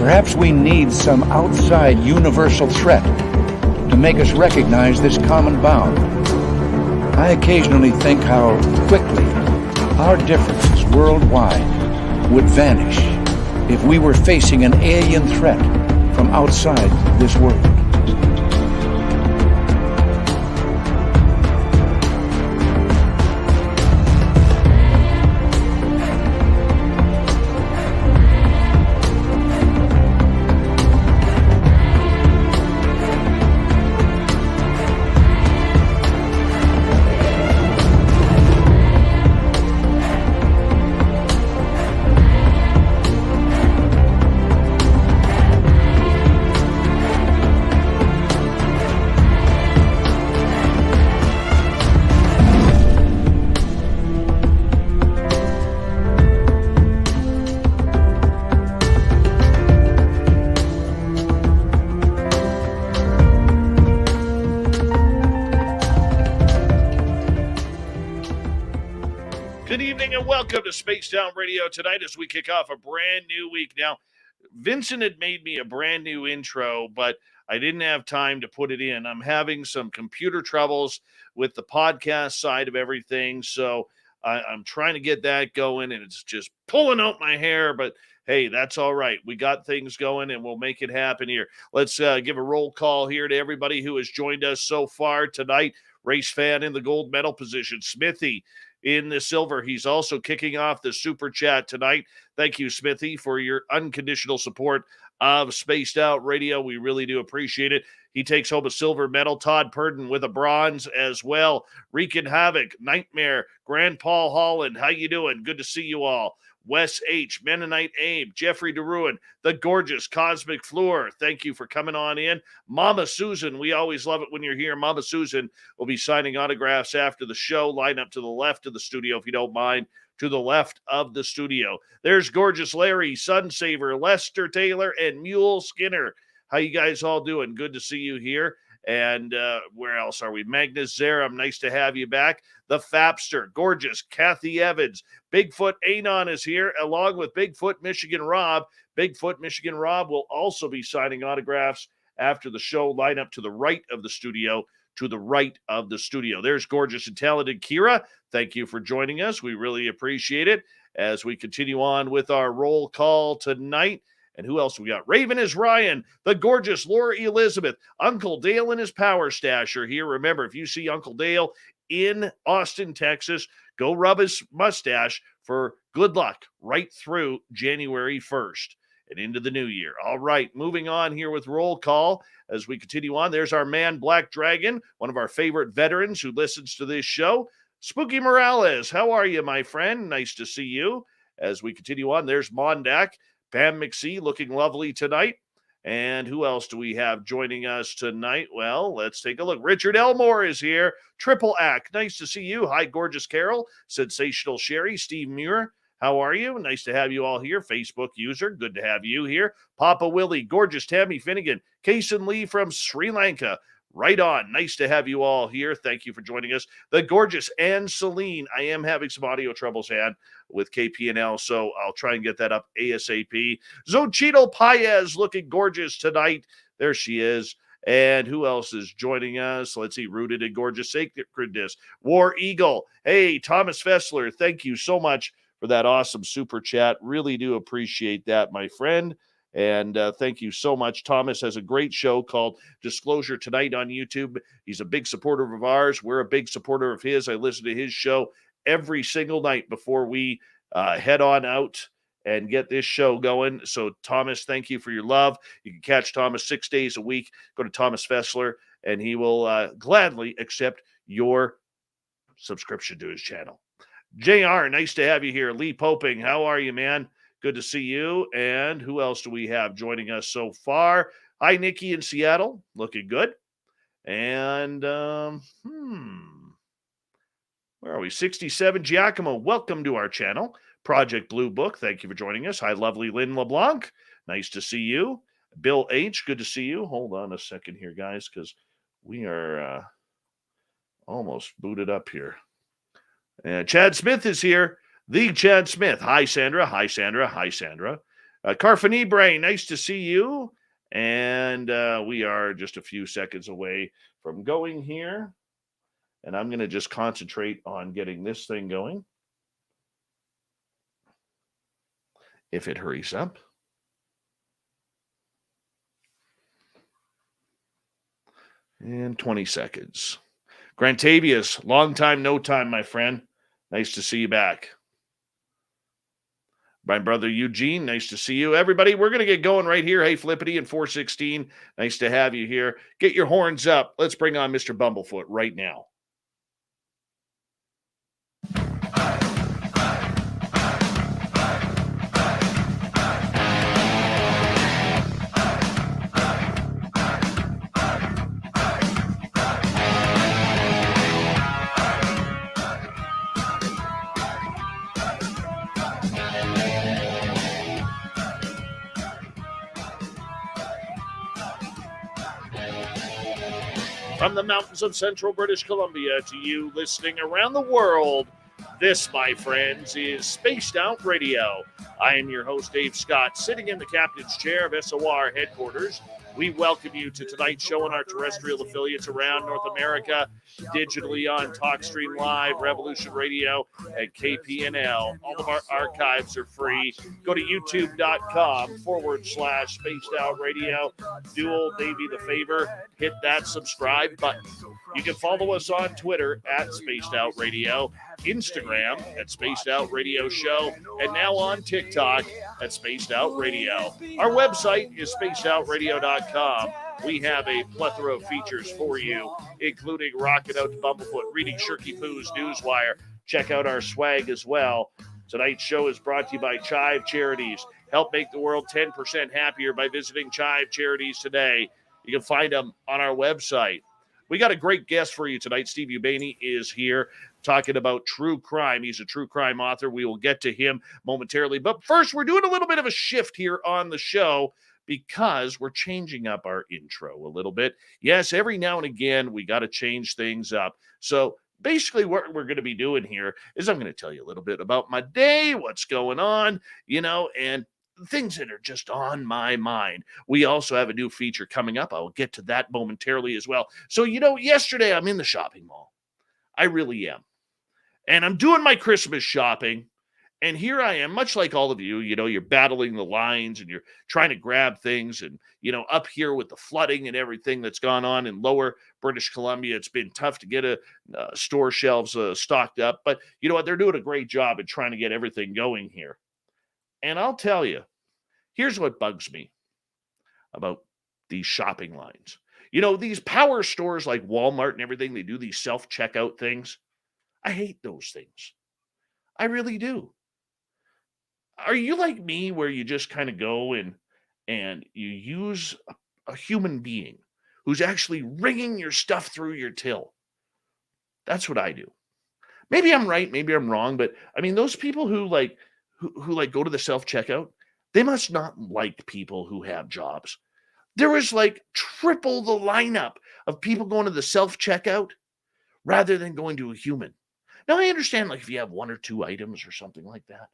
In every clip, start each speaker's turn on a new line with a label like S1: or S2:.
S1: Perhaps we need some outside universal threat to make us recognize this common bound. I occasionally think how quickly our differences worldwide would vanish if we were facing an alien threat from outside this world.
S2: Welcome to Space Town Radio tonight as we kick off a brand new week. Now, Vincent had made me a brand new intro, but I didn't have time to put it in. I'm having some computer troubles with the podcast side of everything, so I'm trying to get that going, and it's just pulling out my hair, but hey, that's all right. We got things going, and we'll make it happen here. Let's give a roll call here to everybody who has joined us so far tonight. Race fan in the gold medal position, Smithy in the silver. He's also kicking off the super chat tonight. Thank you, Smithy, for your unconditional support of Spaced Out Radio. We really do appreciate it. He takes home a silver medal. Todd Purdon with a bronze as well. Wreaking Havoc, Nightmare, Grand Paul Holland. How you doing? Good to see you all. Wes H., Mennonite Abe, Jeffrey DeRuin, the gorgeous Cosmic Floor. Thank you for coming on in. Mama Susan, we always love it when you're here. Mama Susan will be signing autographs after the show. Line up to the left of the studio if you don't mind. To the left of the studio. There's gorgeous Larry, Sunsaver, Lester Taylor, and Mule Skinner. How you guys all doing? Good to see you here. And where else are we? Magnus Zerum, nice to have you back. The Fapster, gorgeous Kathy Evans. Bigfoot Anon is here, along with Bigfoot Michigan Rob. Bigfoot Michigan Rob will also be signing autographs after the show. Line up to the right of the studio. To the right of the studio. There's gorgeous and talented Kira. Thank you for joining us. We really appreciate it as we continue on with our roll call tonight. And who else we got? Raven is Ryan, the gorgeous Laura Elizabeth, Uncle Dale and his power stash are here. Remember, if you see Uncle Dale in Austin, Texas, go rub his mustache for good luck right through January 1st and into the new year. All right, moving on here with roll call as we continue on. There's our man, Black Dragon, one of our favorite veterans who listens to this show. Spooky Morales, how are you, my friend? Nice to see you. As we continue on, there's Mondak. Pam McSee looking lovely tonight. And who else do we have joining us tonight? Well, let's take a look. Richard Elmore is here. Triple Act. Nice to see you. Hi, gorgeous Carol. Sensational Sherry. Steve Muir. How are you? Nice to have you all here. Facebook user. Good to have you here. Papa Willie. Gorgeous Tammy Finnegan. Kason Lee from Sri Lanka. Right on. Nice to have you all here. Thank you for joining us. The gorgeous Anne Celine. I am having some audio troubles, Anne, with KPNL, so I'll try and get that up ASAP. Zochito Paez looking gorgeous tonight. There she is. And who else is joining us? Let's see. Rooted in Gorgeous Sacredness. War Eagle. Hey, Thomas Fessler. Thank you so much for that awesome super chat. Really do appreciate that, my friend. And thank you so much. Thomas has a great show called Disclosure Tonight on YouTube. He's a big supporter of ours. We're a big supporter of his. I listen to his show every single night before we head on out and get this show going. So, Thomas, thank you for your love. You can catch Thomas 6 days a week. Go to Thomas Fessler, and he will gladly accept your subscription to his channel. JR, nice to have you here. Lee Poping, how are you, man? Good to see you. And who else do we have joining us so far? Hi, Nikki in Seattle. Looking good. And, where are we? 67 Giacomo. Welcome to our channel. Project Blue Book. Thank you for joining us. Hi, lovely Lynn LeBlanc. Nice to see you. Bill H. Good to see you. Hold on a second here, guys, because we are almost booted up here. Chad Smith is here. The Chad Smith. Hi, Sandra. Hi, Sandra. Hi, Sandra. Carfanibre, nice to see you. And we are just a few seconds away from going here. And I'm going to just concentrate on getting this thing going. If it hurries up. And 20 seconds. Grantavius, long time, no time, my friend. Nice to see you back. My brother Eugene, nice to see you. Everybody, we're going to get going right here. Hey, Flippity and 416, nice to have you here. Get your horns up. Let's bring on Mr. Bumblefoot right now. From the mountains of central British Columbia to you listening around the world, this, my friends, is Spaced Out Radio. I am your host, Dave Scott, sitting in the captain's chair of SOR headquarters. We welcome you to tonight's show on our terrestrial affiliates around North America, digitally on TalkStream Live, Revolution Radio, and KPNL. All of our archives are free. Go to youtube.com/Spaced Out Radio. Do old Davey the favor, hit that subscribe button. You can follow us on Twitter at Spaced Out Radio, Instagram at Spaced Out Radio Show, and now on TikTok at Spaced Out Radio. Our website is spacedoutradio.com. We have a plethora of features for you, including Rocking Out to Bumblefoot, reading Shirky Poo's Newswire. Check out our swag as well. Tonight's show is brought to you by Chive Charities. Help make the world 10% happier by visiting Chive Charities today. You can find them on our website. We got a great guest for you tonight. Steve Ubaney is here talking about true crime. He's a true crime author. We will get to him momentarily. But first, we're doing a little bit of a shift here on the show because we're changing up our intro a little bit. Yes, every now and again, we got to change things up. So basically what we're going to be doing here is I'm going to tell you a little bit about my day, what's going on, and things that are just on my mind. We also have a new feature coming up. I will get to that momentarily as well. So, yesterday I'm in the shopping mall. I really am. And I'm doing my Christmas shopping. And here I am, much like all of you, you're battling the lines and you're trying to grab things. And, up here with the flooding and everything that's gone on in lower British Columbia, it's been tough to get store shelves stocked up. But you know what? They're doing a great job at trying to get everything going here. And I'll tell you, here's what bugs me about these shopping lines. These power stores like Walmart and everything, they do these self-checkout things. I hate those things. I really do. Are you like me where you just kind of go and you use a human being who's actually ringing your stuff through your till? That's what I do. Maybe I'm right, maybe I'm wrong, but I mean, those people who go to the self-checkout, they must not like people who have jobs. There was like triple the lineup of people going to the self-checkout rather than going to a human. Now, I understand, like, if you have one or two items or something like that.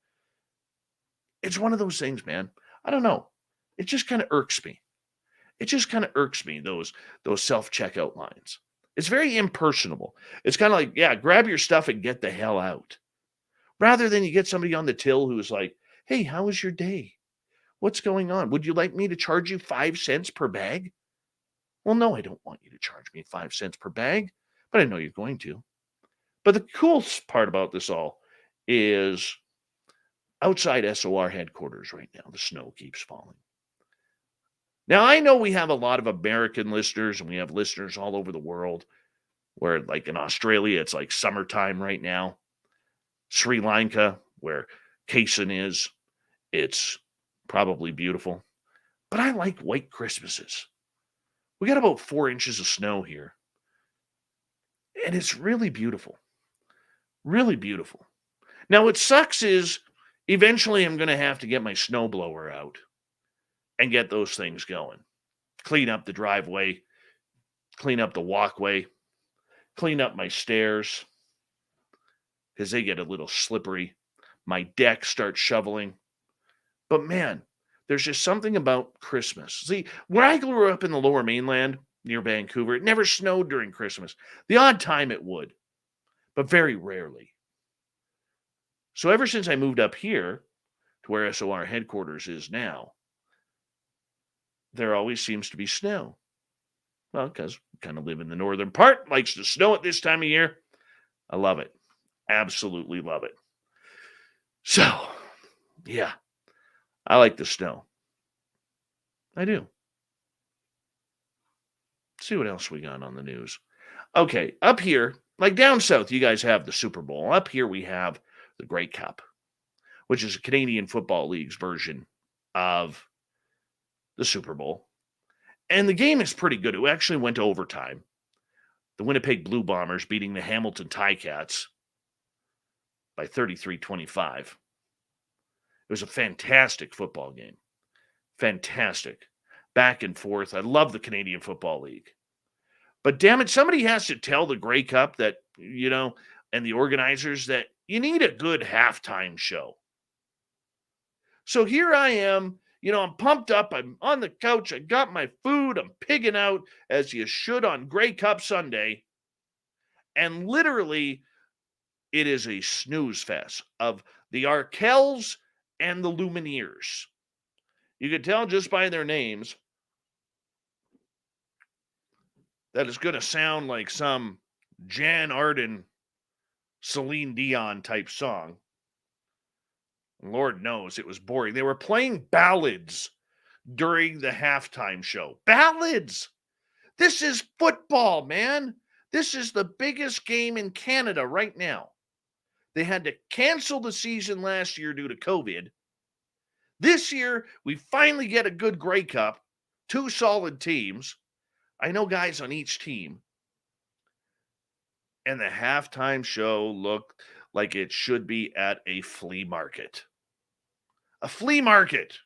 S2: It's one of those things, man. I don't know. It just kind of irks me. Those self-checkout lines. It's very impersonable. It's kind of like, yeah, grab your stuff and get the hell out. Rather than you get somebody on the till who's like, hey, how was your day? What's going on? Would you like me to charge you 5 cents per bag? Well, no, I don't want you to charge me 5 cents per bag, but I know you're going to. But the coolest part about this all is outside SOR headquarters right now, the snow keeps falling. Now, I know we have a lot of American listeners and we have listeners all over the world where, like in Australia, it's like summertime right now. Sri Lanka, where Kaysen is, it's probably beautiful. But I like white Christmases. We got about 4 inches of snow here. And it's really beautiful. Really beautiful. Now, what sucks is eventually I'm going to have to get my snowblower out and get those things going. Clean up the driveway, clean up the walkway, clean up my stairs because they get a little slippery. My deck starts shoveling. But man, There's just something about Christmas. See, where I grew up in the lower mainland near Vancouver, it never snowed during Christmas. The odd time it would, but very rarely. So ever since I moved up here to where SOR headquarters is now, there always seems to be snow. Well, because we kind of live in the northern part, likes to snow at this time of year. I love it. Absolutely love it. So, yeah, I like the snow. I do. Let's see what else we got on the news. Okay, up here, like down south, you guys have the Super Bowl. Up here, we have the Grey Cup, which is a Canadian Football League's version of the Super Bowl. And the game is pretty good. It actually went to overtime. The Winnipeg Blue Bombers beating the Hamilton Ticats by 33-25. It was a fantastic football game. Fantastic. Back and forth. I love the Canadian Football League. But damn it, somebody has to tell the Grey Cup that, and the organizers that you need a good halftime show. So here I am, I'm pumped up. I'm on the couch. I got my food. I'm pigging out as you should on Grey Cup Sunday. And literally, it is a snooze fest of the Arkells and the Lumineers. You could tell just by their names that it's going to sound like some Jan Arden, Celine Dion type song. Lord knows it was boring. They were playing ballads during the halftime show. Ballads! This is football, man. This is the biggest game in Canada right now. They had to cancel the season last year due to COVID. This year, we finally get a good Grey Cup. 2 solid teams. I know guys on each team. And the halftime show looked like it should be at a flea market. A flea market.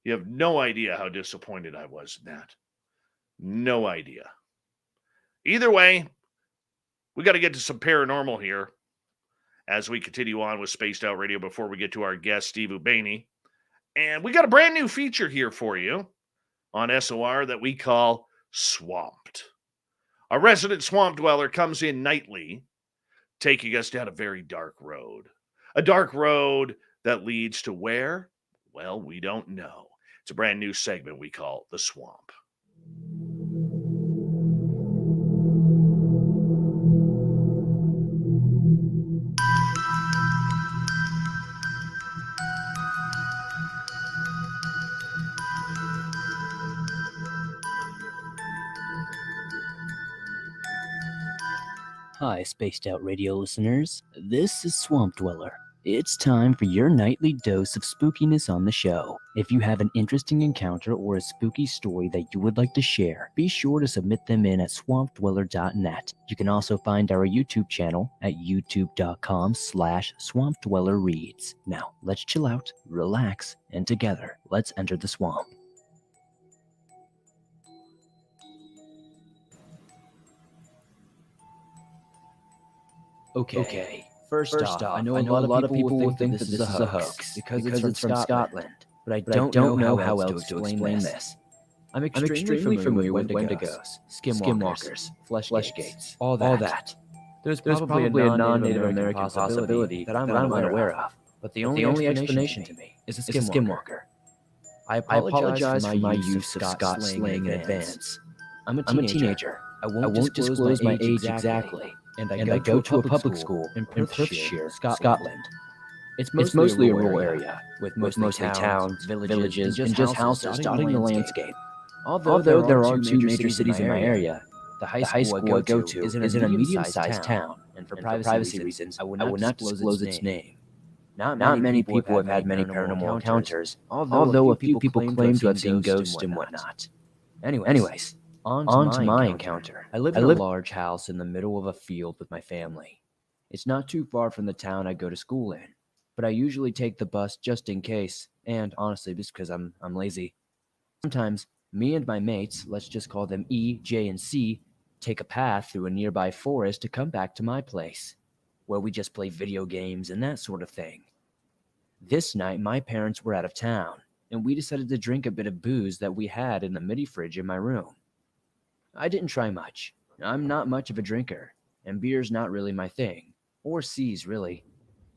S2: You have no idea how disappointed I was in that. No idea. Either way, we got to get to some paranormal here as we continue on with Spaced Out Radio before we get to our guest, Steve Ubaney. And we got a brand new feature here for you on SOR that we call Swamped. A resident swamp dweller comes in nightly, taking us down a very dark road. A dark road that leads to where? Well, we don't know. It's a brand new segment we call The Swamp.
S3: Hi, Spaced Out Radio listeners. This is Swamp Dweller. It's time for your nightly dose of spookiness on the show. If you have an interesting encounter or a spooky story that you would like to share, be sure to submit them in at swampdweller.net. You can also find our YouTube channel at youtube.com/swampdwellerreads. Now, let's chill out, relax, and together, let's enter the swamp. Okay. First off, I know a lot of people will think that this is a hoax because it's from Scotland, but I don't know how else to explain this. I'm extremely familiar with Wendigos, skinwalkers, fleshgates, all that. There's probably a non-Native American possibility that I'm unaware of, but the only explanation to me is a skinwalker. I apologize for my use of Scot slang in advance. I'm a teenager. I won't disclose my age exactly. And I go to a public school in Perthshire, Scotland. It's mostly a rural area, with mostly towns, villages, and just houses dotting the landscape. Although there are 2 major cities in my area, the high school I go to is in a medium-sized town, and for privacy reasons, I will not disclose its name. Not many people have had many paranormal encounters, although a few people claim to have seen ghosts and whatnot. Anyways, on to my encounter. I live in a large house in the middle of a field with my family. It's not too far from the town I go to school in, but I usually take the bus just in case, and honestly, just because I'm lazy. Sometimes, me and my mates, let's just call them E, J, and C, take a path through a nearby forest to come back to my place, where we just play video games and that sort of thing. This night, my parents were out of town, and we decided to drink a bit of booze that we had in the mini fridge in my room. I didn't try much. I'm not much of a drinker, and beer's not really my thing, or C's really.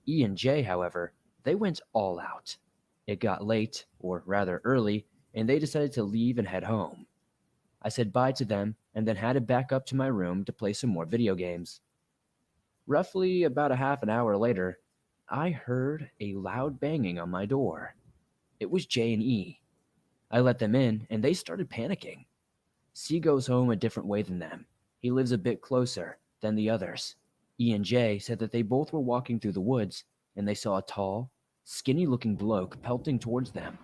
S3: E and J, however, they went all out. It got late, or rather early, and they decided to leave and head home. I said bye to them and then headed back up to my room to play some more video games. Roughly about a half an hour later, I heard a loud banging on my door. It was J and E. I let them in and they started panicking. C goes home a different way than them. He lives a bit closer than the others. E and J said that they both were walking through the woods and they saw a tall, skinny-looking bloke pelting towards them.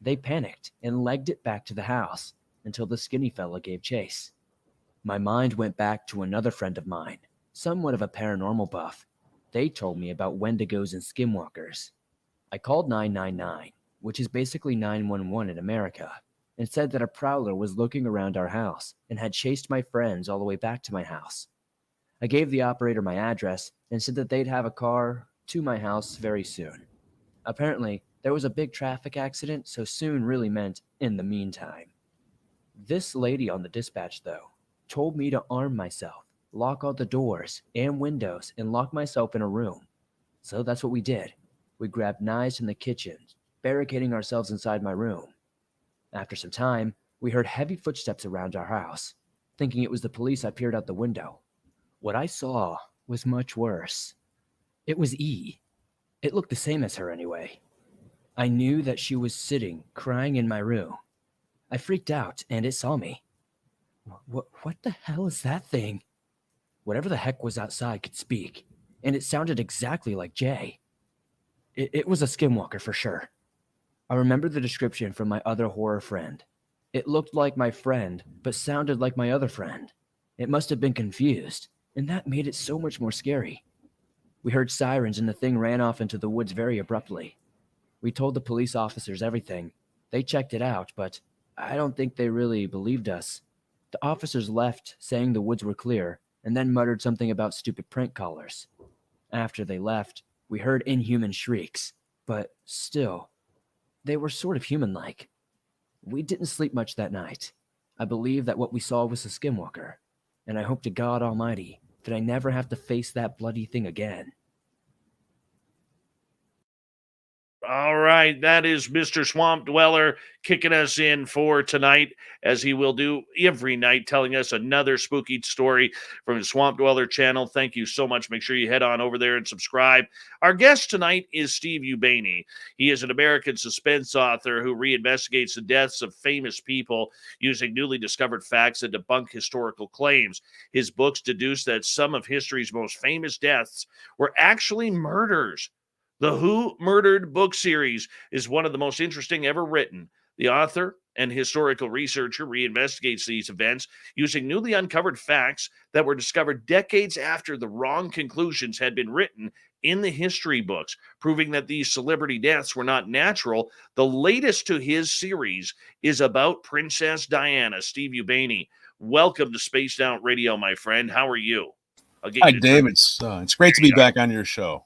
S3: They panicked and legged it back to the house until the skinny fella gave chase. My mind went back to another friend of mine, somewhat of a paranormal buff. They told me about Wendigos and skinwalkers. I called 999, which is basically 911 in America, and said that a prowler was looking around our house and had chased my friends all the way back to my house. I gave the operator my address and said that they'd have a car to my house very soon. Apparently, there was a big traffic accident, so soon really meant in the meantime. This lady on the dispatch, though, told me to arm myself, lock all the doors and windows, and lock myself in a room. So that's what we did. We grabbed knives from the kitchen, barricading ourselves inside my room. After some time, we heard heavy footsteps around our house. Thinking it was the police, I peered out the window. What I saw was much worse. It was E. It looked the same as her anyway. I knew that she was sitting, crying in my room. I freaked out, and it saw me. What the hell is that thing? Whatever the heck was outside could speak, and it sounded exactly like Jay. It was a skinwalker for sure. I remember the description from my other horror friend. It looked like my friend, but sounded like my other friend. It must have been confused, and that made it so much more scary. We heard sirens, and the thing ran off into the woods very abruptly. We told the police officers everything. They checked it out, but I don't think they really believed us. The officers left, saying the woods were clear, and then muttered something about stupid prank callers. After they left, we heard inhuman shrieks, but still, they were sort of human-like. We didn't sleep much that night. I believe that what we saw was a skinwalker, and I hope to God Almighty that I never have to face that bloody thing again.
S2: All right, that is Mr. Swamp Dweller kicking us in for tonight, as he will do every night, telling us another spooky story from his Swamp Dweller channel. Thank you so much. Make sure you head on over there and subscribe. Our guest tonight is Steve Ubaney. He is an American suspense author who reinvestigates the deaths of famous people using newly discovered facts that debunk historical claims. His books deduce that some of history's most famous deaths were actually murders. The Who Murdered book series is one of the most interesting ever written. The author and historical researcher reinvestigates these events using newly uncovered facts that were discovered decades after the wrong conclusions had been written in the history books, proving that these celebrity deaths were not natural. The latest to his series is about Princess Diana. Steve Ubaney, welcome to Spaced Out Radio, my friend. How are you?
S4: Hi, Dave. It's great to be back on your show.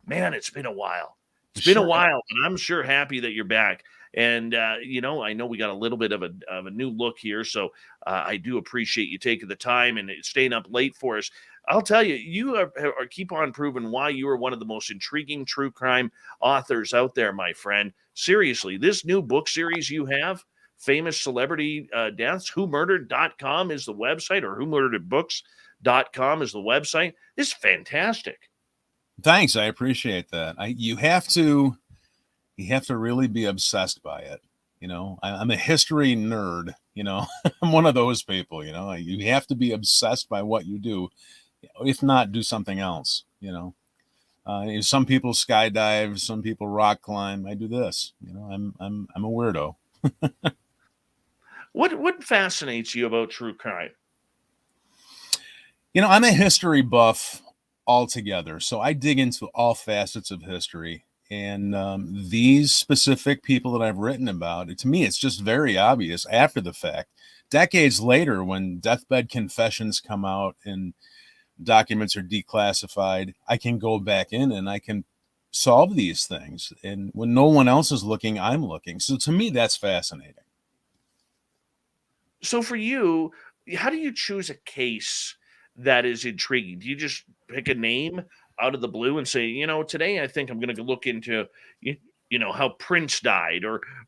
S2: Man, it's been a while. It's been a while, and I'm sure happy that you're back. And, I know we got a little bit of a new look here, so I do appreciate you taking the time and staying up late for us. I'll tell you, you are keep on proving why you are one of the most intriguing true crime authors out there, my friend. Seriously, this new book series you have, Famous Celebrity Deaths, WhoMurdered.com is the website, or WhoMurderedBooks.com is the website. This is fantastic.
S4: Thanks. I appreciate that. You have to really be obsessed by it. I'm a history nerd, I'm one of those people, you have to be obsessed by what you do. If not, do something else, some people skydive, some people rock climb. I do this, I'm a weirdo.
S2: What fascinates you about true crime?
S4: I'm a history buff altogether. So I dig into all facets of history, and these specific people that I've written about, to me, it's just very obvious after the fact. Decades later, when deathbed confessions come out and documents are declassified, I can go back in and I can solve these things. And when no one else is looking, I'm looking. So to me, that's fascinating.
S2: So for you, how do you choose a case that is intriguing? Do you just pick a name out of the blue and say, today I think I'm going to look into how Prince died,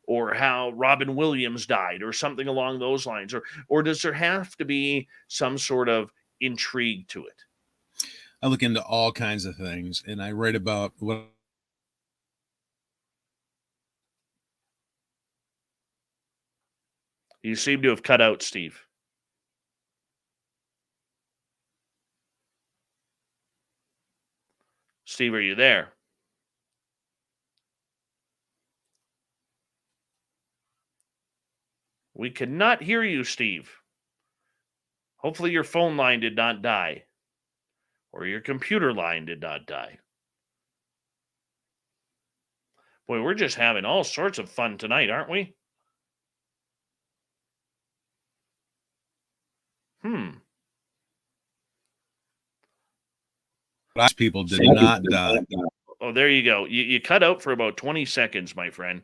S2: or how Robin Williams died, or something along those lines, or does there have to be some sort of intrigue to it?
S4: I look into all kinds of things, and I write about what.
S2: You seem to have cut out, Steve. Steve, are you there? We cannot hear you, Steve. Hopefully your phone line did not die, or your computer line did not die. Boy, we're just having all sorts of fun tonight, aren't we?
S4: People did not die.
S2: Oh, there you go. You cut out for about 20 seconds, my friend.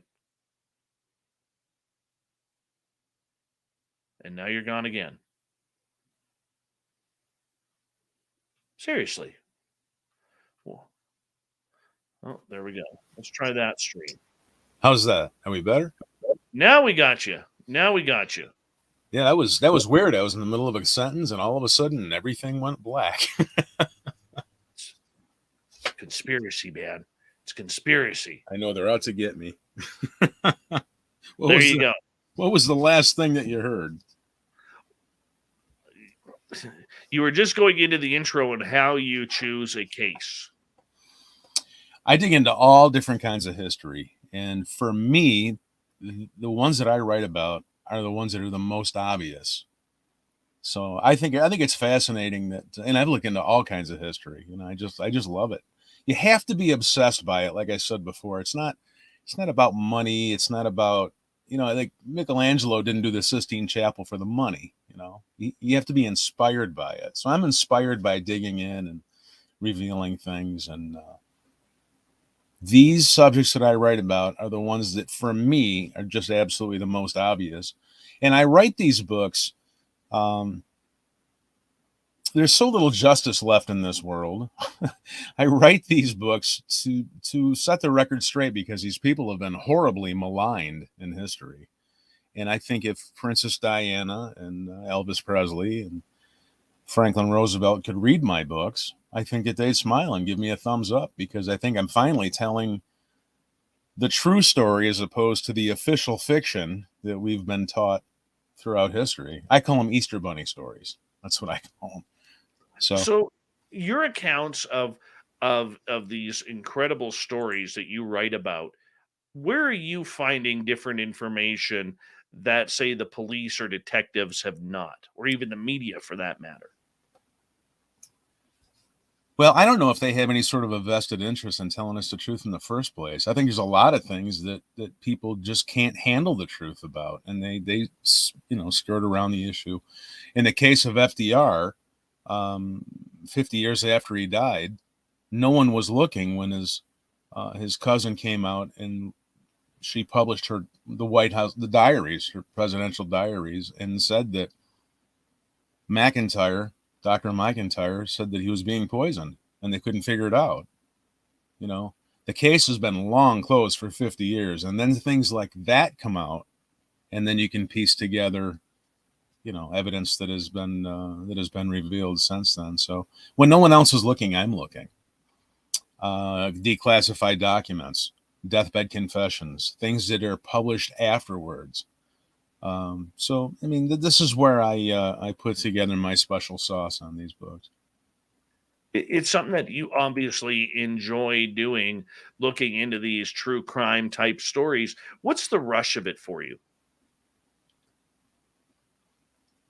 S2: And now you're gone again. Seriously. Oh, there we go. Let's try that stream.
S4: How's that? Are we better?
S2: Now we got you.
S4: Yeah, that was weird. I was in the middle of a sentence, and all of a sudden, everything went black.
S2: Conspiracy, man. It's conspiracy.
S4: I know they're out to get me.
S2: There you go.
S4: What was the last thing that you heard?
S2: You were just going into the intro and how you choose a case.
S4: I dig into all different kinds of history. And for me, the ones that I write about are the ones that are the most obvious. So I think it's fascinating that, and I've looked into all kinds of history. I just love it. You have to be obsessed by it. Like I said before, it's not about money. It's not about, I think Michelangelo didn't do the Sistine Chapel for the money. You have to be inspired by it. So I'm inspired by digging in and revealing things. And these subjects that I write about are the ones that, for me, are just absolutely the most obvious. And I write these books. There's so little justice left in this world. I write these books to set the record straight, because these people have been horribly maligned in history. And I think if Princess Diana and Elvis Presley and Franklin Roosevelt could read my books, I think that they'd smile and give me a thumbs up, because I think I'm finally telling the true story as opposed to the official fiction that we've been taught throughout history. I call them Easter Bunny stories. That's what I call them.
S2: So your accounts of these incredible stories that you write about, where are you finding different information that, say, the police or detectives have not, or even the media for that matter?
S4: Well, I don't know if they have any sort of a vested interest in telling us the truth in the first place. I think there's a lot of things that people just can't handle the truth about, and they skirt around the issue. In the case of FDR, 50 years after he died, no one was looking when his cousin came out and she published the White House, the diaries, her presidential diaries, and said that Dr. McIntyre said that he was being poisoned, and they couldn't figure it out. The case has been long closed for 50 years, and then things like that come out, and then you can piece together evidence that has been revealed since then. So when no one else is looking, I'm looking. Declassified documents, deathbed confessions, things that are published afterwards. So I mean, this is where I put together my special sauce on these books.
S2: It's something that you obviously enjoy doing, looking into these true crime type stories. What's the rush of it for you?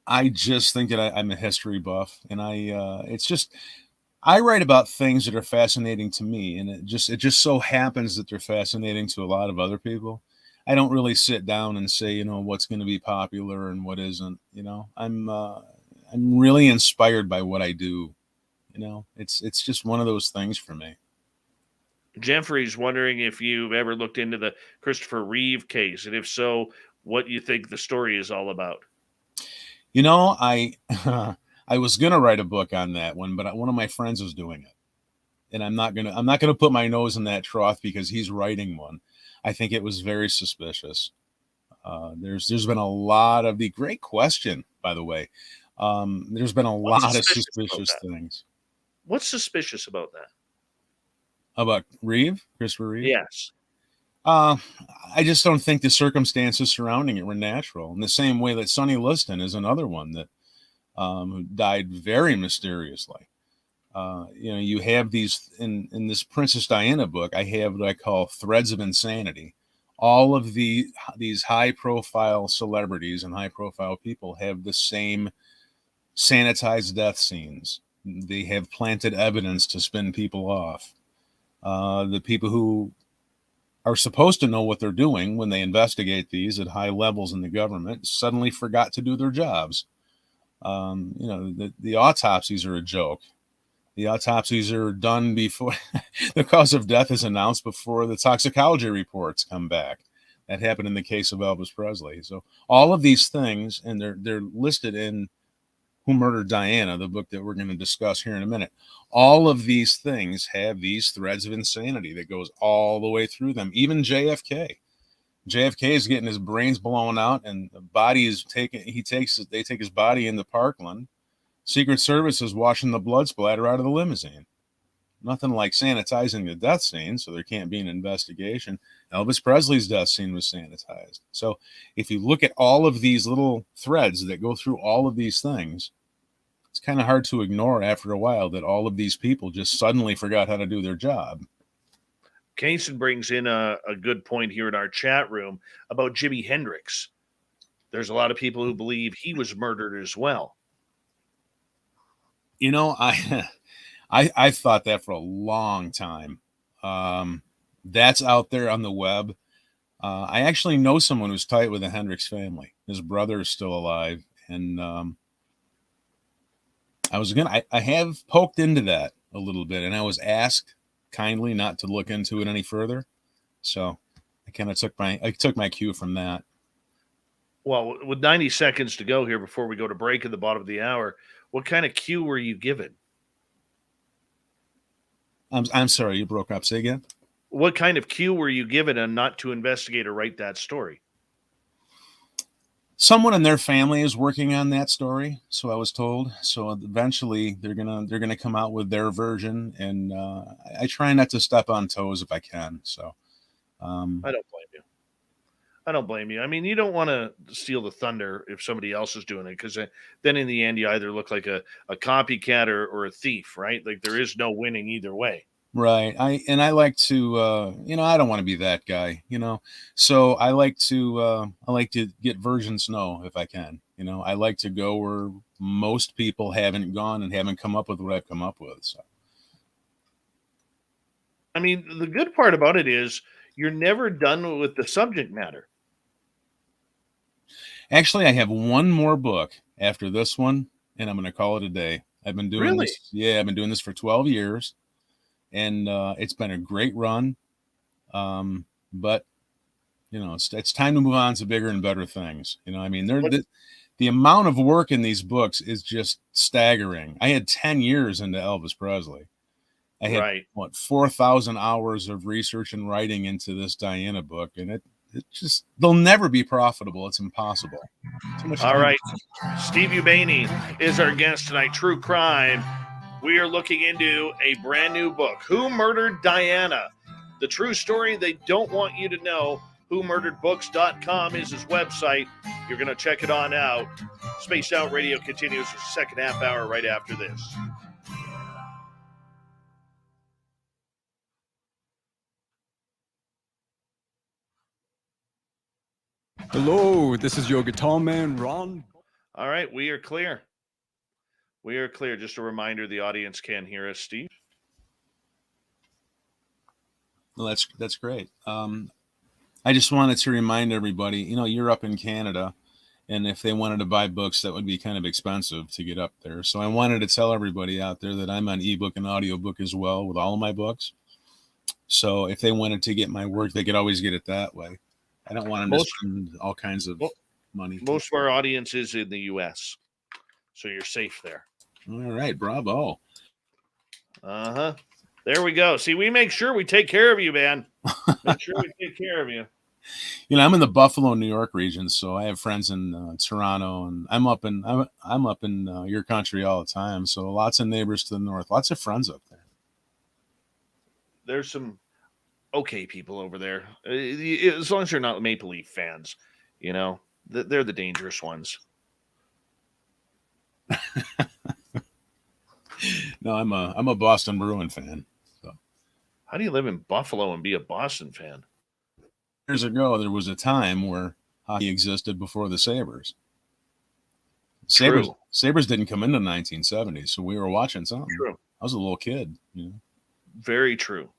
S4: I just think that I'm a history buff, and I write about things that are fascinating to me, and it just so happens that they're fascinating to a lot of other people. I don't really sit down and say, what's going to be popular and what isn't. I'm really inspired by what I do. It's just one of those things for me.
S2: Jeffrey's wondering if you've ever looked into the Christopher Reeve case, and if so, what you think the story is all about.
S4: You know, I I was gonna write a book on that one, but one of my friends was doing it, and I'm not gonna put my nose in that trough because he's writing one. I think it was very suspicious. There's been a lot of the great question, by the way. There's been a lot of suspicious things.
S2: What's suspicious about that?
S4: About Reeve, Christopher Reeve?
S2: Yes.
S4: I just don't think the circumstances surrounding it were natural. In the same way that Sonny Liston is another one that who died very mysteriously. You have these in this Princess Diana book. I have what I call threads of insanity. All of these high-profile celebrities and high-profile people have the same sanitized death scenes. They have planted evidence to spin people off. The people who are supposed to know what they're doing when they investigate these at high levels in the government suddenly forgot to do their jobs. The autopsies are a joke. The autopsies are done before the cause of death is announced, before the toxicology reports come back. That happened in the case of Elvis Presley. So all of these things, and they're listed in Who Murdered Diana, the book that we're going to discuss here in a minute. All of these things have these threads of insanity that goes all the way through them. Even JFK. JFK is getting his brains blown out, and the body is taken. They take his body into Parkland. Secret Service is washing the blood splatter out of the limousine. Nothing like sanitizing the death scene, so there can't be an investigation. Elvis Presley's death scene was sanitized. So if you look at all of these little threads that go through all of these things, it's kind of hard to ignore after a while that all of these people just suddenly forgot how to do their job.
S2: Kaysen brings in a good point here in our chat room about Jimi Hendrix. There's a lot of people who believe he was murdered as well.
S4: You know, I thought that for a long time. That's out there on the web. I actually know someone who's tight with the Hendrix family. His brother is still alive, and I have poked into that a little bit, and I was asked kindly not to look into it any further. So I kind of took my cue from that.
S2: Well, with 90 seconds to go here before we go to break at the bottom of the hour, what kind of cue were you given?
S4: I'm sorry, you broke up. Say again.
S2: What kind of cue were you given on not to investigate or write that story?
S4: Someone in their family is working on that story, so I was told. So eventually they're gonna come out with their version, and I try not to step on toes if I can. So
S2: I don't blame you. I don't blame you. I mean, you don't want to steal the thunder if somebody else is doing it, because then in the end you either look like a copycat or a thief, right? Like there is no winning either way.
S4: Right. I like to, I don't want to be that guy, so I like to get virgins know if I can, I like to go where most people haven't gone and haven't come up with what I've come up with. So,
S2: I mean, the good part about it is you're never done with the subject matter.
S4: Actually, I have one more book after this one, and I'm going to call it a day. I've been doing this. Yeah, I've been doing this for 12 years. And it's been a great run, but it's time to move on to bigger and better things. I mean, the amount of work in these books is just staggering. I had 10 years into Elvis Presley. I had 4,000 hours of research and writing into this Diana book, and it just, they'll never be profitable. It's impossible.
S2: All right, Steve Ubaney is our guest tonight. True crime. We are looking into a brand new book, Who Murdered Diana? The true story they don't want you to know. WhoMurderedBooks.com is his website. You're going to check it on out. Spaced Out Radio continues the second half hour right after this.
S5: Hello, this is your guitar man, Ron.
S2: All right, we are clear. We are clear. Just a reminder, the audience can hear us, Steve.
S4: Well, that's great. I just wanted to remind everybody, you're up in Canada, and if they wanted to buy books, that would be kind of expensive to get up there. So I wanted to tell everybody out there that I'm on ebook and audiobook as well with all of my books. So if they wanted to get my work, they could always get it that way. I don't want them to spend all kinds of money.
S2: Most of our audience is in the U.S., so you're safe there.
S4: All right, bravo.
S2: There we go. See, we make sure we take care of you, man. Make sure we take care of you.
S4: You know, I'm in the Buffalo, New York region, so I have friends in Toronto, and I'm up in your country all the time. So lots of neighbors to the north, lots of friends up there.
S2: There's some okay people over there, as long as you're not Maple Leaf fans. You know, they're the dangerous ones.
S4: No, I'm a Boston Bruin fan. So.
S2: How do you live in Buffalo and be a Boston fan?
S4: Years ago, there was a time where hockey existed before the Sabres. Sabres didn't come into the 1970s, so we were watching something.
S2: True.
S4: I was a little kid, you know.
S2: Very true.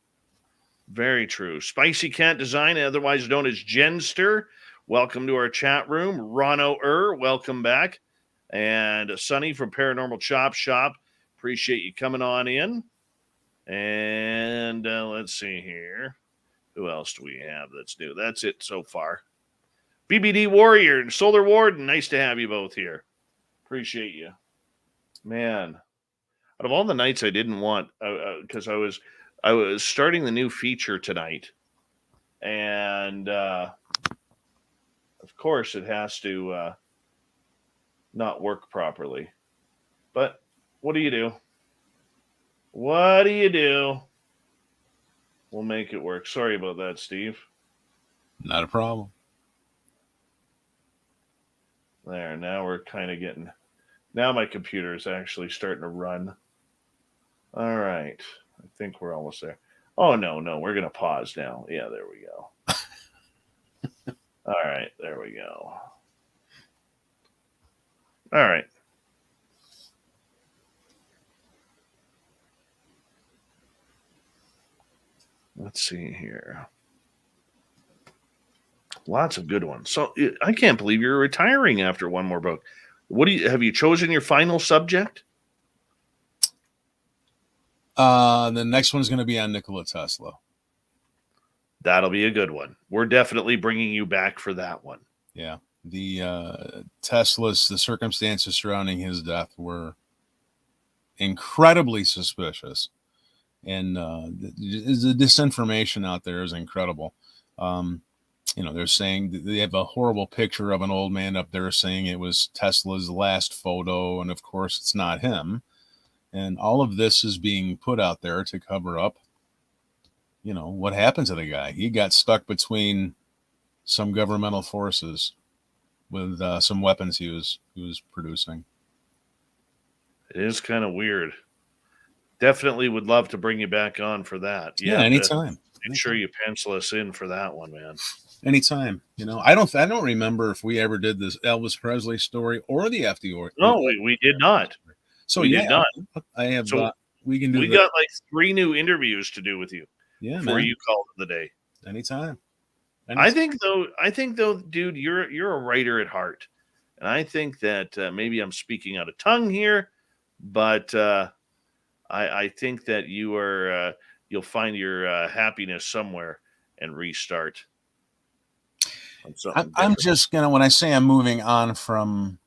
S2: Very true. Spicy Cat Design, otherwise known as Genster. Welcome to our chat room. Rono welcome back. And Sonny from Paranormal Chop Shop. Appreciate you coming on in. And let's see here. Who else do we have that's new? That's it so far. BBD Warrior and Solar Warden. Nice to have you both here. Appreciate you. Man, out of all the nights I didn't want, because I was starting the new feature tonight. And, of course, it has to not work properly. But what do you do? What do you do? We'll make it work. Sorry about that, Steve.
S4: Not a problem.
S2: There, now we're kind of getting... Now my computer is actually starting to run. All right. I think we're almost there. Oh, no. We're going to pause now. Yeah, there we go. All right. There we go. All right. Let's see here. Lots of good ones. So I can't believe you're retiring after one more book. Have you chosen your final subject?
S4: The next one's going to be on Nikola Tesla.
S2: That'll be a good one. We're definitely bringing you back for that one.
S4: Yeah. The Tesla's, the circumstances surrounding his death were incredibly suspicious. And the disinformation out there is incredible. They're saying they have a horrible picture of an old man up there saying it was Tesla's last photo. And of course, it's not him. And all of this is being put out there to cover up, what happened to the guy. He got stuck between some governmental forces with some weapons he was producing.
S2: It is kind of weird. Definitely would love to bring you back on for that.
S4: Yeah, anytime.
S2: Make sure you pencil us in for that one, man.
S4: Anytime. I don't remember if we ever did this Elvis Presley story or the FDR.
S2: No, we did not.
S4: So
S2: did not.
S4: I have.
S2: So
S4: we can do.
S2: We got like 3 new interviews to do with you.
S4: Yeah,
S2: before
S4: man.
S2: You called it the day.
S4: Anytime.
S2: I think though, dude, you're a writer at heart, and I think that maybe I'm speaking out of tongue here, but I think that you are you'll find your happiness somewhere and restart.
S4: I'm just gonna, when I say I'm moving on from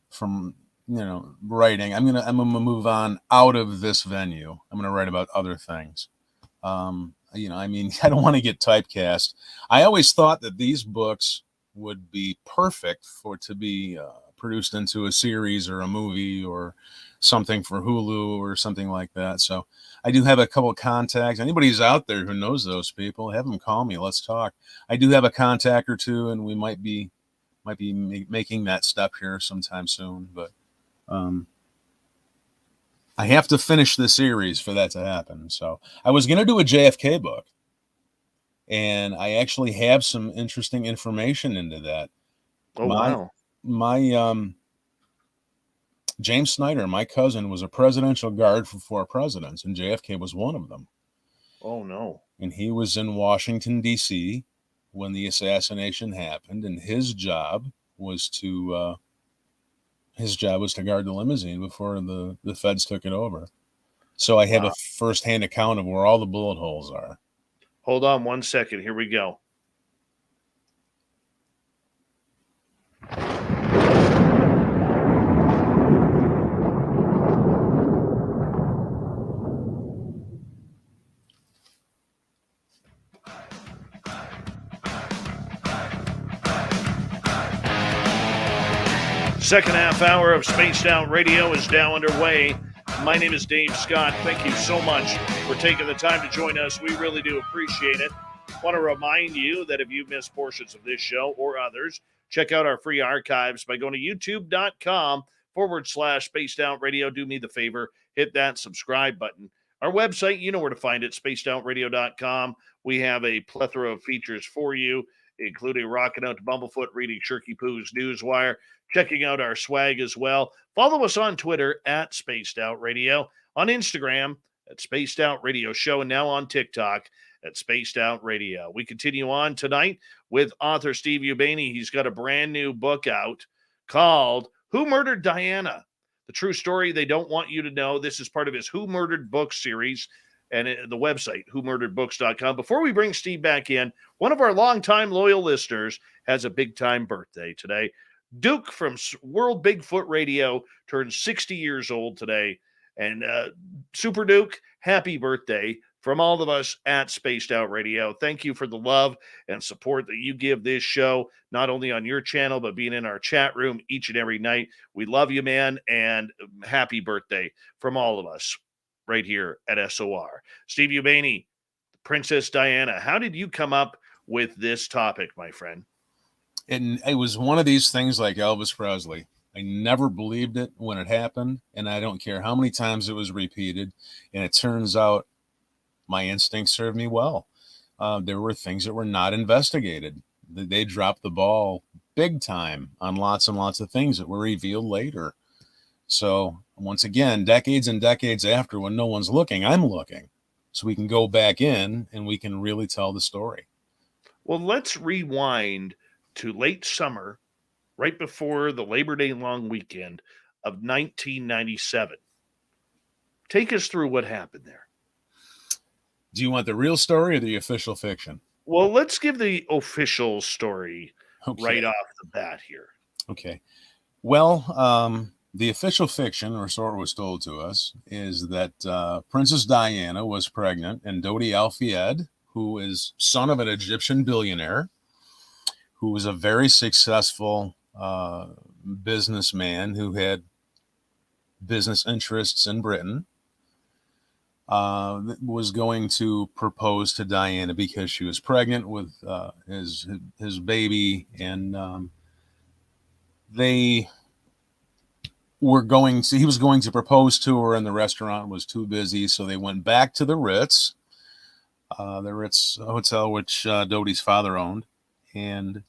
S4: writing, I'm gonna move on out of this venue. I'm gonna write about other things. I don't want to get typecast. I always thought that these books would be perfect to be produced into a series or a movie or something for Hulu or something like that. So I do have a couple of contacts. Anybody who's out there who knows those people, have them call me. Let's talk. I do have a contact or two, and we might be making that step here sometime soon. But I have to finish the series for that to happen. So I was going to do a JFK book, and I actually have some interesting information into that.
S2: Oh, wow.
S4: My James Snyder, my cousin, was a presidential guard for 4 presidents, and JFK was one of them.
S2: Oh, no.
S4: And he was in Washington, D.C. when the assassination happened, and his job was to guard the limousine before the feds took it over. So I have a firsthand account of where all the bullet holes are.
S2: Hold on 1 second. Here we go. Second half hour of Spaced Out Radio is now underway. My name is Dave Scott. Thank you so much for taking the time to join us. We really do appreciate it. Want to remind you that if you've missed portions of this show or others, check out our free archives by going to youtube.com/Spaced Out Radio. Do me the favor, hit that subscribe button. Our website, you know where to find it, spacedoutradio.com. We have a plethora of features for you, including rocking out to Bumblefoot, reading Shirky Poo's Newswire, checking out our swag as well. Follow us on Twitter at Spaced Out Radio, on Instagram at Spaced Out Radio Show, and now on TikTok at Spaced Out Radio. We continue on tonight with author Steve Ubaney. He's got a brand new book out called Who Murdered Diana? The True Story They Don't Want You to Know. This is part of his Who Murdered Books series, and the website, whomurderedbooks.com. Before we bring Steve back in, one of our longtime loyal listeners has a big-time birthday today. Duke from World Bigfoot Radio turns 60 years old today. And Super Duke, happy birthday from all of us at Spaced Out Radio. Thank you for the love and support that you give this show, not only on your channel, but being in our chat room each and every night. We love you, man, and happy birthday from all of us right here at SOR. Steve Ubaney, Princess Diana, how did you come up with this topic, my friend?
S4: And it was one of these things like Elvis Presley. I never believed it when it happened, and I don't care how many times it was repeated. And it turns out my instincts served me well. There were things that were not investigated. They dropped the ball big time on lots and lots of things that were revealed later. So once again, decades and decades after, when no one's looking, I'm looking. So we can go back in and we can really tell the story.
S2: Well, let's rewind to late summer, right before the Labor Day long weekend of 1997. Take us through what happened there.
S4: Do you want the real story or the official fiction?
S2: Well, let's give the official story right off the bat here.
S4: Okay. Well, the official fiction, or so it was told to us, is that Princess Diana was pregnant, and Dodi Al-Fayed, who is son of an Egyptian billionaire, who was a very successful businessman who had business interests in Britain, was going to propose to Diana because she was pregnant with his baby, and he was going to propose to her, and the restaurant was too busy, so they went back to the Ritz Hotel, which Dodi's father owned, and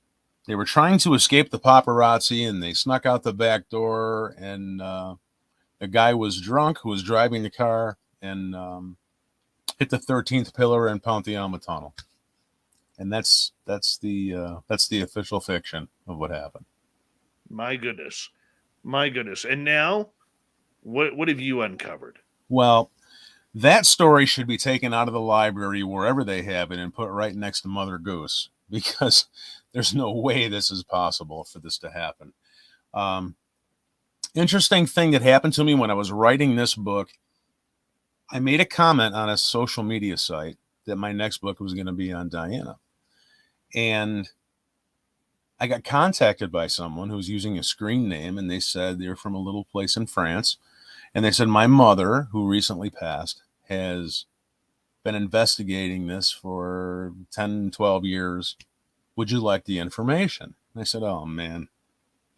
S4: they were trying to escape the paparazzi, and they snuck out the back door, and a guy was drunk who was driving the car and hit the 13th pillar in Pontiama Tunnel. And that's the official fiction of what happened.
S2: My goodness. And now, what have you uncovered?
S4: Well, that story should be taken out of the library wherever they have it and put right next to Mother Goose, because there's no way this is possible for this to happen. Interesting thing that happened to me when I was writing this book, I made a comment on a social media site that my next book was going to be on Diana. And I got contacted by someone who was using a screen name, and they said they're from a little place in France. And they said, my mother, who recently passed, has been investigating this for 10, 12 years. Would you like the information? And I said, oh, man,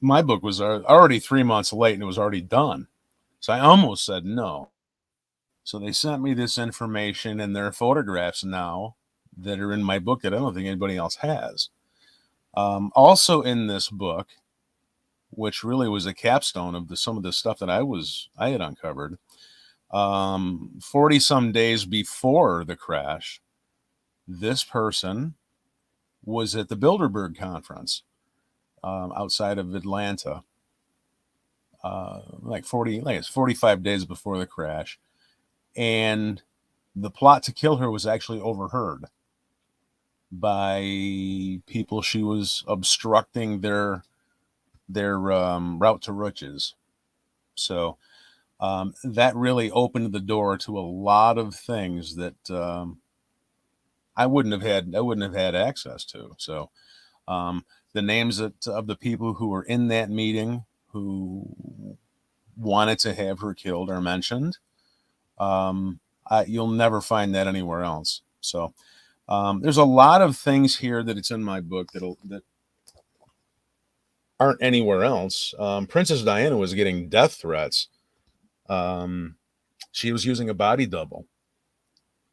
S4: my book was already 3 months late and it was already done. So I almost said no. So they sent me this information, and there are photographs now that are in my book that I don't think anybody else has. Also in this book, which really was a capstone of some of the stuff that I had uncovered, 40 some days before the crash, this person was at the Bilderberg conference outside of Atlanta, it's 45 days before the crash. And the plot to kill her was actually overheard. by people she was obstructing their route to riches. So that really opened the door to a lot of things that I wouldn't have had access to. So the names of the people who were in that meeting who wanted to have her killed are mentioned. You'll never find that anywhere else. So there's a lot of things here that it's in my book that aren't anywhere else. Princess Diana was getting death threats. She was using a body double.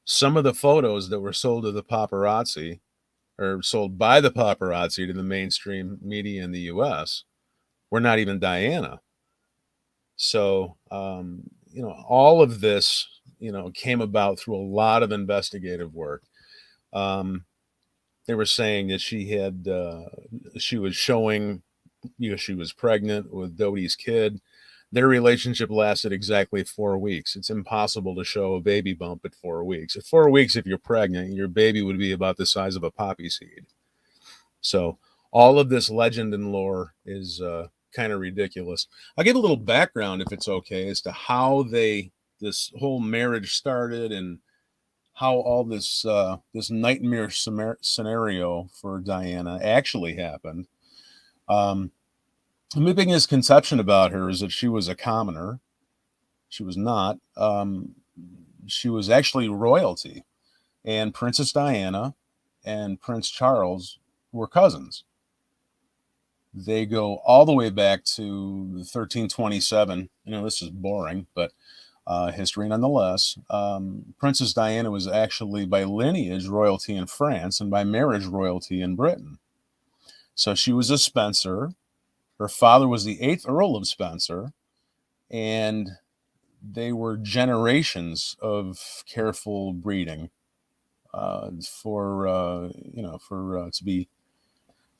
S4: Some of the photos that were sold to the paparazzi, or sold by the paparazzi to the mainstream media in the U.S., were not even Diana. So, all of this, came about through a lot of investigative work. They were saying that she was showing, she was pregnant with Dodie's kid. Their relationship lasted exactly 4 weeks. It's impossible to show a baby bump at 4 weeks. At 4 weeks, if you're pregnant, your baby would be about the size of a poppy seed. So all of this legend and lore is kind of ridiculous. I'll give a little background, if it's okay, as to how this whole marriage started and how all this nightmare scenario for Diana actually happened. The biggest conception about her is that she was a commoner. She was not. She was actually royalty. And Princess Diana and Prince Charles were cousins. They go all the way back to 1327. This is boring, but history nonetheless. Princess Diana was actually by lineage royalty in France and by marriage royalty in Britain. So she was a Spencer. Her father was the 8th Earl of Spencer, and they were generations of careful breeding to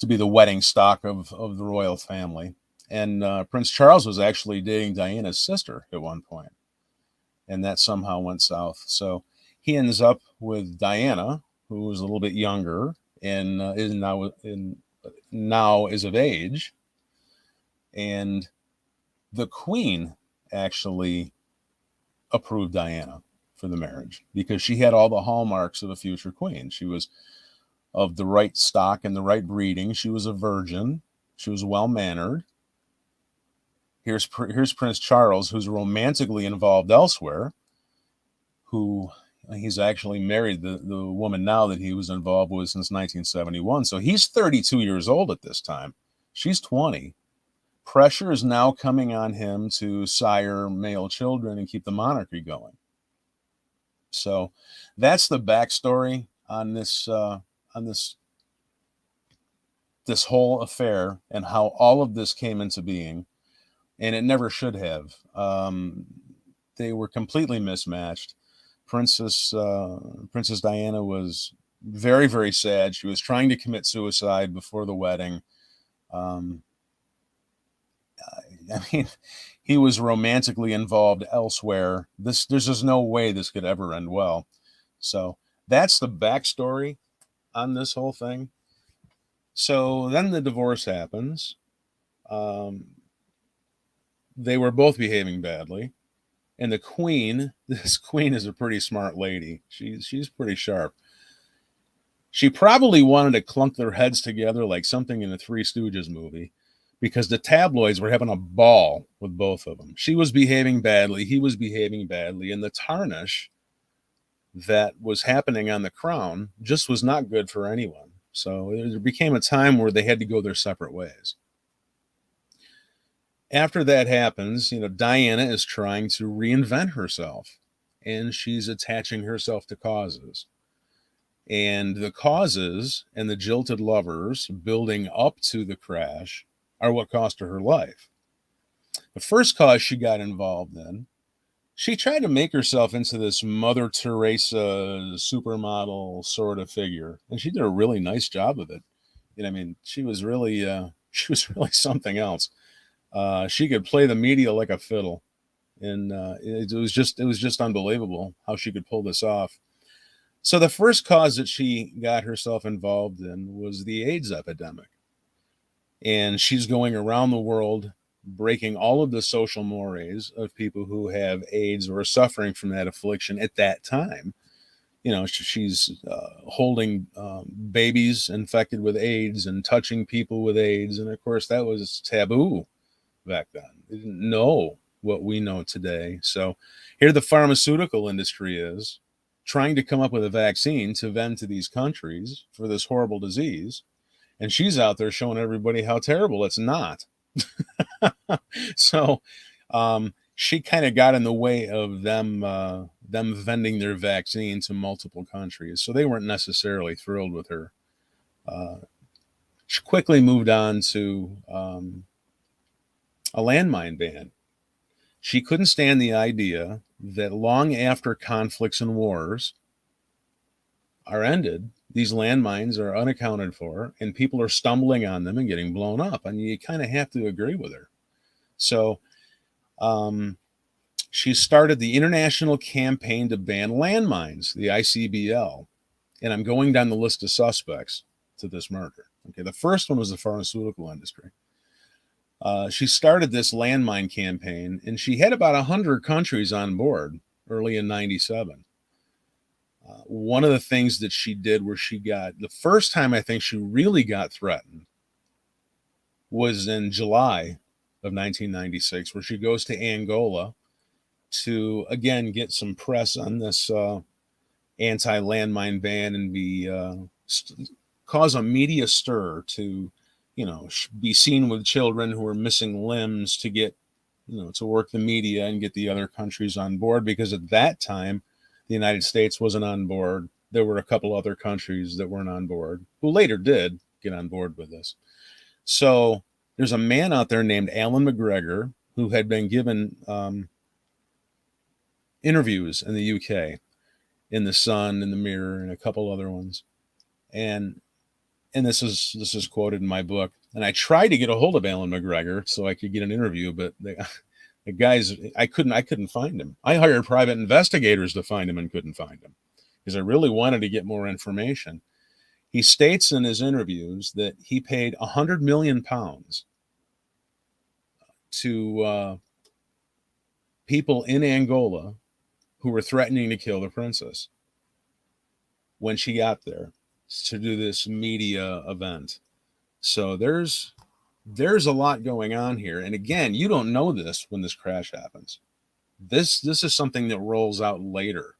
S4: be the wedding stock of the royal family. And Prince Charles was actually dating Diana's sister at one point, and that somehow went south. So he ends up with Diana, who was a little bit younger and now is of age. And the Queen actually approved Diana for the marriage because she had all the hallmarks of a future queen. She was of the right stock and the right breeding. She was a virgin. She was well-mannered. Here's Prince Charles, who's romantically involved elsewhere, who he's actually married the woman now that he was involved with since 1971. So he's 32 years old at this time. She's 20. Pressure is now coming on him to sire male children and keep the monarchy going. So that's the backstory on this whole affair and how all of this came into being. And it never should have. They were completely mismatched. Princess Diana was very, very sad. She was trying to commit suicide before the wedding. He was romantically involved elsewhere. There's just no way this could ever end well. So that's the backstory on this whole thing. So then the divorce happens. They were both behaving badly. And this queen is a pretty smart lady. She's pretty sharp. She probably wanted to clunk their heads together like something in a Three Stooges movie, because the tabloids were having a ball with both of them. She was behaving badly. He was behaving badly. And the tarnish that was happening on the crown just was not good for anyone. So there became a time where they had to go their separate ways. After that happens, Diana is trying to reinvent herself, and she's attaching herself to causes. And the causes and the jilted lovers building up to the crash are what cost her life. The first cause she got involved in, she tried to make herself into this Mother Teresa supermodel sort of figure, and she did a really nice job of it. She was really something else. She could play the media like a fiddle, and it was just unbelievable how she could pull this off. So the first cause that she got herself involved in was the AIDS epidemic. And she's going around the world breaking all of the social mores of people who have AIDS or are suffering from that affliction at that time. You know, she's holding babies infected with AIDS and touching people with AIDS. And of course, that was taboo back then. They didn't know what we know today. So here the pharmaceutical industry is trying to come up with a vaccine to vend to these countries for this horrible disease. And she's out there showing everybody how terrible it's not. So she kind of got in the way of them vending their vaccine to multiple countries. So they weren't necessarily thrilled with her. She quickly moved on to a landmine ban. She couldn't stand the idea that long after conflicts and wars are ended, these landmines are unaccounted for and people are stumbling on them and getting blown up. And you kind of have to agree with her. So she started the International Campaign to Ban Landmines, the ICBL. And I'm going down the list of suspects to this murder. Okay, the first one was the pharmaceutical industry. She started this landmine campaign, and she had about 100 countries on board early in 97. One of the things that she did where she got, the first time I think she really got threatened was in July of 1996, where she goes to Angola to, again, get some press on this anti-landmine ban and cause a media stir to, you know, be seen with children who are missing limbs to get, you know, to work the media and get the other countries on board. Because at that time, the United States wasn't on board. There were a couple other countries that weren't on board, who later did get on board with this. So there's a man out there named Alan McGregor who had been given interviews in the UK, in The Sun, in The Mirror, and a couple other ones. And this is quoted in my book. And I tried to get a hold of Alan McGregor so I could get an interview, but the guys, I couldn't find him. I hired private investigators to find him and couldn't find him because I really wanted to get more information. He states in his interviews that he paid £100 million to people in Angola who were threatening to kill the princess when she got there to do this media event. So there's a lot going on here. And again, you don't know this when this crash happens. This is something that rolls out later.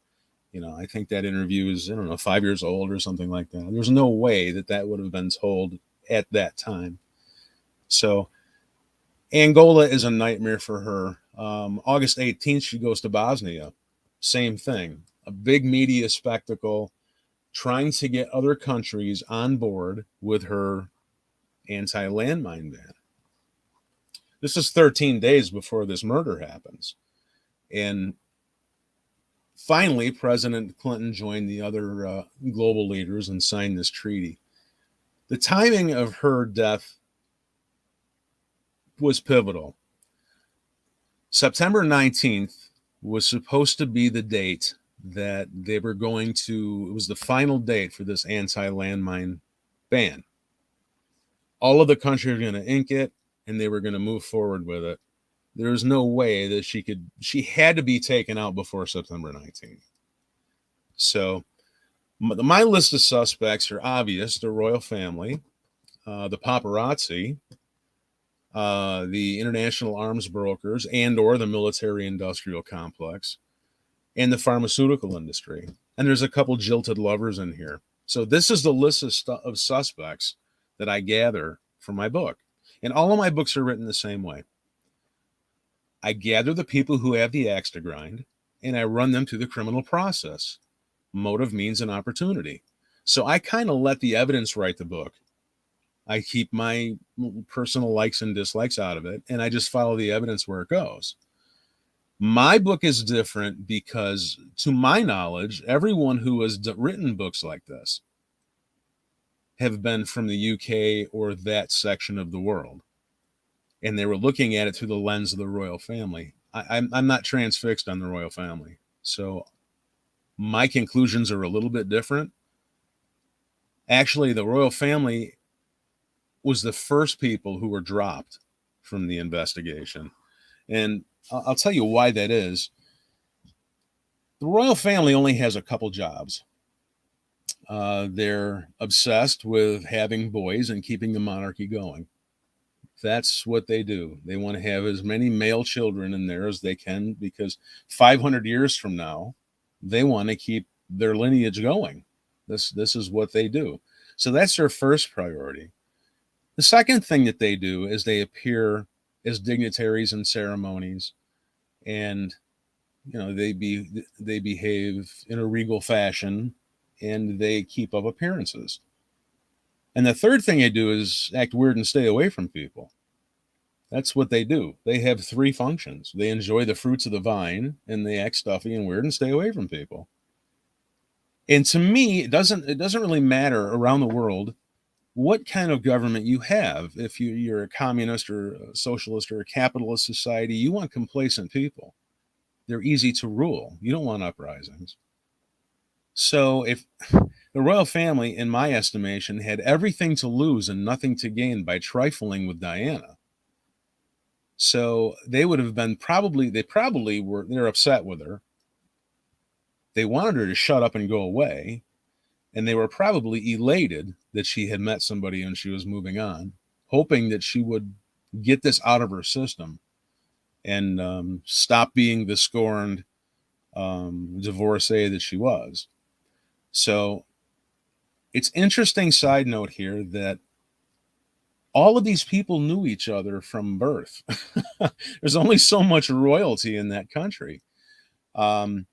S4: You know, I think that interview is, I don't know, 5 years old or something like that. There's no way that would have been told at that time. So Angola is a nightmare for her. August 18th, she goes to Bosnia. Same thing. A big media spectacle trying to get other countries on board with her anti-landmine ban. This is 13 days before this murder happens. And finally, President Clinton joined the other global leaders and signed this treaty. The timing of her death was pivotal. September 19th was supposed to be the date that they were going to, it was the final date for this anti-landmine ban. All of the countries were going to ink it and they were going to move forward with it. There was no way that she had to be taken out before September 19th. So my list of suspects are obvious. The royal family, the paparazzi, the international arms brokers and or the military industrial complex, and the pharmaceutical industry. And there's a couple jilted lovers in here. So this is the list of suspects that I gather from my book. And all of my books are written the same way. I gather the people who have the axe to grind, and I run them through the criminal process. Motive, means, and opportunity. So I kind of let the evidence write the book. I keep my personal likes and dislikes out of it, and I just follow the evidence where it goes. My book is different because, to my knowledge, everyone who has written books like this have been from the UK or that section of the world. And they were looking at it through the lens of the royal family. I'm not transfixed on the royal family. So My conclusions are a little bit different. Actually, the royal family was the first people who were dropped from the investigation. And I'll tell you why that is. The royal family only has a couple jobs. They're obsessed with having boys and keeping the monarchy going. That's what they do. They want to have as many male children in there as they can, because 500 years from now, they want to keep their lineage going. This is what they do. So that's their first priority. The second thing that they do is they appear as dignitaries in ceremonies, and they behave in a regal fashion, and they keep up appearances. And the third thing they do is act weird and stay away from people. That's what they do. They have three functions. They enjoy the fruits of the vine, and they act stuffy and weird and stay away from people. And to me, it doesn't really matter around the world what kind of government you have. If you're a communist or a socialist or a capitalist society, you want complacent people. They're easy to rule. You don't want uprisings. So if the royal family, in my estimation, had everything to lose and nothing to gain by trifling with Diana. So they would have been they're upset with her. They wanted her to shut up and go away. And they were probably elated that she had met somebody and she was moving on, hoping that she would get this out of her system and stop being the scorned divorcee that she was. So it's interesting side note here that all of these people knew each other from birth. There's only so much royalty in that country. The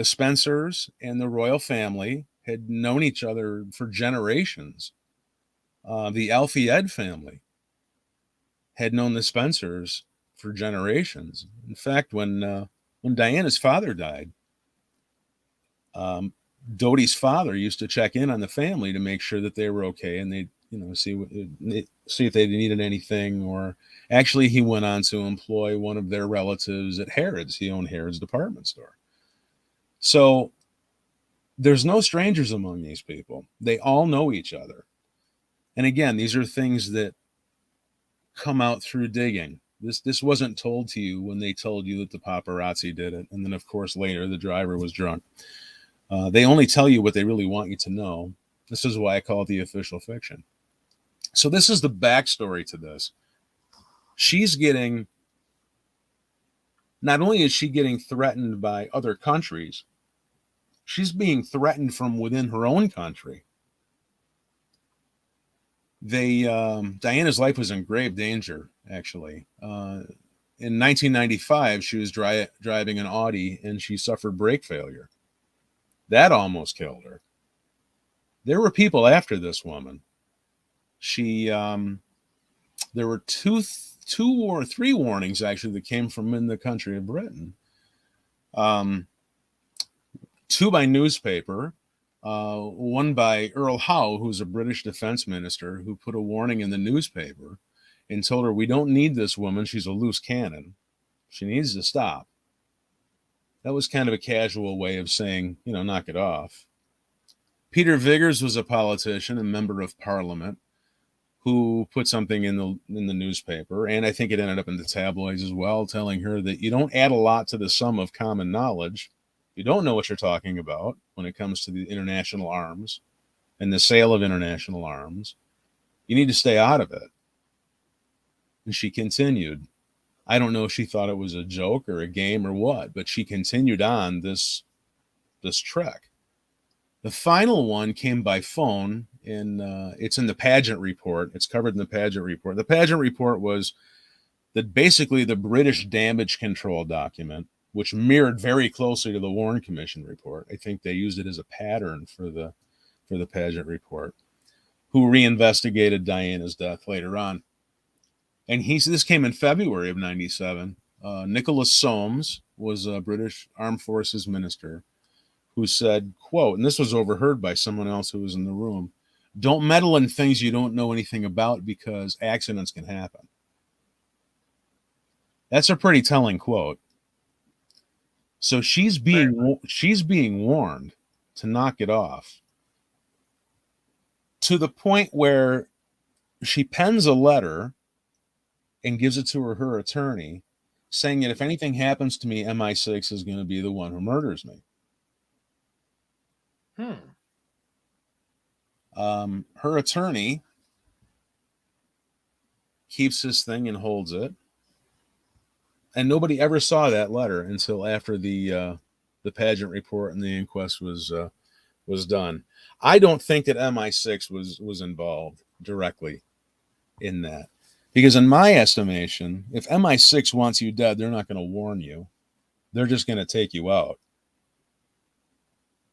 S4: Spencers and the royal family had known each other for generations. The Alfied family had known the Spencers for generations. In fact, when Diana's father died, Dodi's father used to check in on the family to make sure that they were okay, and they'd see if they needed anything. Or actually, he went on to employ one of their relatives at Harrods. He owned Harrods department store. So there's no strangers among these people. They all know each other. And again, these are things that come out through digging. This wasn't told to you when they told you that the paparazzi did it. And then, of course, later the driver was drunk. They only tell you what they really want you to know. This is why I call it the official fiction. So this is the backstory to this. Not only is she getting threatened by other countries, she's being threatened from within her own country. Diana's life was in grave danger, actually. In 1995, she was driving an Audi and she suffered brake failure. That almost killed her. There were people after this woman. There were two or three warnings actually that came from in the country of Britain. Two by newspaper, one by Earl Howe, who's a British defense minister, who put a warning in the newspaper and told her, we don't need this woman. She's a loose cannon. She needs to stop. That was kind of a casual way of saying, knock it off. Peter Viggers was a politician and member of parliament who put something in the newspaper, and I think it ended up in the tabloids as well, telling her that you don't add a lot to the sum of common knowledge. You don't know what you're talking about when it comes to the international arms and the sale of international arms. You need to stay out of it. And she continued. I don't know if she thought it was a joke or a game or what, but she continued on this trek. The final one came by phone, and it's in the pageant report. It's covered in the pageant report. The pageant report was basically the British damage control document, which mirrored very closely to the Warren Commission report. I think they used it as a pattern for the pageant report, who reinvestigated Diana's death later on. And this came in February of 97. Nicholas Soames was a British Armed Forces minister who said, quote, and this was overheard by someone else who was in the room, don't meddle in things you don't know anything about because accidents can happen. That's a pretty telling quote. So she's being warned to knock it off, to the point where she pens a letter and gives it to her attorney, saying that if anything happens to me, MI6 is going to be the one who murders me. Her attorney keeps this thing and holds it, and nobody ever saw that letter until after the pageant report and the inquest was done. I don't think that MI6 was involved directly in that, because in my estimation, if MI6 wants you dead, they're not going to warn you. They're just going to take you out.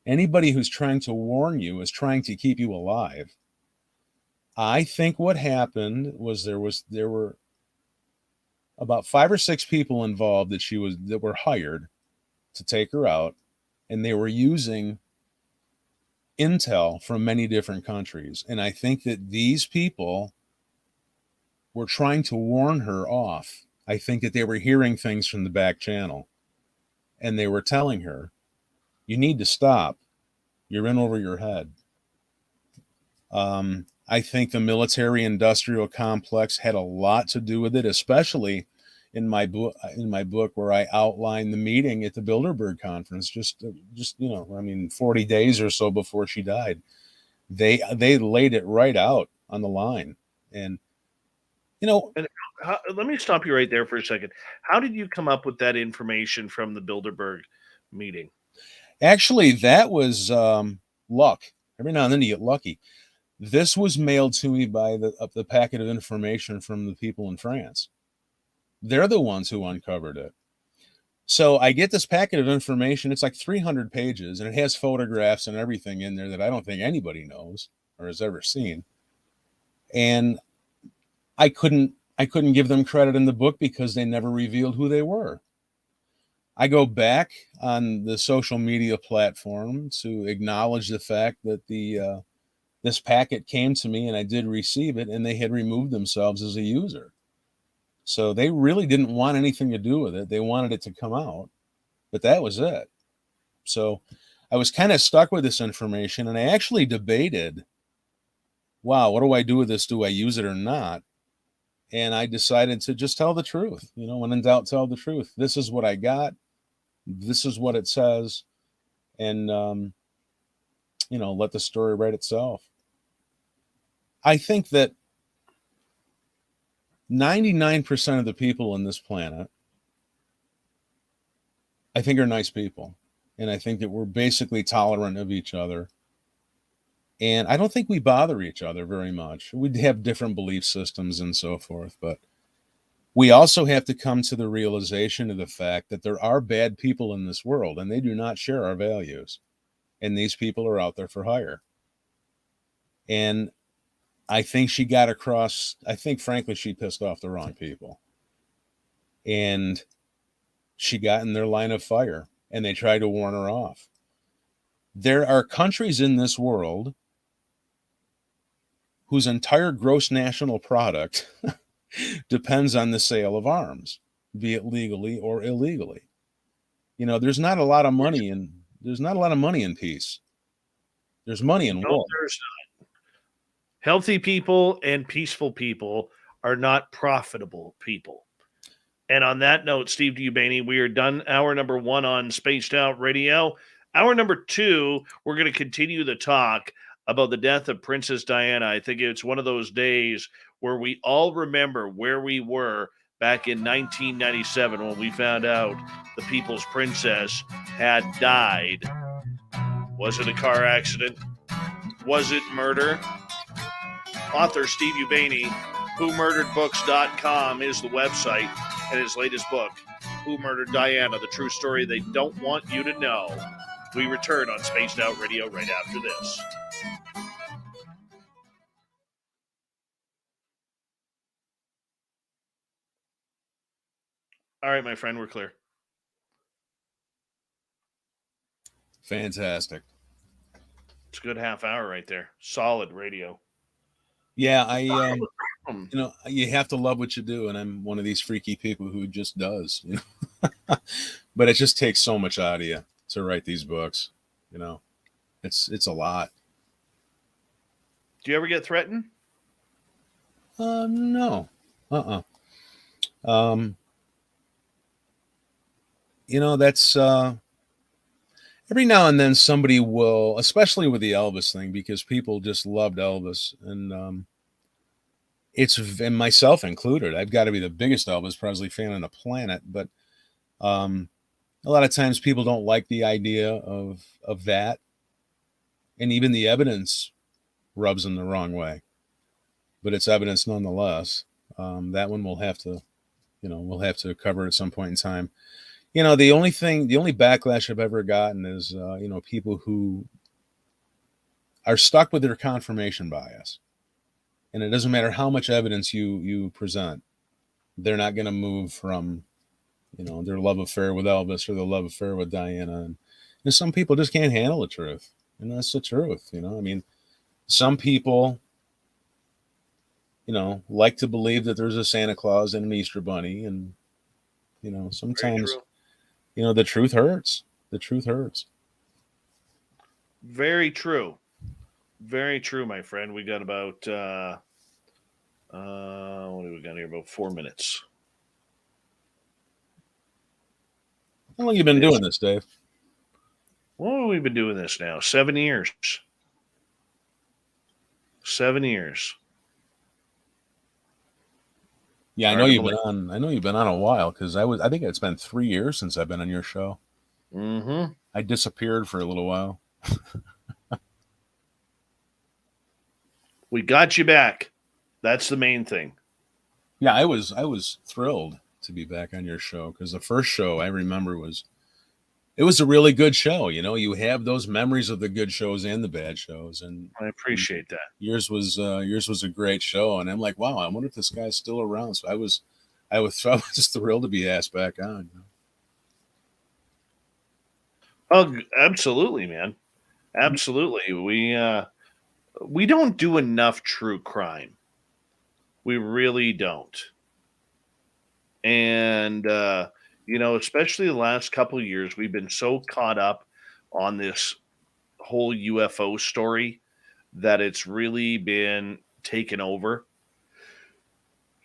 S4: Anybody who's trying to warn you is trying to keep you alive. I think what happened was there were about 5 or 6 people involved that were hired to take her out, and they were using intel from many different countries. And I think that these people were trying to warn her off. I think that they were hearing things from the back channel, and they were telling her, you need to stop. You're in over your head. I think the military industrial complex had a lot to do with it, especially in my book where I outlined the meeting at the Bilderberg conference, just 40 days or so before she died. They laid it right out on the line. And
S2: let me stop you right there for a second. How did you come up with that information from the Bilderberg meeting?
S4: Actually, that was luck. Every now and then you get lucky. This was mailed to me by the packet of information from the people in France. They're the ones who uncovered it. So I get this packet of information. It's like 300 pages, and it has photographs and everything in there that I don't think anybody knows or has ever seen. And I couldn't give them credit in the book because they never revealed who they were. I go back on the social media platform to acknowledge the fact that this packet came to me and I did receive it, and they had removed themselves as a user. So they really didn't want anything to do with it. They wanted it to come out, but that was it. So I was kind of stuck with this information, and I actually debated, wow, what do I do with this? Do I use it or not? And I decided to just tell the truth. When in doubt, tell the truth. This is what I got. This is what it says. And, let the story write itself. I think that 99% of the people on this planet, I think, are nice people. And I think that we're basically tolerant of each other. And I don't think we bother each other very much. We have different belief systems and so forth. But we also have to come to the realization of the fact that there are bad people in this world, and they do not share our values. And these people are out there for hire. And I think she got across, frankly, she pissed off the wrong people. And she got in their line of fire, and they tried to warn her off. There are countries in this world whose entire gross national product depends on the sale of arms, be it legally or illegally. There's not a lot of money in peace. There's money in war.
S2: There's not. Healthy people and peaceful people are not profitable people. And on that note, Steve Ubaney, we are done hour number 1 on Spaced Out Radio. Hour number 2, we're going to continue the talk about the death of Princess Diana. I think it's one of those days where we all remember where we were back in 1997 when we found out the People's Princess had died. Was it a car accident? Was it murder? Author Steve Ubaney, WhoMurderedBooks.com is the website, and his latest book, Who Murdered Diana, the true story they don't want you to know. We return on Spaced Out Radio right after this. All right, my friend, we're clear.
S4: Fantastic.
S2: It's a good half hour right there. Solid radio.
S4: Yeah, you know, you have to love what you do, and I'm one of these freaky people who just does, you know. But it just takes so much out of you to write these books, you know. It's a lot.
S2: Do you ever get threatened?
S4: No. Um, you know, that's every now and then somebody will, especially with the Elvis thing, because people just loved Elvis, and and myself included. I've got to be the biggest Elvis Presley fan on the planet, but um, a lot of times people don't like the idea of that, and even the evidence rubs them the wrong way. But it's evidence nonetheless. That one we'll have to, you know, we'll have to cover at some point in time. You know, the only backlash I've ever gotten is, you know, people who are stuck with their confirmation bias. And it doesn't matter how much evidence you present, they're not going to move from, you know, their love affair with Elvis or their love affair with Diana. And some people just can't handle the truth. And that's the truth, you know. I mean, some people, you know, like to believe that there's a Santa Claus and an Easter Bunny. And, you know, sometimes, you know, the truth hurts. The truth hurts.
S2: Very true. Very true, my friend. We got about what do we got here? About 4 minutes.
S4: How long have you been doing this, Dave?
S2: Well, we've been doing this now 7 years. 7 years.
S4: Yeah, I know you've been on. I know you've been on a while because I think it's been 3 years since I've been on your show.
S2: Mm-hmm.
S4: I disappeared for a little while.
S2: We got you back. That's the main thing.
S4: Yeah, I was thrilled to be back on your show because the first show I remember was a really good show. You know, you have those memories of the good shows and the bad shows, and
S2: I appreciate that.
S4: Yours was a great show, and I'm like, wow, I wonder if this guy's still around. So I was just thrilled to be asked back on. You know?
S2: Oh, absolutely, man. Absolutely. We don't do enough true crime. We really don't. And you know, especially the last couple of years, we've been so caught up on this whole UFO story that it's really been taken over.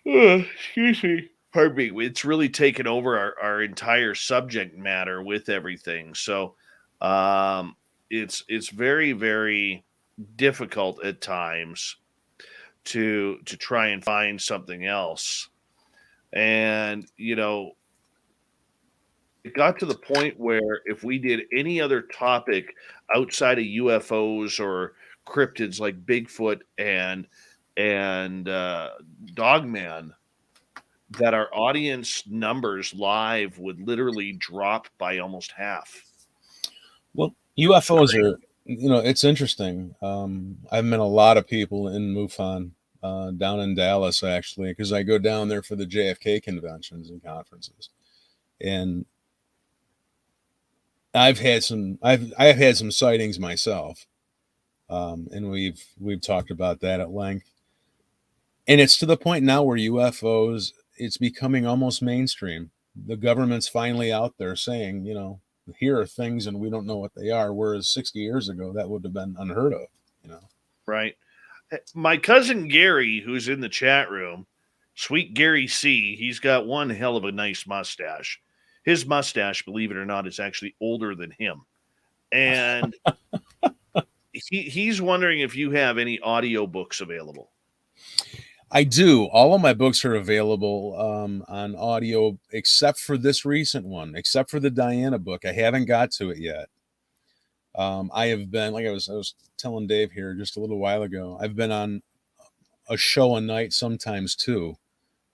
S2: Excuse me. Pardon me. It's really taken over our entire subject matter with everything. So it's very, very difficult at times to try and find something else. And, you know, it got to the point where if we did any other topic outside of UFOs or cryptids like Bigfoot and Dogman, that our audience numbers live would literally drop by almost half.
S4: Well, UFOs are, you know, it's interesting. I've met a lot of people in MUFON down in Dallas, actually, because I go down there for the JFK conventions and conferences. And I've had some sightings myself. And we've talked about that at length. And it's to the point now where UFOs, it's becoming almost mainstream. The government's finally out there saying, you know, here are things and we don't know what they are. Whereas 60 years ago, that would have been unheard of, you know.
S2: Right. My cousin Gary, who's in the chat room, sweet Gary C., he's got one hell of a nice mustache. His mustache, believe it or not, is actually older than him. And he's wondering if you have any audiobooks available.
S4: I do. All of my books are available on audio, except for this recent one, except for the Diana book. I haven't got to it yet. I have been, like I was telling Dave here just a little while ago, I've been on a show a night sometimes too,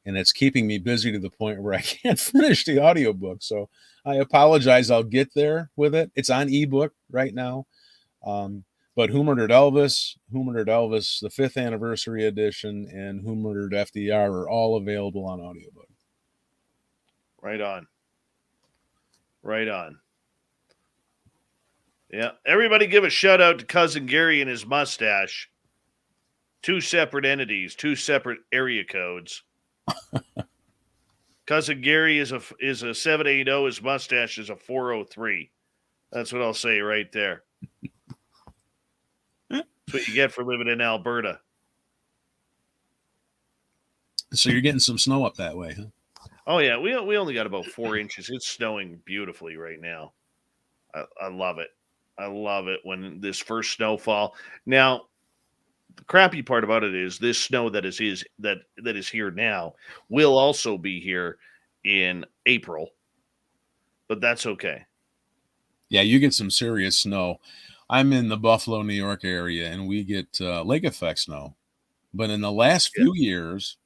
S4: and it's keeping me busy to the point where I can't finish the audiobook. So I apologize. I'll get there with it. It's on ebook right now. But Who Murdered Elvis, the 5th anniversary edition, and Who Murdered FDR are all available on audiobook.
S2: Right on. Right on. Yeah. Everybody give a shout out to cousin Gary and his mustache. two separate entities, two separate area codes. Cousin Gary is a 780. His mustache is a 403. That's what I'll say right there. That's what you get for living in Alberta.
S4: So you're getting some snow up that way, huh?
S2: Oh yeah, we only got about 4 inches. It's snowing beautifully right now. I love it. I love it when this first snowfall. Now, the crappy part about it is this snow that is here now will also be here in April, but that's okay.
S4: Yeah, you get some serious snow. I'm in the Buffalo, New York area, and we get lake effect snow. But in the last few years,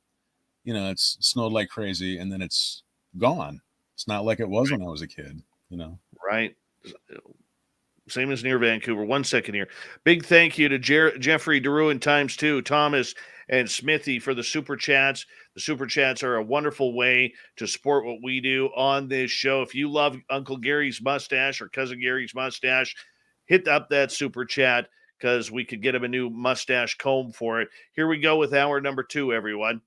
S4: you know, it's snowed like crazy, and then it's gone. It's not like it was when I was a kid, you know.
S2: Right. Same as near Vancouver. 1 second here. Big thank you to Jeffrey DeRue and times two, Thomas and Smithy for the super chats. The super chats are a wonderful way to support what we do on this show. If you love Uncle Gary's mustache or Cousin Gary's mustache, hit up that super chat because we could get him a new mustache comb for it. Here we go with hour number 2, everyone.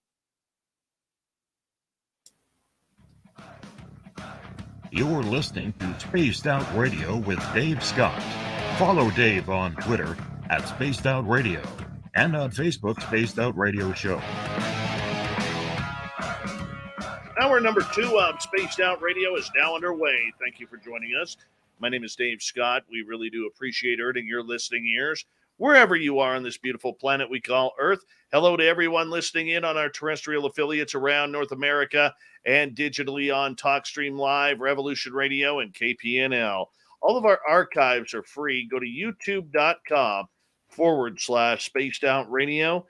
S6: You're listening to Spaced Out Radio with Dave Scott. Follow Dave on Twitter at Spaced Out Radio and on Facebook, Spaced Out Radio Show.
S2: Hour number 2 of Spaced Out Radio is now underway. Thank you for joining us. My name is Dave Scott. We really do appreciate earning your listening ears wherever you are on this beautiful planet we call Earth. Hello to everyone listening in on our terrestrial affiliates around North America and digitally on TalkStream Live, Revolution Radio, and KPNL. All of our archives are free. Go to youtube.com/Spaced Out Radio.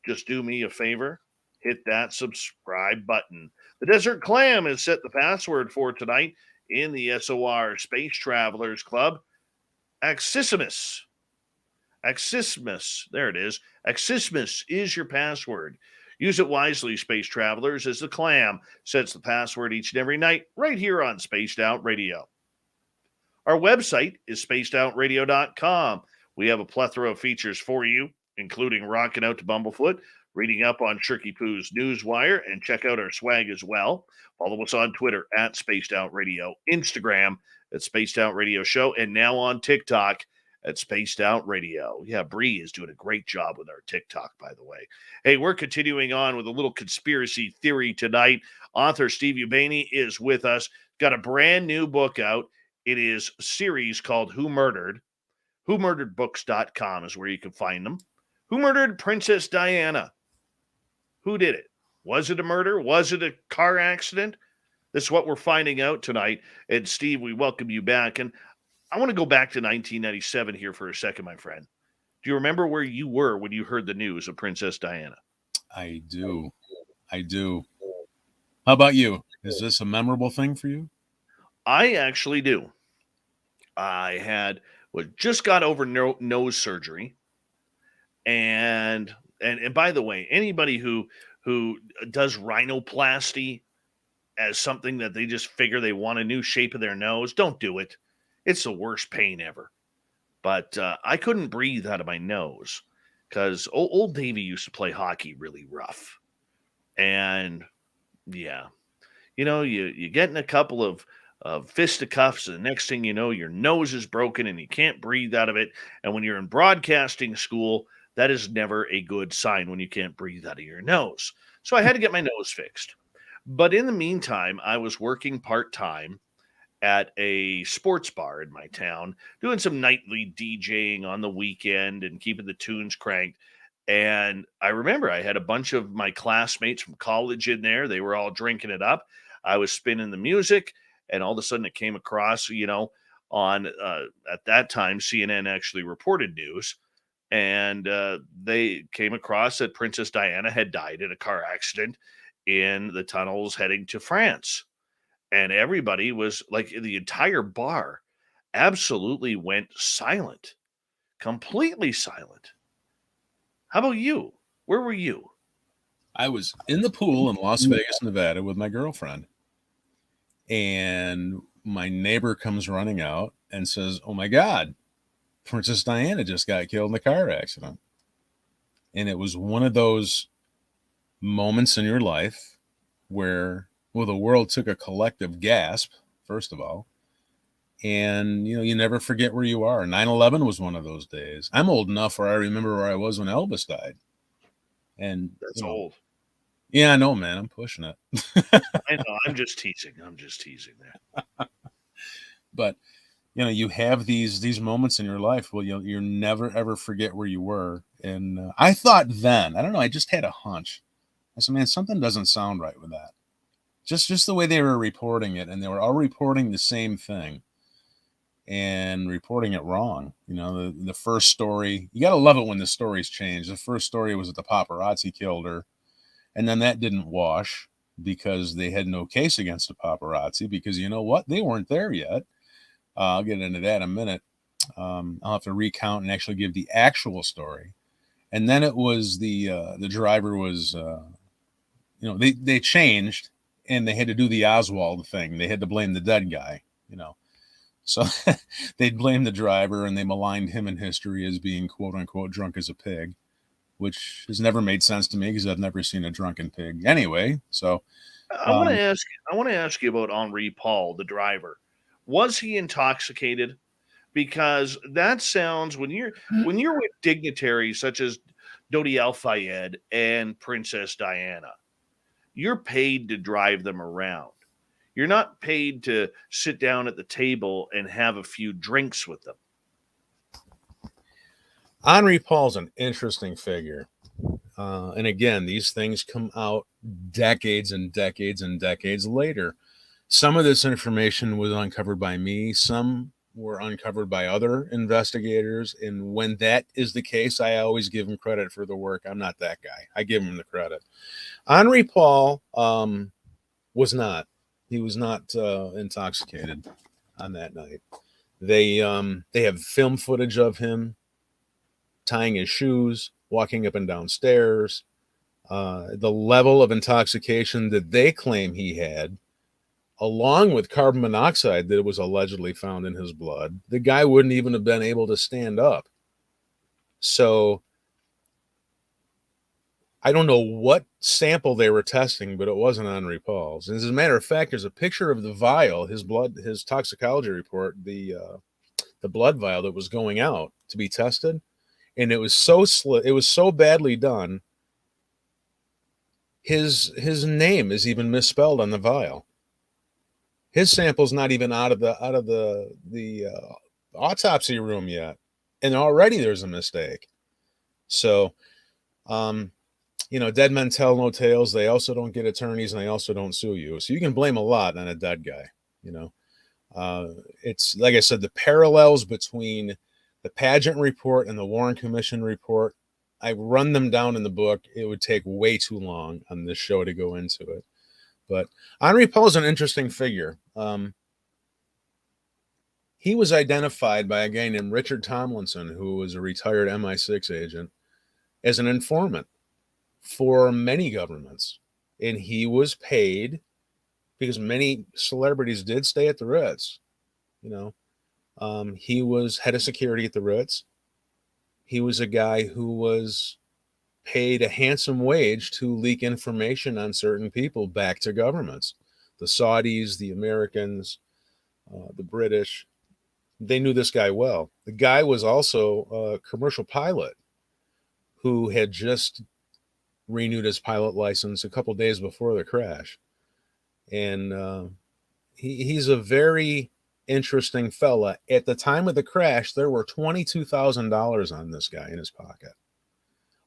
S2: Just do me a favor. Hit that subscribe button. The Desert Clam has set the password for tonight in the SOR Space Travelers Club. Axismus. There it is. Axismus is your password. Use it wisely, Space Travelers, as the Clam sets the password each and every night right here on Spaced Out Radio. Our website is spacedoutradio.com. We have a plethora of features for you, including rocking out to Bumblefoot, reading up on Shirky Poo's Newswire, and check out our swag as well. Follow us on Twitter at Spaced Out Radio, Instagram at Spaced Out Radio Show, and now on TikTok at Spaced Out Radio. Yeah, Bree is doing a great job with our TikTok, by the way. Hey, we're continuing on with a little conspiracy theory tonight. Author Steve Ubaney is with us. Got a brand new book out. It is a series called Who Murdered. WhoMurderedBooks.com is where you can find them. Who murdered Princess Diana? Who did it? Was it a murder? Was it a car accident? This is what we're finding out tonight. And Steve, we welcome you back. And I want to go back to 1997 here for a second, my friend. Do you remember where you were when you heard the news of Princess Diana?
S4: I do. How about you? Is this a memorable thing for you?
S2: I actually do. I just got over nose surgery. And by the way, anybody who does rhinoplasty as something that they just figure they want a new shape of their nose, don't do it. It's the worst pain ever. But I couldn't breathe out of my nose because old Davey used to play hockey really rough. And yeah, you know, you get in a couple of fisticuffs, and the next thing you know, your nose is broken and you can't breathe out of it. And when you're in broadcasting school, that is never a good sign when you can't breathe out of your nose. So I had to get my nose fixed. But in the meantime, I was working part-time at a sports bar in my town, doing some nightly DJing on the weekend and keeping the tunes cranked. And I remember I had a bunch of my classmates from college in there. They were all drinking it up. I was spinning the music, and all of a sudden it came across, on at that time, CNN actually reported news. And they came across that Princess Diana had died in a car accident in the tunnels heading to France. And everybody was like, the entire bar absolutely went silent, completely silent. How about you? Where were you?
S4: I was in the pool in Las Vegas, Nevada with my girlfriend. And my neighbor comes running out and says, "Oh my God, Princess Diana just got killed in a car accident." And it was one of those moments in your life where, well, the world took a collective gasp, first of all. And, you never forget where you are. 9/11 was one of those days. I'm old enough where I remember where I was when Elvis died. And
S2: That's old.
S4: Yeah, I know, man. I'm pushing it.
S2: I know. I'm just teasing there.
S4: But, you have these moments in your life where you'll never, ever forget where you were. And I thought then, I don't know, I just had a hunch. I said, man, something doesn't sound right with that. Just the way they were reporting it. And they were all reporting the same thing and reporting it wrong. The first story, you got to love it when the stories change. The first story was that the paparazzi killed her. And then that didn't wash because they had no case against the paparazzi because you know what? They weren't there yet. I'll get into that in a minute. I'll have to recount and actually give the actual story. And then it was the driver was, they changed and they had to do the Oswald thing. They had to blame the dead guy, So they'd blame the driver and they maligned him in history as being quote unquote drunk as a pig, which has never made sense to me because I've never seen a drunken pig anyway. So
S2: I want to ask you about Henri Paul, the driver. Was he intoxicated? Because that sounds when you're with dignitaries such as Dodi Al Fayed and Princess Diana, you're paid to drive them around. You're not paid to sit down at the table and have a few drinks with them.
S4: Henri Paul's an interesting figure. And again, these things come out decades and decades and decades later. Some of this information was uncovered by me. Some were uncovered by other investigators. And when that is the case, I always give him credit for the work. I'm not that guy. I give him the credit. Henri Paul was not. He was not intoxicated on that night. They have film footage of him tying his shoes, walking up and down stairs. The level of intoxication that they claim he had, along with carbon monoxide that was allegedly found in his blood, the guy wouldn't even have been able to stand up. So I don't know what sample they were testing, but it wasn't Henri Paul's. And as a matter of fact, there's a picture of the vial, his toxicology report, the blood vial that was going out to be tested. And it was so badly done. His name is even misspelled on the vial. His sample's not even out of the autopsy room yet, and already there's a mistake. So, dead men tell no tales. They also don't get attorneys, and they also don't sue you. So you can blame a lot on a dead guy. It's like I said, the parallels between the pageant report and the Warren Commission report, I run them down in the book. It would take way too long on this show to go into it. But Henri Paul is an interesting figure. He was identified by a guy named Richard Tomlinson, who was a retired MI6 agent, as an informant for many governments. And he was paid because many celebrities did stay at the Ritz. He was head of security at the Ritz. He was a guy who was paid a handsome wage to leak information on certain people back to governments. The Saudis, the Americans, the British, they knew this guy well. The guy was also a commercial pilot who had just renewed his pilot license a couple days before the crash. And he's a very interesting fella. At the time of the crash, there were $22,000 on this guy in his pocket.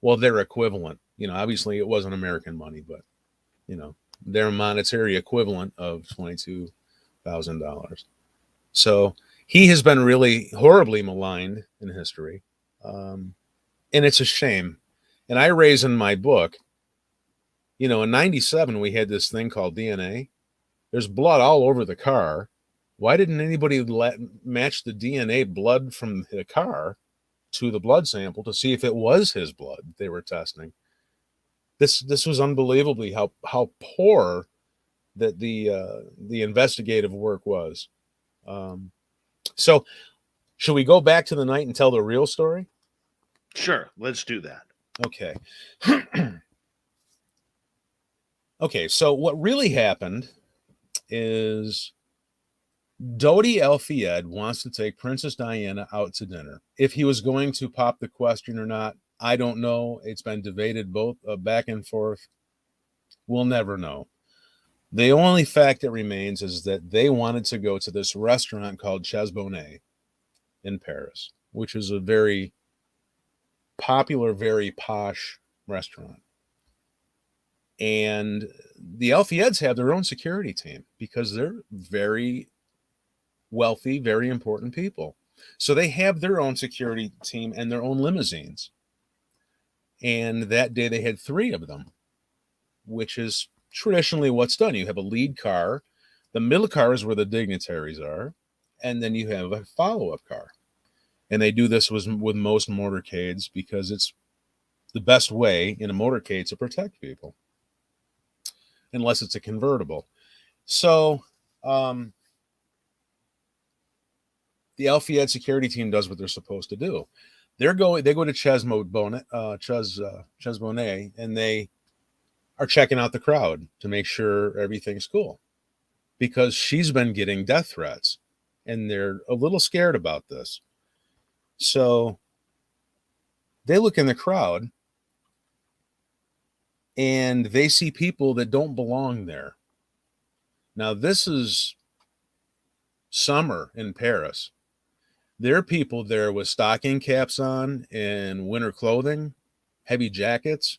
S4: Well, their equivalent, obviously it wasn't American money, but, their monetary equivalent of $22,000. So he has been really horribly maligned in history. And it's a shame. And I raise in my book, in 97, we had this thing called DNA. There's blood all over the car. Why didn't anybody match the DNA blood from the car to the blood sample to see if it was his blood they were testing? This was unbelievably how poor that the investigative work was. So should we go back to the night and tell the real story?
S2: Sure, let's do that.
S4: Okay. Okay, so what really happened is Dodi El-Fayed wants to take Princess Diana out to dinner. If he was going to pop the question or not, I don't know. It's been debated both back and forth. We'll never know. The only fact that remains is that they wanted to go to this restaurant called Chesbonnet in Paris, which is a very popular, very posh restaurant. And the El-Fayeds have their own security team because they're very wealthy, very important people. So they have their own security team and their own limousines. And that day they had 3 of them, which is traditionally what's done. You have a lead car, the middle car is where the dignitaries are, and then you have a follow-up car. And they do this with most motorcades because it's the best way in a motorcade to protect people, unless it's a convertible. So the El-Fayed security team does what they're supposed to do. They go to Chesbonnet, and they are checking out the crowd to make sure everything's cool, because she's been getting death threats, and they're a little scared about this. So they look in the crowd, and they see people that don't belong there. Now, this is summer in Paris. There are people there with stocking caps on and winter clothing, heavy jackets,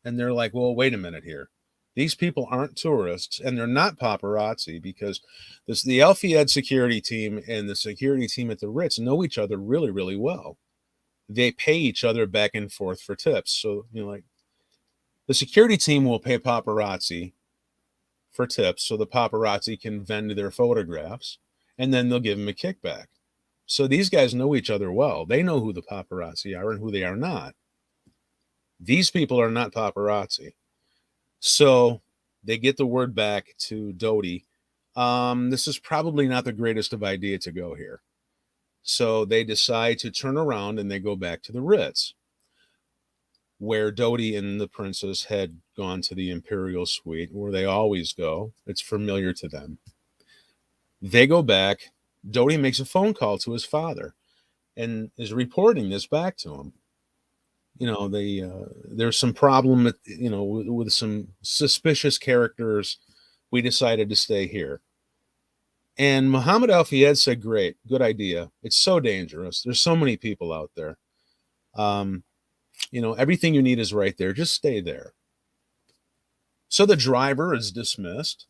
S4: and they're like, well, wait a minute here. These people aren't tourists, and they're not paparazzi, because the El-Fayed security team and the security team at the Ritz know each other really, really well. They pay each other back and forth for tips. So, like, the security team will pay paparazzi for tips so the paparazzi can vend their photographs, and then they'll give them a kickback. So these guys know each other well. They know who the paparazzi are and who they are not. These people are not paparazzi. So they get the word back to Dodi. This is probably not the greatest of idea to go here. So they decide to turn around and they go back to the Ritz, where Dodi and the princess had gone to the Imperial Suite, where they always go. It's familiar to them. They go back. Dodi makes a phone call to his father and is reporting this back to him. There's some problem with some suspicious characters. We decided to stay here. And Muhammad El-Fayed said, great, good idea. It's so dangerous. There's so many people out there. Everything you need is right there. Just stay there. So the driver is dismissed.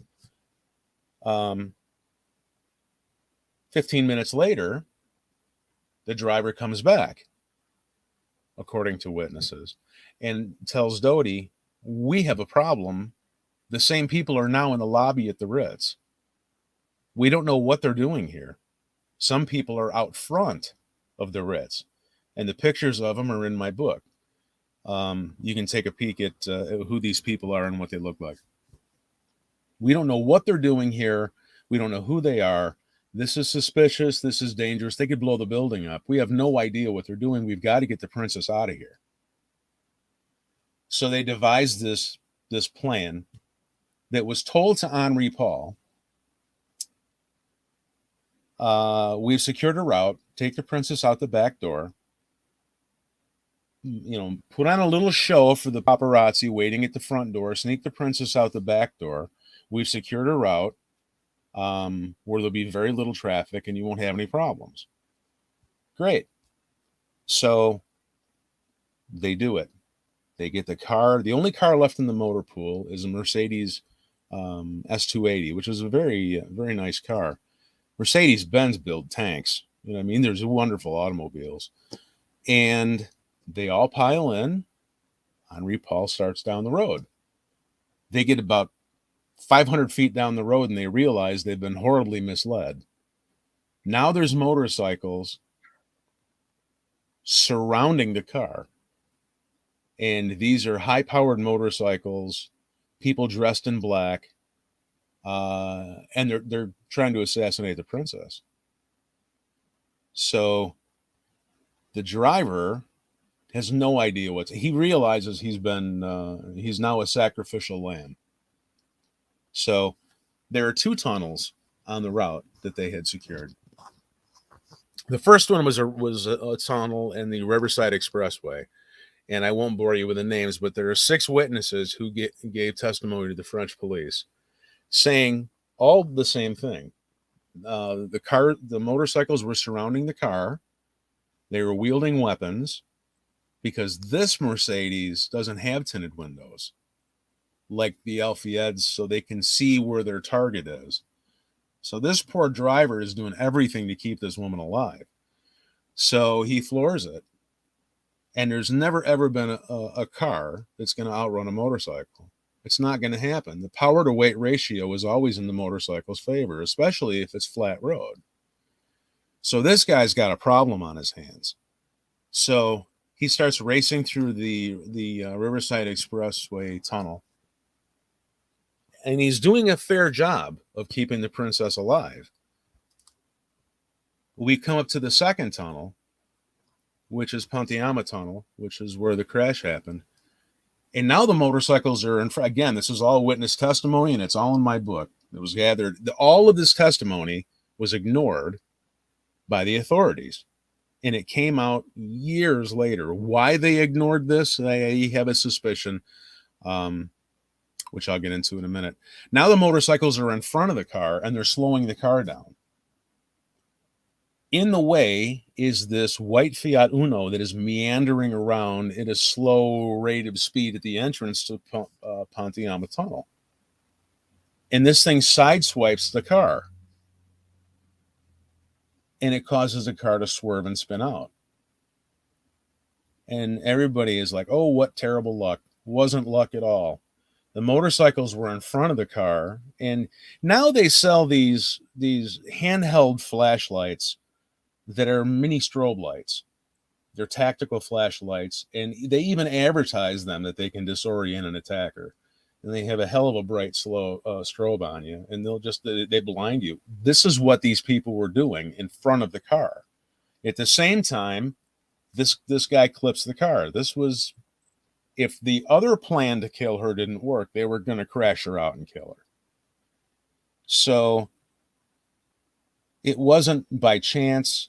S4: 15 minutes later, the driver comes back, according to witnesses, and tells Dodi, we have a problem. The same people are now in the lobby at the Ritz. We don't know what they're doing here. Some people are out front of the Ritz, and the pictures of them are in my book. You can take a peek at who these people are and what they look like. We don't know what they're doing here. We don't know who they are. This is suspicious. This is dangerous. They could blow the building up. We have no idea what they're doing. We've got to get the princess out of here. So they devised this plan that was told to Henri Paul. We've secured a route. Take the princess out the back door. Put on a little show for the paparazzi waiting at the front door. Sneak the princess out the back door. We've secured a route where there'll be very little traffic and you won't have any problems. Great. So they do it. They get the car. The only car left in the motor pool is a Mercedes S280, which is a very, very nice car. Mercedes-Benz build tanks. There's wonderful automobiles. And they all pile in. Henri Paul starts down the road. They get about 500 feet down the road and they realize they've been horribly misled. Now there's motorcycles surrounding the car. And these are high-powered motorcycles, people dressed in black, and they're trying to assassinate the princess. So the driver has no idea he realizes he's now a sacrificial lamb. So there are 2 tunnels on the route that they had secured. The first one was a tunnel in the Riverside Expressway, and I won't bore you with the names, but there are 6 witnesses who gave testimony to the French police, saying all the same thing. The motorcycles were surrounding the car. They were wielding weapons, because this Mercedes doesn't have tinted windows like the Alfieds, so they can see where their target is. So this poor driver is doing everything to keep this woman alive. So he floors it. And there's never, ever been a car that's going to outrun a motorcycle. It's not going to happen. The power to weight ratio is always in the motorcycle's favor, especially if it's flat road. So this guy's got a problem on his hands. So he starts racing through the Riverside Expressway tunnel. And he's doing a fair job of keeping the princess alive. We come up to the second tunnel, which is Pontiama Tunnel, which is where the crash happened. And now the motorcycles are in front. Again, this is all witness testimony, and it's all in my book. It was gathered. All of this testimony was ignored by the authorities. And it came out years later. Why they ignored this, I have a suspicion, which I'll get into in a minute. Now the motorcycles are in front of the car, and they're slowing the car down. In the way is this white Fiat Uno that is meandering around at a slow rate of speed at the entrance to Pontiama Tunnel. And this thing sideswipes the car. And it causes the car to swerve and spin out. And everybody is like, oh, what terrible luck. Wasn't luck at all. The motorcycles were in front of the car. And now they sell these handheld flashlights that are mini strobe lights. They're tactical flashlights, and they even advertise them that they can disorient an attacker. And they have a hell of a bright, slow strobe on you, and they blind you. This is what these people were doing in front of the car. At the same time, this guy clips the car. This was, if the other plan to kill her didn't work, they were going to crash her out and kill her. So it wasn't by chance.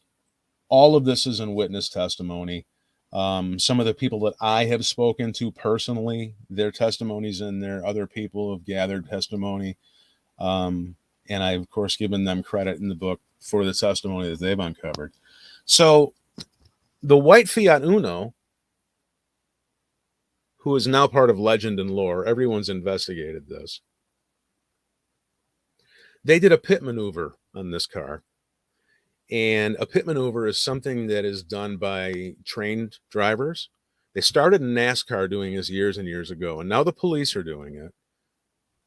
S4: All of this is in witness testimony. Some of the people that I have spoken to personally, their testimonies in there. Other people have gathered testimony. And I've, of course, given them credit in the book for the testimony that they've uncovered. So the white Fiat Uno, who is now part of legend and lore, everyone's investigated this. They did a pit maneuver on this car. And a pit maneuver is something that is done by trained drivers. They started in NASCAR doing this years and years ago, and now the police are doing it.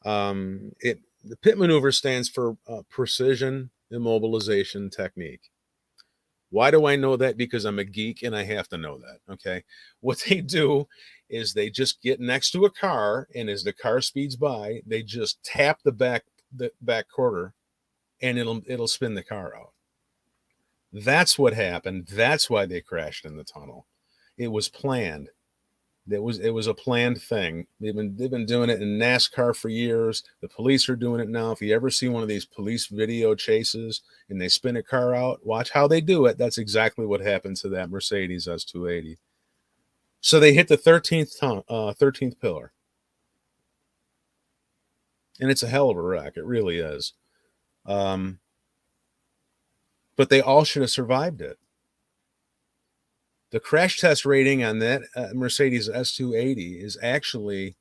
S4: The pit maneuver stands for precision immobilization technique. Why do I know that? Because I'm a geek and I have to know that. Okay. What they do is they just get next to a car, and as the car speeds by, they just tap the back quarter, and it'll spin the car out. That's what happened. That's why they crashed in the tunnel. It was planned. It was a planned thing. They've been doing it in NASCAR for years. The police are doing it now. If you ever see one of these police video chases and they spin a car out, watch how they do it. That's exactly what happened to that Mercedes S280. So they hit the 13th pillar. And it's a hell of a wreck. It really is. But they all should have survived it. The crash test rating on that Mercedes S280 is actually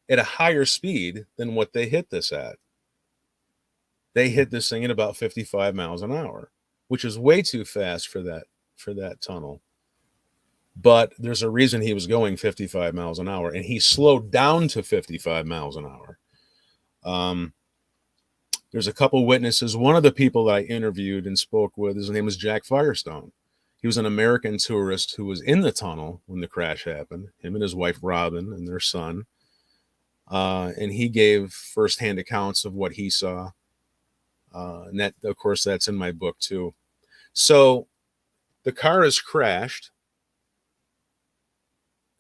S4: at a higher speed than what they hit this at. They hit this thing at about 55 miles an hour, which is way too fast for that tunnel. But there's a reason he was going 55 miles an hour, and he slowed down to 55 miles an hour. There's a couple witnesses. One of the people that I interviewed and spoke with, his name was Jack Firestone. He was an American tourist who was in the tunnel when the crash happened, him and his wife, Robin, and their son. And he gave firsthand accounts of what he saw. And that, of course, that's in my book too. So the car is crashed.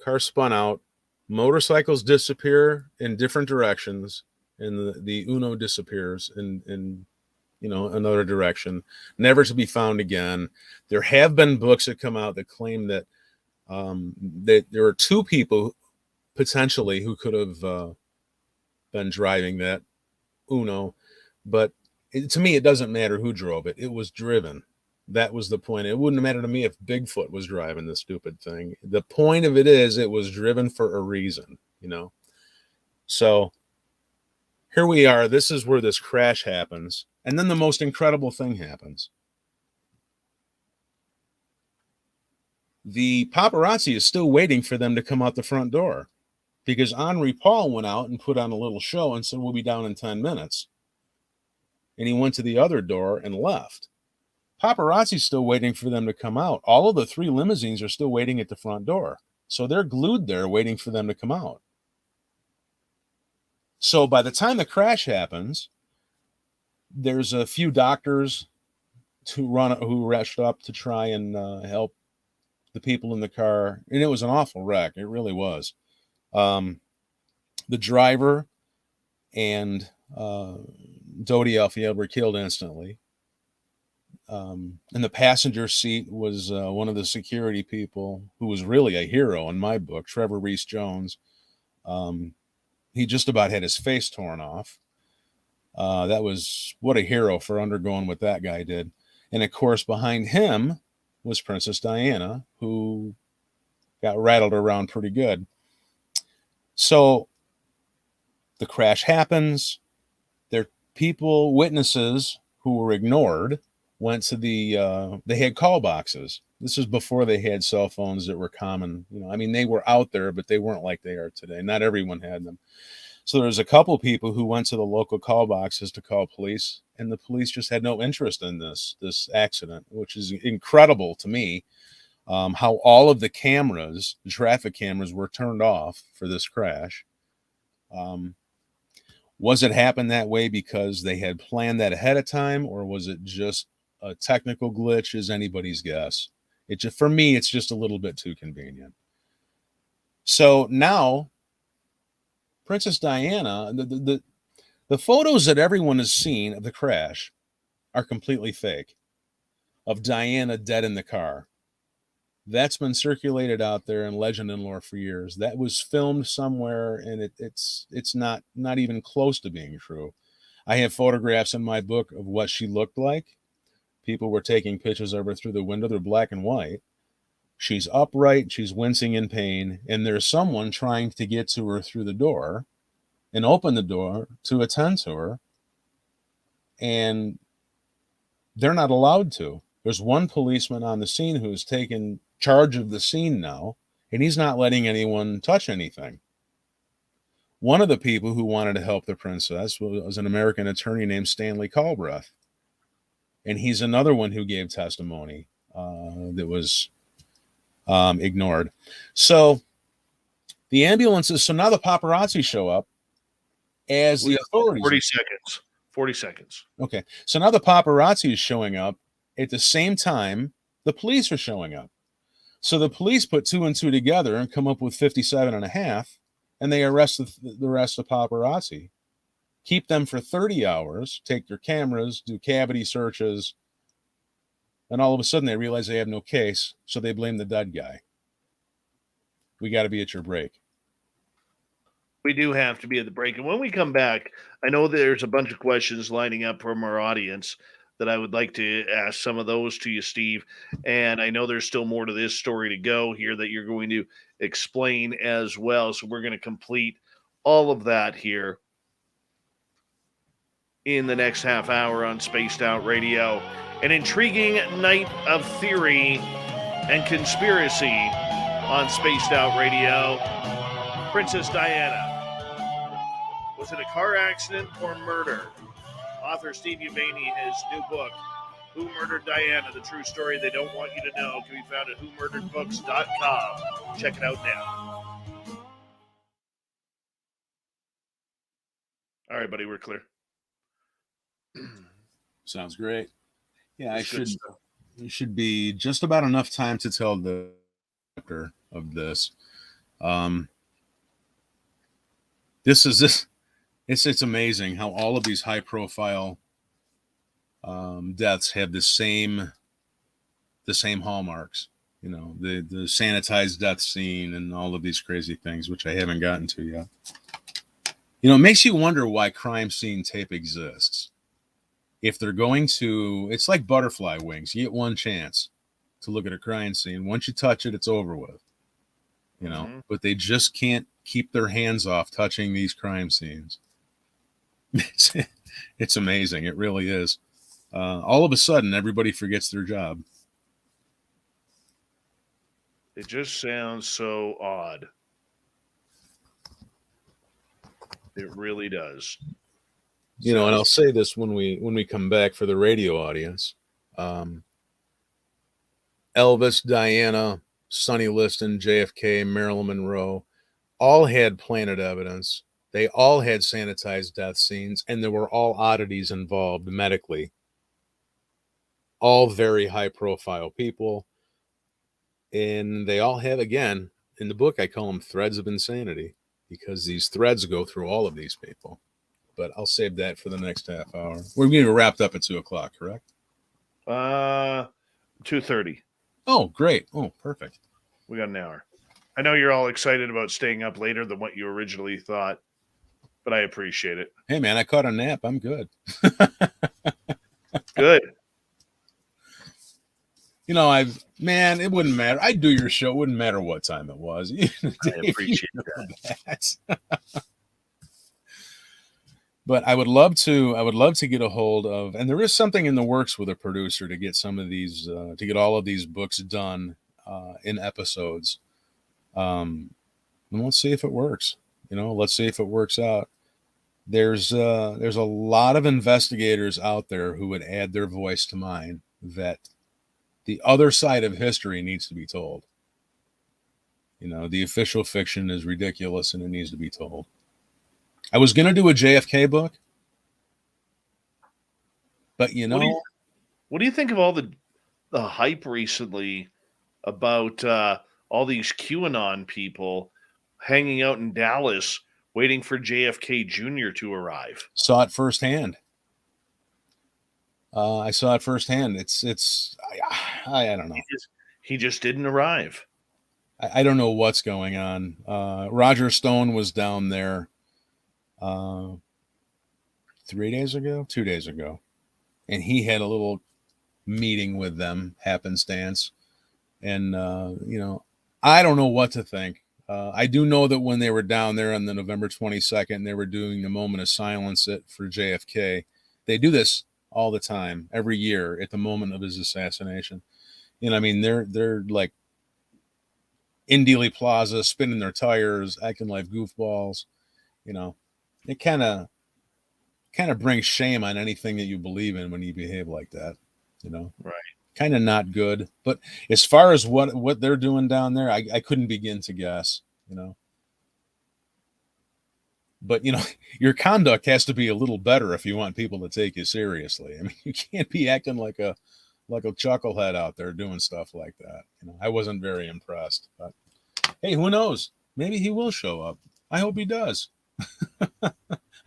S4: car spun out, motorcycles disappear in different directions, and the Uno disappears in another direction, never to be found again. There have been books that come out that claim that that there are two people potentially who could have been driving that Uno, but to me, it doesn't matter who drove it. It was driven. That was the point. It wouldn't matter to me if Bigfoot was driving this stupid thing. The point of it is it was driven for a reason, So here we are. This is where this crash happens. And then the most incredible thing happens. The paparazzi is still waiting for them to come out the front door because Henri Paul went out and put on a little show and said, we'll be down in 10 minutes. And he went to the other door and left. Paparazzi's still waiting for them to come out. All of the 3 limousines are still waiting at the front door. So they're glued there waiting for them to come out. So by the time the crash happens, there's a few doctors who rushed up to try and help the people in the car. And it was an awful wreck. It really was. The driver and Dodi Alfield were killed instantly. In the passenger seat was one of the security people who was really a hero in my book, Trevor Reese Jones. He just about had his face torn off. That was what a hero for undergoing what that guy did. And of course, behind him was Princess Diana, who got rattled around pretty good. So the crash happens. There are people, witnesses who were ignored, went to they had call boxes. This is before they had cell phones that were common. They were out there, but they weren't like they are today. Not everyone had them. So there was a couple people who went to the local call boxes to call police, and the police just had no interest in this accident, which is incredible to me. How all of the traffic cameras were turned off for this crash. Was it happen that way because they had planned that ahead of time, or was it just a technical glitch? Is anybody's guess. For me, it's just a little bit too convenient. So now, Princess Diana, the photos that everyone has seen of the crash are completely fake, of Diana dead in the car. That's been circulated out there in legend and lore for years. That was filmed somewhere, and it's not even close to being true. I have photographs in my book of what she looked like. People were taking pictures of her through the window. They're black and white. She's upright. She's wincing in pain. And there's someone trying to get to her through the door and open the door to attend to her. And they're not allowed to. There's one policeman on the scene who's taken charge of the scene now, and he's not letting anyone touch anything. One of the people who wanted to help the princess was an American attorney named Stanley Culbreth. And he's another one who gave testimony that was ignored. So the ambulances, so now the paparazzi show up as the authorities.
S2: 40 seconds.
S4: Okay. So now the paparazzi is showing up at the same time the police are showing up. So the police put 2 and 2 together and come up with 57 and a half, and they arrest the rest of paparazzi. Keep them for 30 hours, take their cameras, do cavity searches, and all of a sudden they realize they have no case, so they blame the dead guy. We got to be at your break.
S2: We do have to be at the break. And when we come back, I know there's a bunch of questions lining up from our audience that I would like to ask some of those to you, Steve. And I know there's still more to this story to go here that you're going to explain as well. So we're going to complete all of that here in the next half hour on Spaced Out Radio. An intriguing night of theory and conspiracy on Spaced Out Radio. Princess Diana. Was it a car accident or murder? Author Steve Ubaney, his new book, Who Murdered Diana? The True Story They Don't Want You to Know, can be found at whomurderedbooks.com. Check it out now. All right, buddy, we're clear.
S4: Sounds great. Yeah, it should be just about enough time to tell the chapter of this. It's amazing how all of these high profile deaths have the same hallmarks. You know, the sanitized death scene and all of these crazy things, which I haven't gotten to yet. You know, it makes you wonder why crime scene tape exists. If they're going to, it's like butterfly wings. You get one chance to look at a crime scene. Once you touch it, it's over with. You know, but they just can't keep their hands off touching these crime scenes. It's amazing. It really is. All of a sudden, everybody forgets their job.
S2: It just sounds so odd. It really does.
S4: You know, and I'll say this when we come back for the radio audience. Elvis, Diana, Sonny Liston, JFK, Marilyn Monroe, all had planted evidence. They all had sanitized death scenes, and there were all oddities involved medically. All very high-profile people. And they all have, again, in the book, I call them threads of insanity, because these threads go through all of these people. But I'll save that for the next half hour. We're going to be wrapped up at 2:00, correct?
S2: 2:30.
S4: Oh, great. Oh, perfect.
S2: We got an hour. I know you're all excited about staying up later than what you originally thought, but I appreciate it.
S4: Hey, man, I caught a nap. I'm good.
S2: Good.
S4: You know, it wouldn't matter. I'd do your show. It wouldn't matter what time it was.
S2: I appreciate that.
S4: But I would love to get a hold of, and there is something in the works with a producer to get some of these, to get all of these books done in episodes. And let's see if it works. You know, let's see if it works out. There's a lot of investigators out there who would add their voice to mine that the other side of history needs to be told. You know, the official fiction is ridiculous and it needs to be told. I was going to do a JFK book, but you know,
S2: what do you think of all the hype recently about all these QAnon people hanging out in Dallas waiting for JFK Jr. to arrive?
S4: Saw it firsthand. I saw it firsthand. I don't know.
S2: He just didn't arrive.
S4: I don't know what's going on. Roger Stone was down there 2 days ago, and he had a little meeting with them, happenstance. And, you know, I don't know what to think. I do know that when they were down there on the November 22nd, they were doing the moment of silence for JFK. They do this all the time, every year at the moment of his assassination. You know, I mean, they're like in Dealey Plaza, spinning their tires, acting like goofballs. You know, it kind of brings shame on anything that you believe in when you behave like that. You know,
S2: right?
S4: Kind of not good. But as far as what they're doing down there, I couldn't begin to guess. You know. But, you know, your conduct has to be a little better if you want people to take you seriously. I mean, you can't be acting like a chucklehead out there doing stuff like that. You know, I wasn't very impressed. But hey, who knows? Maybe he will show up. I hope he does. I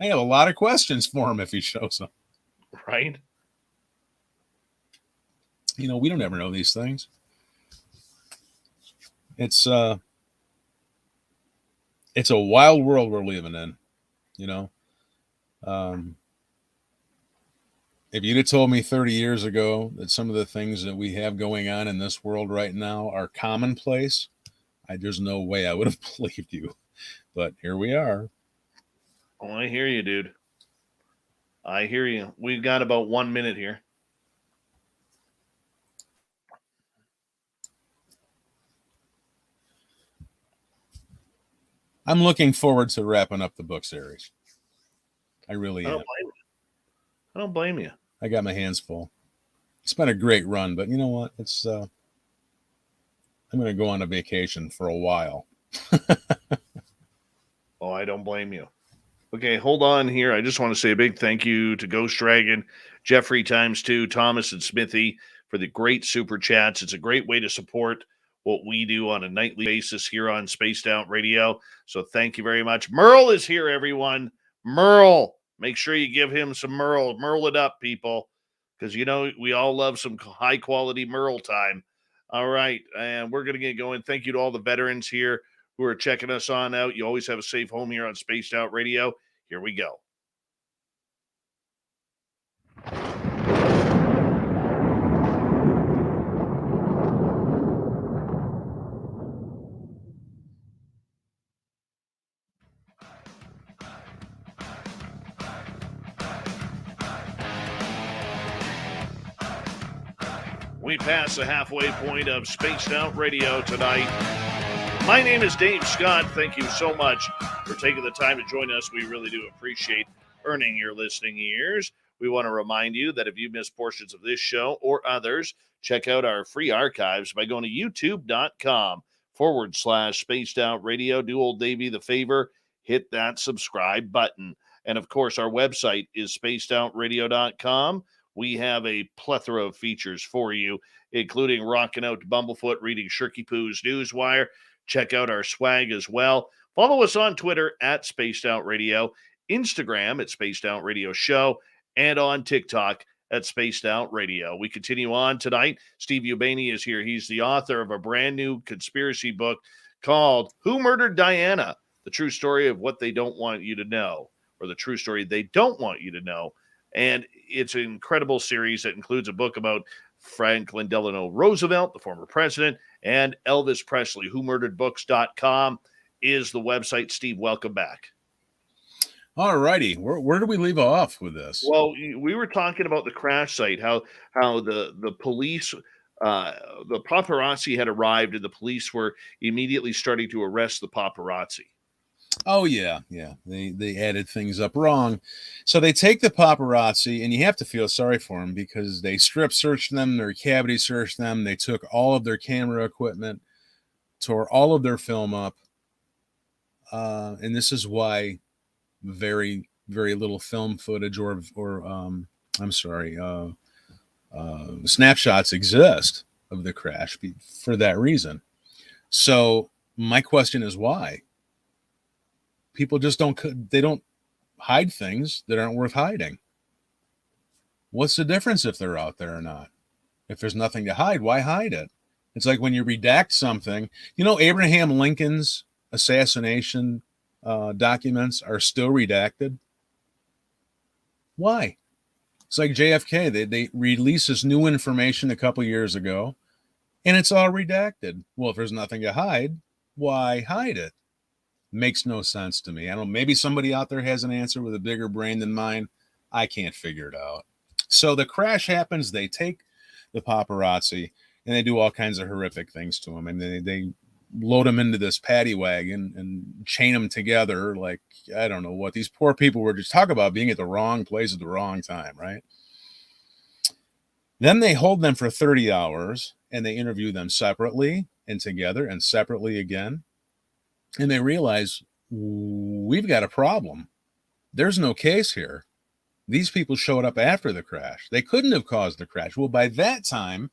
S4: have a lot of questions for him if he shows up.
S2: Right?
S4: You know, we don't ever know these things. It's a wild world we're living in. You know, if you'd have told me 30 years ago that some of the things that we have going on in this world right now are commonplace, there's no way I would have believed you. But here we are.
S2: Oh, I hear you, dude. I hear you. We've got about 1 minute here.
S4: I'm looking forward to wrapping up the book series. I really am.
S2: I don't blame you.
S4: I got my hands full. It's been a great run, but you know what? It's I'm going to go on a vacation for a while.
S2: Oh, I don't blame you. Okay, hold on here. I just want to say a big thank you to Ghost Dragon, Jeffrey ×2, Thomas, and Smithy for the great super chats. It's a great way to support what we do on a nightly basis here on Spaced Out Radio. So thank you very much. Merle is here, everyone. Merle, make sure you give him some Merle. Merle it up, people, because, we all love some high-quality Merle time. All right, and we're going to get going. Thank you to all the veterans here who are checking us on out. You always have a safe home here on Spaced Out Radio. Here we go. We pass the halfway point of Spaced Out Radio tonight. My name is Dave Scott. Thank you so much for taking the time to join us. We really do appreciate earning your listening ears. We want to remind you that if you missed portions of this show or others, check out our free archives by going to youtube.com/Spaced Out Radio. Do old Davey the favor, hit that subscribe button. And of course, our website is spacedoutradio.com. We have a plethora of features for you, including rocking out to Bumblefoot, reading Shirky Poo's Newswire. Check out our swag as well. Follow us on Twitter at Spaced Out Radio, Instagram at Spaced Out Radio Show, and on TikTok at Spaced Out Radio. We continue on tonight. Steve Ubaney is here. He's the author of a brand new conspiracy book called Who Murdered Diana? The True Story of What They Don't Want You to Know, or the True Story They Don't Want You to Know. And it's an incredible series that includes a book about Franklin Delano Roosevelt, the former president, and Elvis Presley. WhoMurderedBooks.com is the website. Steve, welcome back.
S4: All righty. Where do we leave off with this?
S2: Well, we were talking about the crash site, how the police, the paparazzi had arrived, and the police were immediately starting to arrest the paparazzi.
S4: Oh, yeah. They added things up wrong. So they take the paparazzi, and you have to feel sorry for them because they strip searched them, they cavity searched them, they took all of their camera equipment, tore all of their film up. And this is why very, very little film footage or snapshots exist of the crash for that reason. So my question is why? People just don't hide things that aren't worth hiding. What's the difference if they're out there or not? If there's nothing to hide, why hide it? It's like when you redact something. Abraham Lincoln's assassination documents are still redacted. Why? It's like JFK. They released this new information a couple years ago, and it's all redacted. Well, if there's nothing to hide, why hide it? Makes no sense to me. I don't know, maybe somebody out there has an answer with a bigger brain than mine. I can't figure it out. So the crash happens. They take the paparazzi and they do all kinds of horrific things to them. And they load them into this paddy wagon and chain them together. Like, I don't know what. These poor people were just talk about being at the wrong place at the wrong time, right? Then they hold them for 30 hours and they interview them separately and together and separately again. And they realize we've got a problem. There's no case here. These people showed up after the crash. They couldn't have caused the crash. Well, by that time,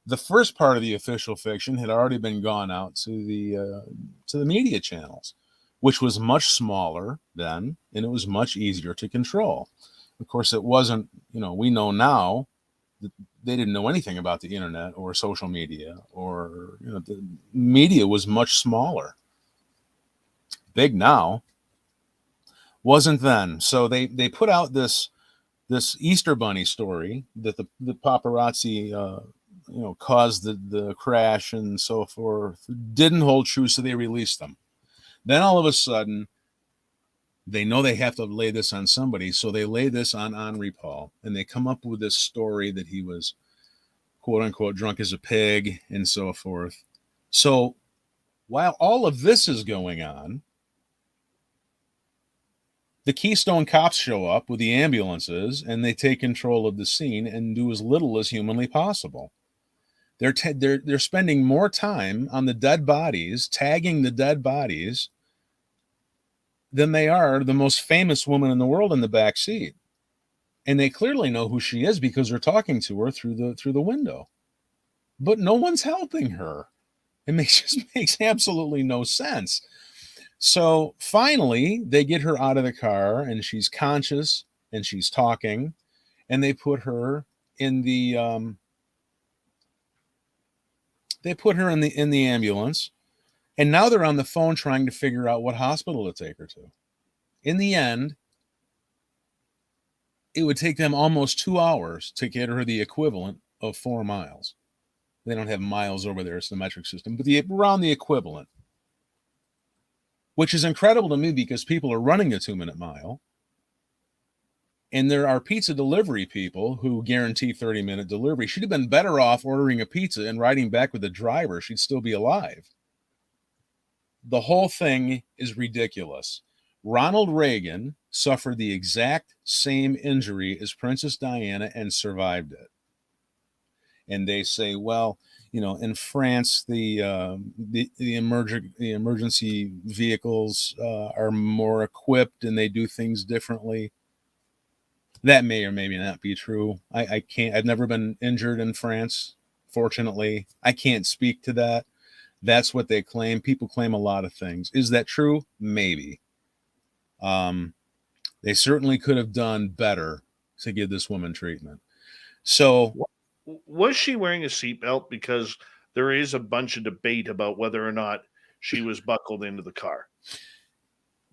S4: the first part of the official fiction had already been gone out to the media channels, which was much smaller then, and it was much easier to control. Of course, it wasn't, we know now that they didn't know anything about the internet or social media or, the media was much smaller. Big now, wasn't then. So they put out this Easter Bunny story that the paparazzi caused the crash and so forth. Didn't hold true, so they released them. Then all of a sudden, they know they have to lay this on somebody, so they lay this on Henri Paul, and they come up with this story that he was quote unquote drunk as a pig and so forth. So while all of this is going on, the Keystone cops show up with the ambulances and they take control of the scene and do as little as humanly possible. They're spending more time on the dead bodies, tagging the dead bodies, than they are the most famous woman in the world in the back seat. And they clearly know who she is because they're talking to her through the window. But no one's helping her. Just makes absolutely no sense. So finally, they get her out of the car, and she's conscious, and she's talking, and they put her in the ambulance, and now they're on the phone trying to figure out what hospital to take her to. In the end, it would take them almost 2 hours to get her the equivalent of 4 miles. They don't have miles over there, it's the metric system, but around the equivalent, which is incredible to me because people are running a 2-minute mile. And there are pizza delivery people who guarantee 30-minute delivery. She'd have been better off ordering a pizza and riding back with the driver. She'd still be alive. The whole thing is ridiculous. Ronald Reagan suffered the exact same injury as Princess Diana and survived it. And they say, well, in France, the emergency vehicles are more equipped and they do things differently. That may or may not be true. I've never been injured in France, fortunately. I can't speak to that. That's what they claim. People claim a lot of things. Is that true? Maybe. They certainly could have done better to give this woman treatment. So,
S2: was she wearing a seatbelt? Because there is a bunch of debate about whether or not she was buckled into the car.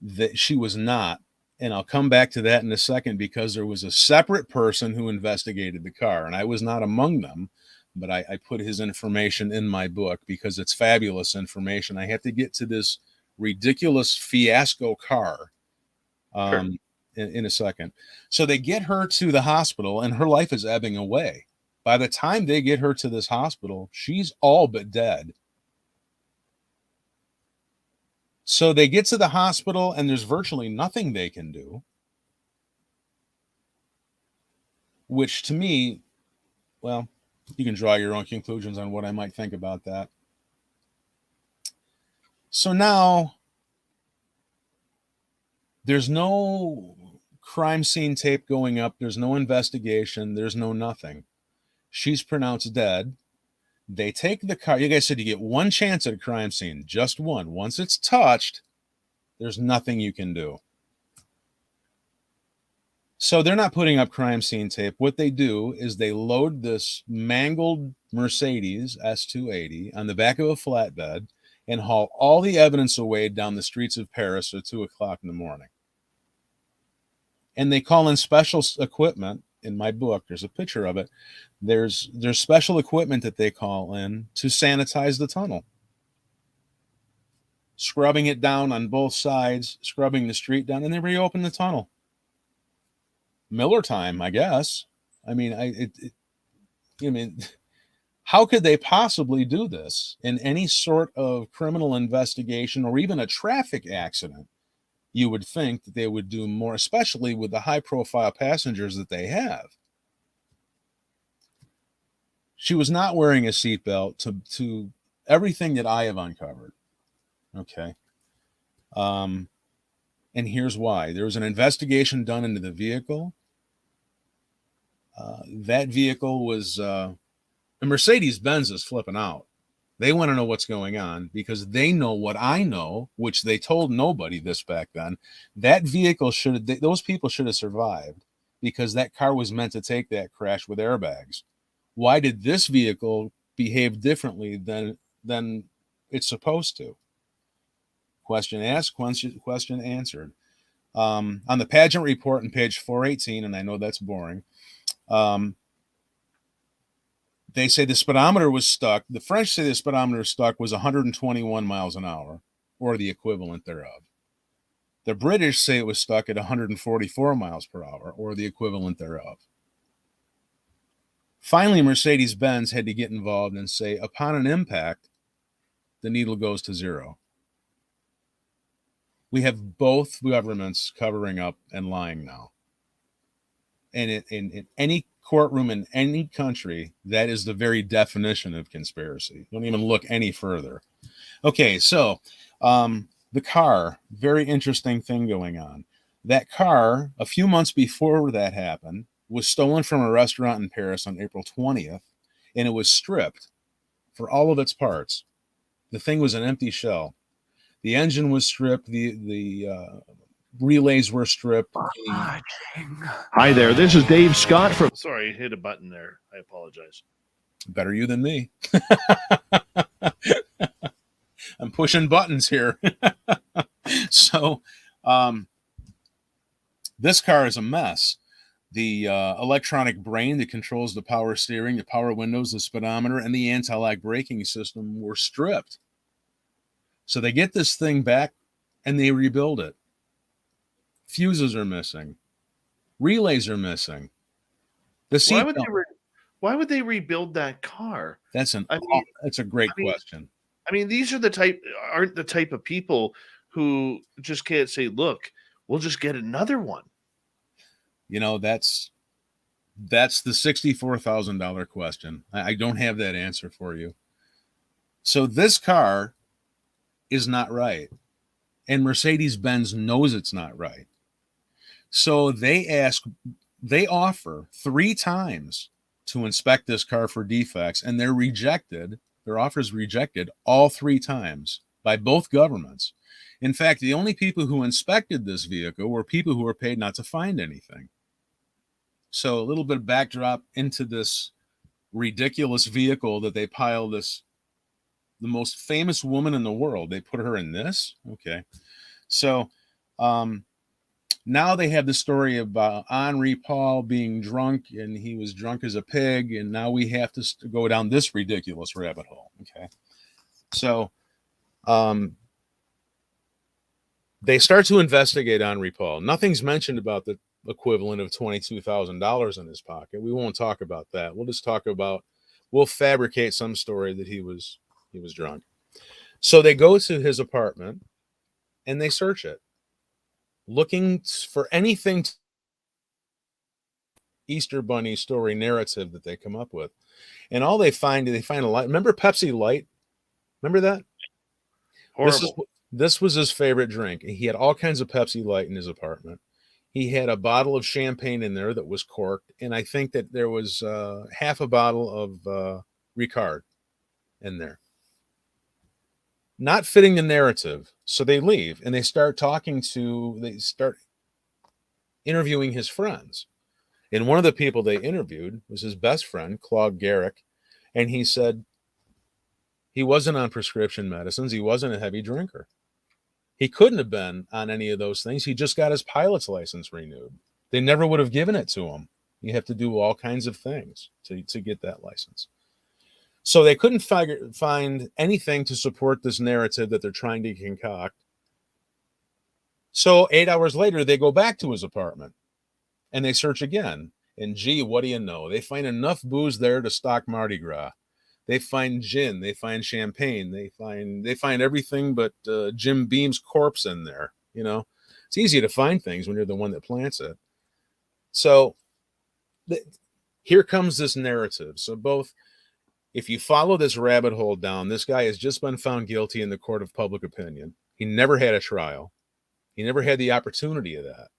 S4: That she was not. And I'll come back to that in a second, because there was a separate person who investigated the car, and I was not among them, but I put his information in my book because it's fabulous information. I have to get to this ridiculous fiasco car in a second. So they get her to the hospital, and her life is ebbing away. By the time they get her to this hospital, she's all but dead. So they get to the hospital, and there's virtually nothing they can do, which to me, well, you can draw your own conclusions on what I might think about that. So now there's no crime scene tape going up. There's no investigation. There's no nothing. She's pronounced dead. They take the car. You guys said you get one chance at a crime scene, just one. Once it's touched, there's nothing you can do. So they're not putting up crime scene tape. What they do is they load this mangled Mercedes S280 on the back of a flatbed and haul all the evidence away down the streets of Paris at 2 o'clock in the morning. And they call in special equipment. In my book, there's a picture of it. There's special equipment that they call in to sanitize the tunnel. Scrubbing it down on both sides, scrubbing the street down, and they reopen the tunnel. Miller time, I guess. I mean, how could they possibly do this in any sort of criminal investigation or even a traffic accident? You would think that they would do more, especially with the high-profile passengers that they have. She was not wearing a seatbelt to everything that I have uncovered. Okay. And here's why. There was an investigation done into the vehicle. That vehicle was a Mercedes-Benz is flipping out. They want to know what's going on because they know what I know, which they told nobody this back then. That vehicle those people should have survived because that car was meant to take that crash with airbags. Why did this vehicle behave differently than it's supposed to? Question asked, question answered. On the pageant report on page 418, and I know that's boring, they say the speedometer was stuck. The French say the speedometer stuck was 121 miles an hour, or the equivalent thereof. The British say it was stuck at 144 miles per hour, or the equivalent thereof. Finally, Mercedes-Benz had to get involved and say, upon an impact, the needle goes to zero. We have both governments covering up and lying now. And in any courtroom in any country, that is the very definition of conspiracy. Don't even look any further. Okay, so the car, very interesting thing going on. That car, a few months before that happened, was stolen from a restaurant in Paris on April 20th, and it was stripped for all of its parts. The thing was an empty shell. The engine was stripped. The relays were stripped.
S2: Hi there, this is Dave Scott from. Sorry, hit a button there. I apologize.
S4: Better you than me. I'm pushing buttons here. So this car is a mess. The electronic brain that controls the power steering, the power windows, the speedometer, and the anti-lock braking system were stripped. So they get this thing back and they rebuild it. Fuses are missing. Relays are missing. The seat
S2: Why would they rebuild that car?
S4: That's a great question.
S2: I mean, these are aren't the type of people who just can't say, look, we'll just get another one.
S4: You know, that's the $64,000 question. I don't have that answer for you. So this car is not right. And Mercedes-Benz knows it's not right. So they offer 3 times to inspect this car for defects, and they're rejected. Their offer is rejected all 3 times by both governments. In fact, the only people who inspected this vehicle were people who were paid not to find anything. So a little bit of backdrop into this ridiculous vehicle that they pile the most famous woman in the world. They put her in this. Okay. So now they have the story about Henri Paul being drunk, and he was drunk as a pig. And now we have to go down this ridiculous rabbit hole. Okay. So they start to investigate Henri Paul. Nothing's mentioned about the equivalent of $22,000 in his pocket. We won't talk about that. We'll just talk about, we'll fabricate some story that he was drunk. So they go to his apartment and they search it, looking for anything Easter Bunny story narrative that they come up with. And all they find a light. Remember Pepsi Light? Remember that?
S2: Horrible.
S4: This was his favorite drink. He had all kinds of Pepsi Light in his apartment. He had a bottle of champagne in there that was corked. And I think that there was half a bottle of Ricard in there. Not fitting the narrative. So they leave and they start interviewing his friends. And one of the people they interviewed was his best friend, Claude Garrick. And he said he wasn't on prescription medicines. He wasn't a heavy drinker. He couldn't have been on any of those things. He just got his pilot's license renewed. They never would have given it to him. You have to do all kinds of things to get that license. So they couldn't find anything to support this narrative that they're trying to concoct. So 8 hours later, they go back to his apartment and they search again. And gee, what do you know? They find enough booze there to stock Mardi Gras. They find gin, they find champagne, they find everything but Jim Beam's corpse in there. You know, it's easy to find things when you're the one that plants it. So here comes this narrative. So if you follow this rabbit hole down, this guy has just been found guilty in the court of public opinion. He never had a trial. He never had the opportunity of that.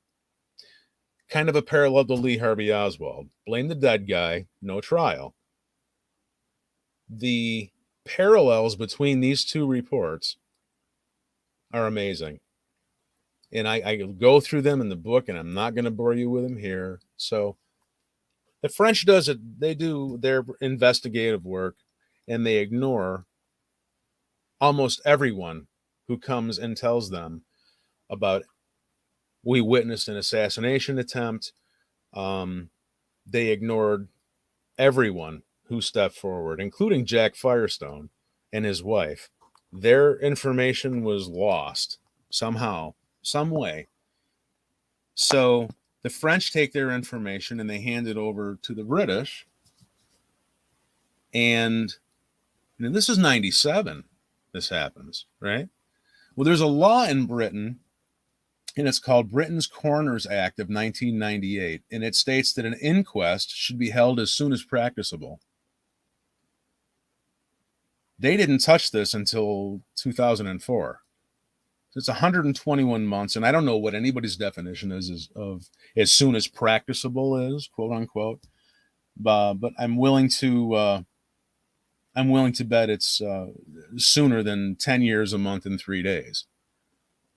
S4: Kind of a parallel to Lee Harvey Oswald. Blame the dead guy, no trial. The parallels between these two reports are amazing. And I go through them in the book, and I'm not going to bore you with them here. So the French does it. They do their investigative work, and they ignore almost everyone who comes and tells them about, we witnessed an assassination attempt. They ignored everyone who stepped forward, including Jack Firestone and his wife. Their information was lost somehow, some way. So the French take their information and they hand it over to the British. And this is 97. This happens, right? Well, there's a law in Britain, and it's called Britain's Coroners Act of 1998. And it states that an inquest should be held as soon as practicable. They didn't touch this until 2004. So it's 121 months, and I don't know what anybody's definition is of as soon as practicable is, quote unquote. But I'm willing to I'm willing to bet it's sooner than 10 years, a month, and 3 days.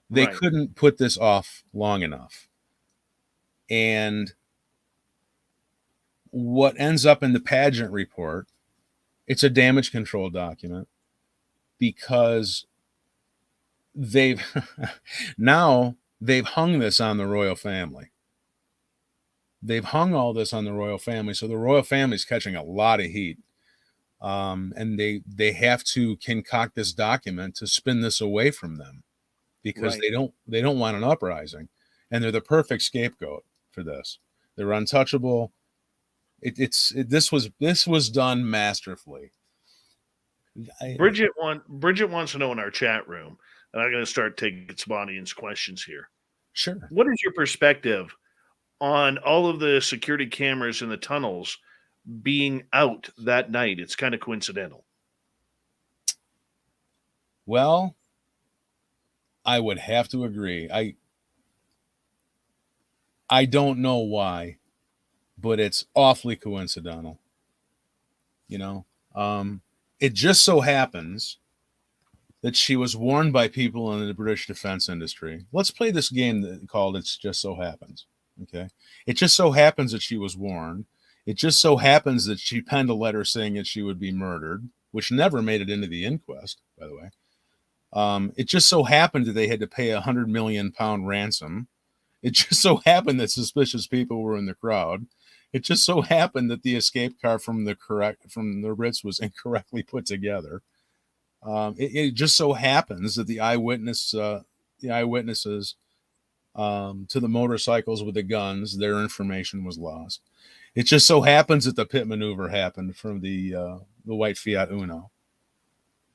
S4: They
S2: Right.
S4: couldn't put this off long enough. And what ends up in the pageant report, it's a damage control document, because they've now they've hung this on the royal family. They've hung all this on the royal family. So the royal family's catching a lot of heat. And they have to concoct this document to spin this away from them, because
S2: Right.
S4: they don't want an uprising, and they're the perfect scapegoat for this. They're untouchable. This was done masterfully.
S2: Bridget wants to know in our chat room, and I'm going to start taking some audience questions here.
S4: Sure.
S2: What is your perspective on all of the security cameras in the tunnels being out that night? It's kind of coincidental.
S4: Well, I would have to agree. I don't know why, but it's awfully coincidental. It just so happens that she was warned by people in the British defense industry. Let's play this game called It's Just So Happens. Okay. It just so happens that she was warned. It just so happens that she penned a letter saying that she would be murdered, which never made it into the inquest, by the way. It just so happened that they had to pay £100 million ransom. It just so happened that suspicious people were in the crowd. It just so happened that the escape car from the Ritz was incorrectly put together. It just so happens that the eyewitnesses to the motorcycles with the guns, their information was lost. It just so happens that the pit maneuver happened from the white Fiat Uno.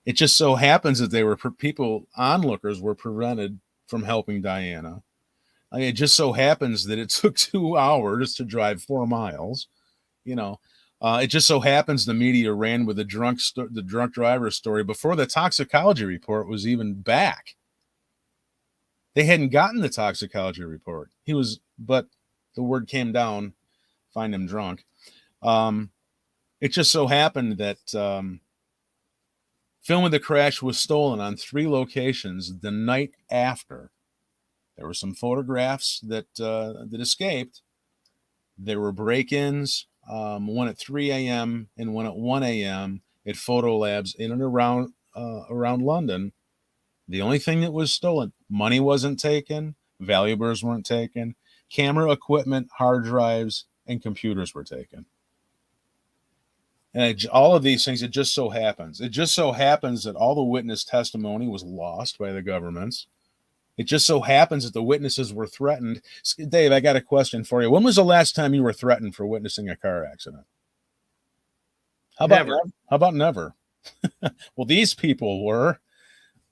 S4: It just so happens that onlookers were prevented from helping Diana. It just so happens that it took 2 hours to drive 4 miles. It just so happens the media ran with the drunk driver story before the toxicology report was even back. They hadn't gotten the toxicology report. But the word came down, find him drunk. It just so happened that film of the crash was stolen on 3 locations the night after. There were some photographs that escaped. There were break-ins, one at 3 a.m. and one at 1 a.m. at photo labs in and around London. The only thing that was stolen, money wasn't taken, valuables weren't taken, camera equipment, hard drives, and computers were taken. And all of these things, it just so happens. It just so happens that all the witness testimony was lost by the governments. It just so happens that the witnesses were threatened. Dave, I got a question for you. When was the last time you were threatened for witnessing a car accident? How about never? Well, these people were.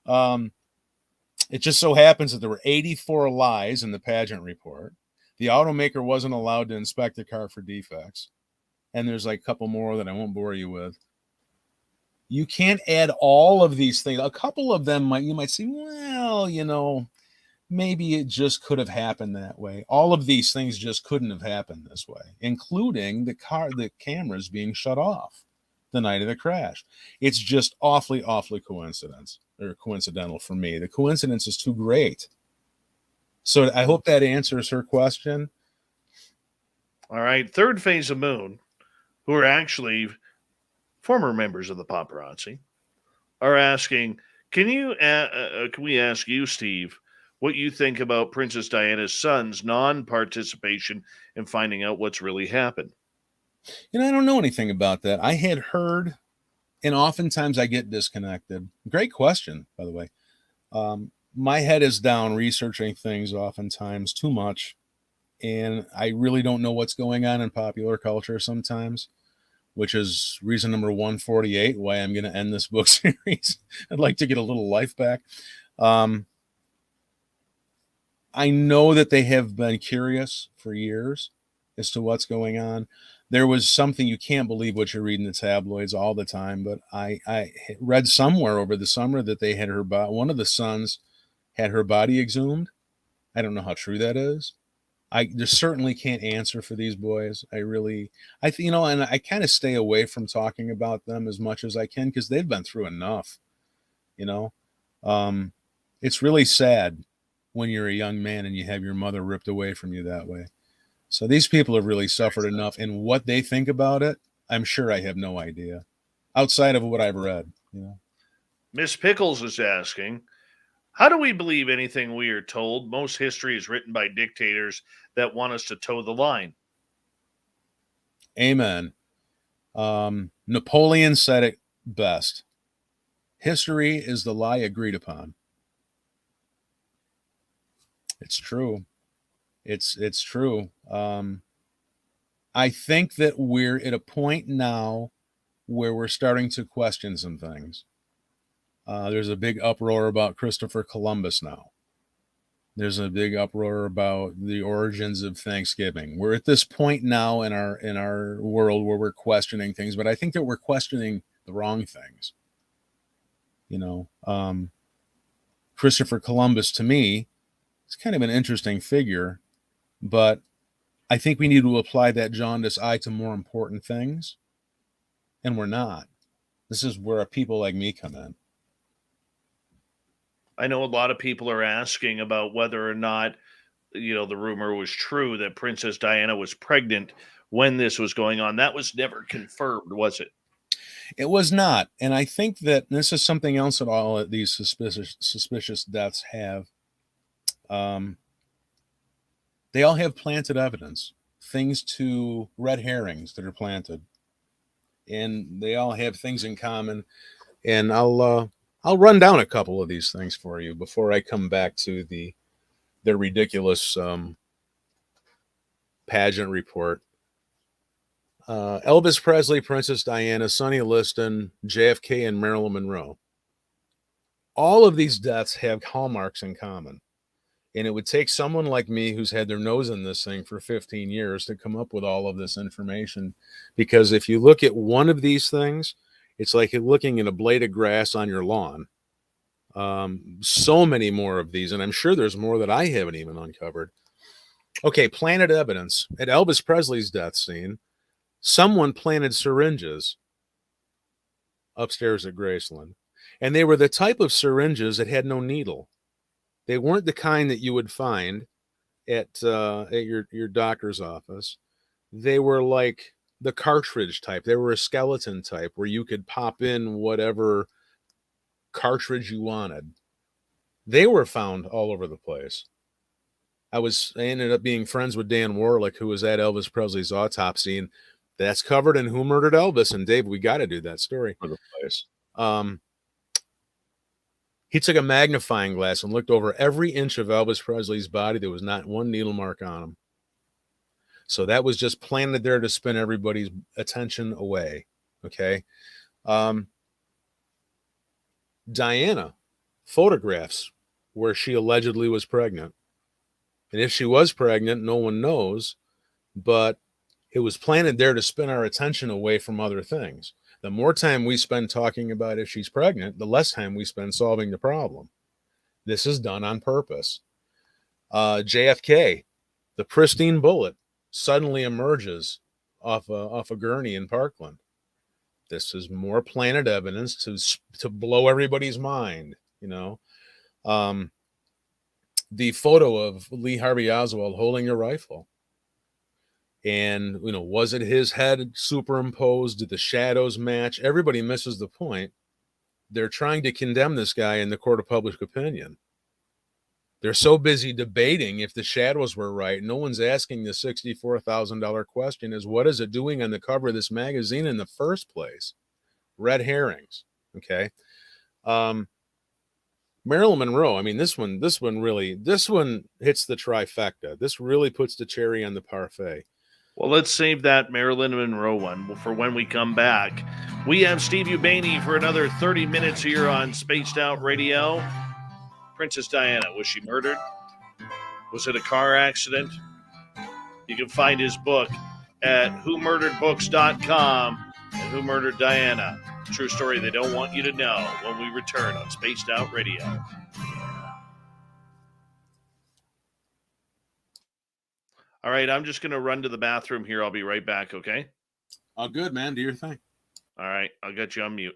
S4: It just so happens that there were 84 lies in the pageant report. The automaker wasn't allowed to inspect the car for defects. And there's like a couple more that I won't bore you with. You can't add all of these things. A couple of them you might say, well, maybe it just could have happened that way. All of these things just couldn't have happened this way, including the cameras being shut off the night of the crash. It's just awfully coincidental for me. The coincidence is too great. So I hope that answers her question.
S2: All right. Third Phase of Moon, who are actually former members of the paparazzi, are asking, can we ask you, Steve, what you think about Princess Diana's son's non-participation in finding out what's really happened?
S4: I don't know anything about that. I had heard, and oftentimes I get disconnected. Great question, by the way. My head is down researching things oftentimes too much, and I really don't know what's going on in popular culture sometimes, which is reason number 148 why I'm going to end this book series. I'd like to get a little life back. I know that they have been curious for years as to what's going on. There was something, you can't believe what you read in the tabloids all the time, but I read somewhere over the summer that they had one of the sons had her body exhumed. I don't know how true that is. I just certainly can't answer for these boys. And I kind of stay away from talking about them as much as I can because they've been through enough. You know, it's really sad when you're a young man and you have your mother ripped away from you that way. So these people have really suffered enough, and what they think about it, I'm sure I have no idea, outside of what I've read.
S2: Miss Pickles is asking, how do we believe anything we are told? Most history is written by dictators that want us to toe the line.
S4: Amen. Napoleon said it best. History is the lie agreed upon. It's true. It's true. I think that we're at a point now where we're starting to question some things. There's a big uproar about Christopher Columbus now. There's a big uproar about the origins of Thanksgiving. We're at this point now in our world where we're questioning things, but I think that we're questioning the wrong things. Christopher Columbus, to me, is kind of an interesting figure, but I think we need to apply that jaundiced eye to more important things, and we're not. This is where people like me come in.
S2: I know a lot of people are asking about whether or not, the rumor was true that Princess Diana was pregnant when this was going on. That was never confirmed, was it?
S4: It was not. And I think that this is something else that all of these suspicious deaths have. They all have planted evidence, red herrings that are planted. And they all have things in common. And I'll run down a couple of these things for you before I come back to their ridiculous pageant report. Elvis Presley, Princess Diana, Sonny Liston, JFK, and Marilyn Monroe. All of these deaths have hallmarks in common. And it would take someone like me who's had their nose in this thing for 15 years to come up with all of this information. Because if you look at one of these things, it's like looking at a blade of grass on your lawn. So many more of these, and I'm sure there's more that I haven't even uncovered. Okay, planted evidence. At Elvis Presley's death scene, someone planted syringes upstairs at Graceland. And they were the type of syringes that had no needle. They weren't the kind that you would find at your doctor's office. They were like the cartridge type. They were a skeleton type where you could pop in whatever cartridge you wanted. They were found all over the place. I ended up being friends with Dan Warlick, who was at Elvis Presley's autopsy, and that's covered in Who Murdered Elvis. And Dave, we got to do that story for the place. He took a magnifying glass and looked over every inch of Elvis Presley's body. There was not one needle mark on him. So that was just planted there to spin everybody's attention away. Okay. Diana, photographs where she allegedly was pregnant. And if she was pregnant, no one knows, but it was planted there to spin our attention away from other things. The more time we spend talking about if she's pregnant, the less time we spend solving the problem. This is done on purpose. JFK, the pristine bullet, suddenly emerges off a gurney in Parkland. This is more planted evidence to blow everybody's mind, The photo of Lee Harvey Oswald holding a rifle. And, was it his head superimposed? Did the shadows match? Everybody misses the point. They're trying to condemn this guy in the court of public opinion. They're so busy debating if the shadows were right. No one's asking the $64,000 question is, what is it doing on the cover of this magazine in the first place? Red herrings. Okay. Marilyn Monroe. I mean, this one hits the trifecta. This really puts the cherry on the parfait.
S2: Well, let's save that Marilyn Monroe one for when we come back. We have Steve Ubaney for another 30 minutes here on Spaced Out Radio. Princess Diana, was she murdered? Was it a car accident? You can find his book at whomurderedbooks.com and Who Murdered Diana. True story they don't want you to know when we return on Spaced Out Radio. All right, I'm just going to run to the bathroom here. I'll be right back, okay?
S4: Oh, good, man. Do your thing.
S2: All right, I'll get you on mute.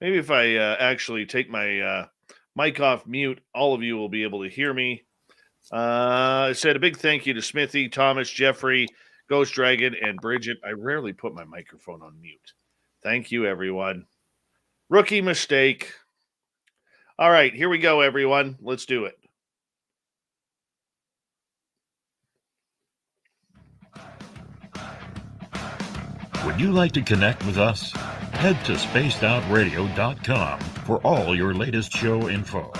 S2: Maybe if I actually take my mic off mute, all of you will be able to hear me. I said a big thank you to Smithy, Thomas, Jeffrey, Ghost Dragon, and Bridget. I rarely put my microphone on mute. Thank you, everyone. Rookie mistake. All right, here we go, everyone. Let's do it.
S6: Would you like to connect with us? Head to spacedoutradio.com for all your latest show info.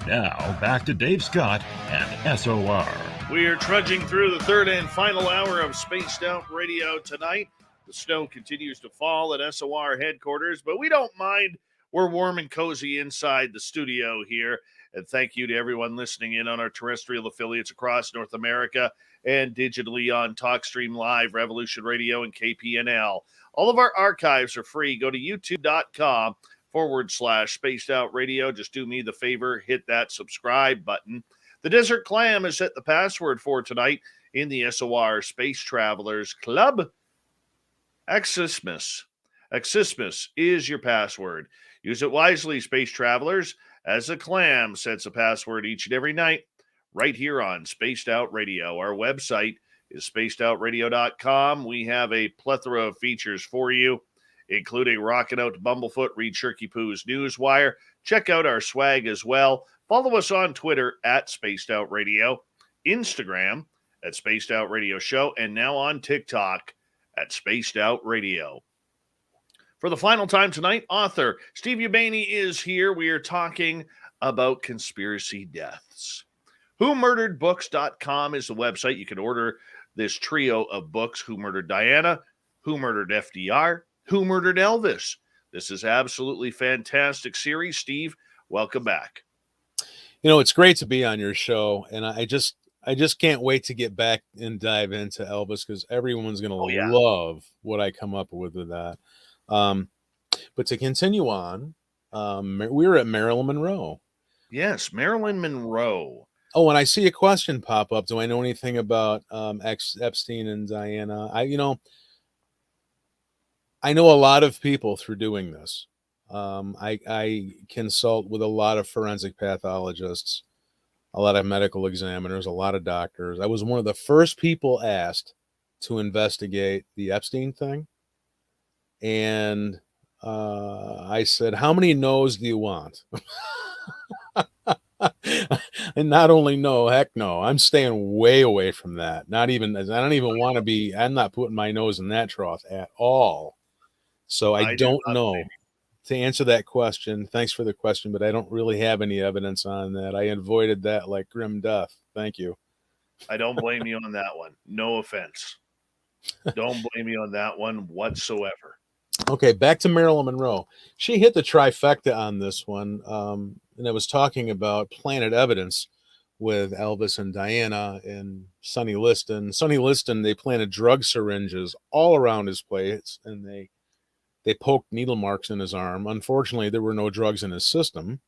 S6: Now, back to Dave Scott and SOR.
S2: We are trudging through the third and final hour of Spaced Out Radio tonight. The snow continues to fall at SOR headquarters, but we don't mind. We're warm and cozy inside the studio here. And thank you to everyone listening in on our terrestrial affiliates across North America and digitally on TalkStream Live, Revolution Radio, and KPNL. All of our archives are free. Go to youtube.com/Spaced Out Radio. Just do me the favor, hit that subscribe button. The Desert Clam is set the password for tonight in the SOR Space Travelers Club. Axismus. Axismus is your password. Use it wisely, Space Travelers, as the Clam sets a password each and every night right here on Spaced Out Radio. Our website is spacedoutradio.com. We have a plethora of features for you, including Rockin' Out to Bumblefoot, read Shirky Poo's Newswire. Check out our swag as well. Follow us on Twitter at Spaced Out Radio, Instagram at Spaced Out Radio Show, and now on TikTok at Spaced Out Radio. For the final time tonight, author Steve Ubaney is here. We are talking about conspiracy deaths. WhoMurderedBooks.com is the website. You can order this trio of books: Who Murdered Diana, Who Murdered FDR, Who Murdered Elvis. This is absolutely fantastic series. Steve, welcome back.
S4: You know, it's great to be on your show, and I just can't wait to get back and dive into Elvis, because everyone's going to love what I come up with that. But to continue on, we were at Marilyn Monroe.
S2: Yes, Marilyn Monroe.
S4: Oh, and I see a question pop up. Do I know anything about Epstein and Diana? I know a lot of people through doing this. I consult with a lot of forensic pathologists, a lot of medical examiners, a lot of doctors. I was one of the first people asked to investigate the Epstein thing. And I said, how many no's do you want? And not only no, heck no. I'm staying way away from that. I don't even want to be, I'm not putting my nose in that trough at all. So I don't know. To answer that question, thanks for the question, but I don't really have any evidence on that. I avoided that like grim death. Thank you.
S2: I don't blame you on that one. No offense. Don't blame you on that one whatsoever.
S4: Okay, back to Marilyn Monroe. She hit the trifecta on this one, and I was talking about planted evidence with Elvis and Diana and Sonny Liston. Sonny Liston, they planted drug syringes all around his place, and they poked needle marks in his arm. Unfortunately, there were no drugs in his system.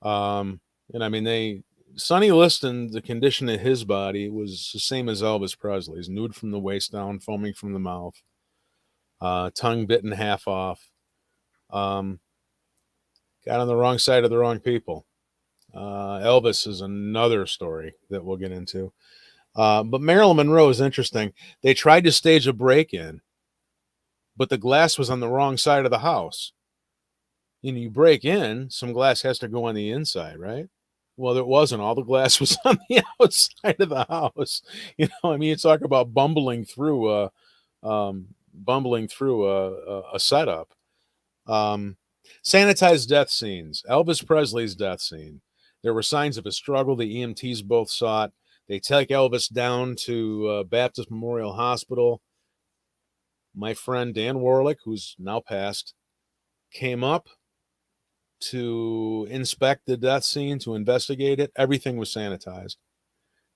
S4: And I mean, Sonny Liston, the condition of his body was the same as Elvis Presley's: nude from the waist down, foaming from the mouth, tongue bitten half off. Got on the wrong side of the wrong people. Elvis is another story that we'll get into. But Marilyn Monroe is interesting. They tried to stage a break-in, but the glass was on the wrong side of the house. You break in, some glass has to go on the inside, right? Well, it wasn't. All the glass was on the outside of the house. You talk about bumbling through a setup. Sanitized death scenes. Elvis Presley's death scene. There were signs of a struggle. The EMTs both saw it. They take Elvis down to Baptist Memorial Hospital. My friend Dan Warlick, who's now passed, came up to inspect the death scene, to investigate it. Everything was sanitized.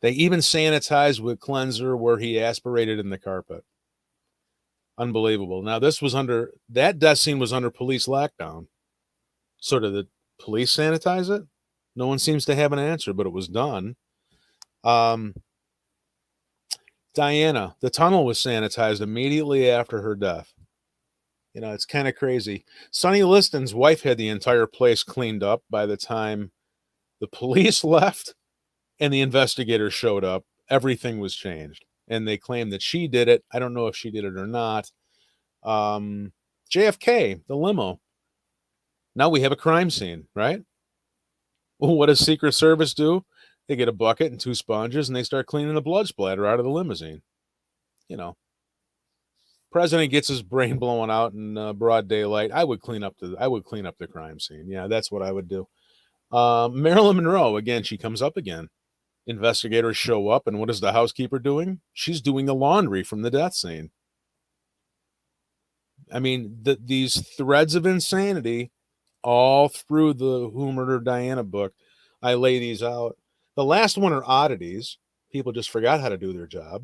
S4: They even sanitized with cleanser where he aspirated in the carpet. Unbelievable. Now, that death scene was under police lockdown. So did the police sanitize it? No one seems to have an answer, but it was done. Diana, the tunnel was sanitized immediately after her death. You know, it's kind of crazy. Sonny Liston's wife had the entire place cleaned up by the time the police left and the investigators showed up. Everything was changed. And they claimed that she did it. I don't know if she did it or not. JFK, the limo. Now we have a crime scene, right? Well, what does Secret Service do? They get a bucket and 2 sponges and they start cleaning the blood splatter out of the limousine. You know, president gets his brain blown out in broad daylight. I would clean up the crime scene. Yeah, that's what I would do. Marilyn Monroe, again, she comes up again. Investigators show up, and what is the housekeeper doing? She's doing the laundry from the death scene. I mean, these threads of insanity all through the Who Murdered Diana book. I lay these out. The last one are oddities. People just forgot how to do their job.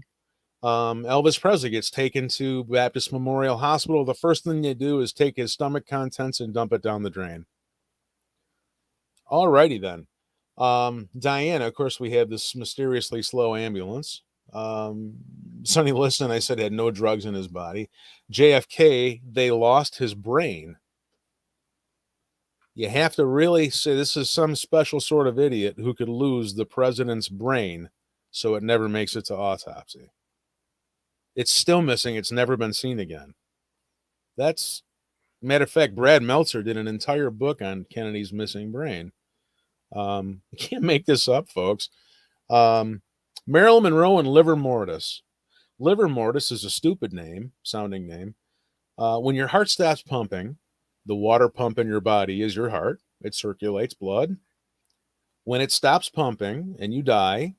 S4: Elvis Presley gets taken to Baptist Memorial Hospital. The first thing they do is take his stomach contents and dump it down the drain. Alrighty then. Diana, of course, we have this mysteriously slow ambulance. Sonny Liston, I said, had no drugs in his body. JFK, they lost his brain. You have to really say this is some special sort of idiot who could lose the president's brain so it never makes it to autopsy. It's still missing. It's never been seen again. That's, matter of fact, Brad Meltzer did an entire book on Kennedy's missing brain. You can't make this up, folks. Marilyn Monroe and liver mortis. Liver mortis is a stupid sounding name. When your heart stops pumping, the water pump in your body is your heart. It circulates blood. When it stops pumping and you die,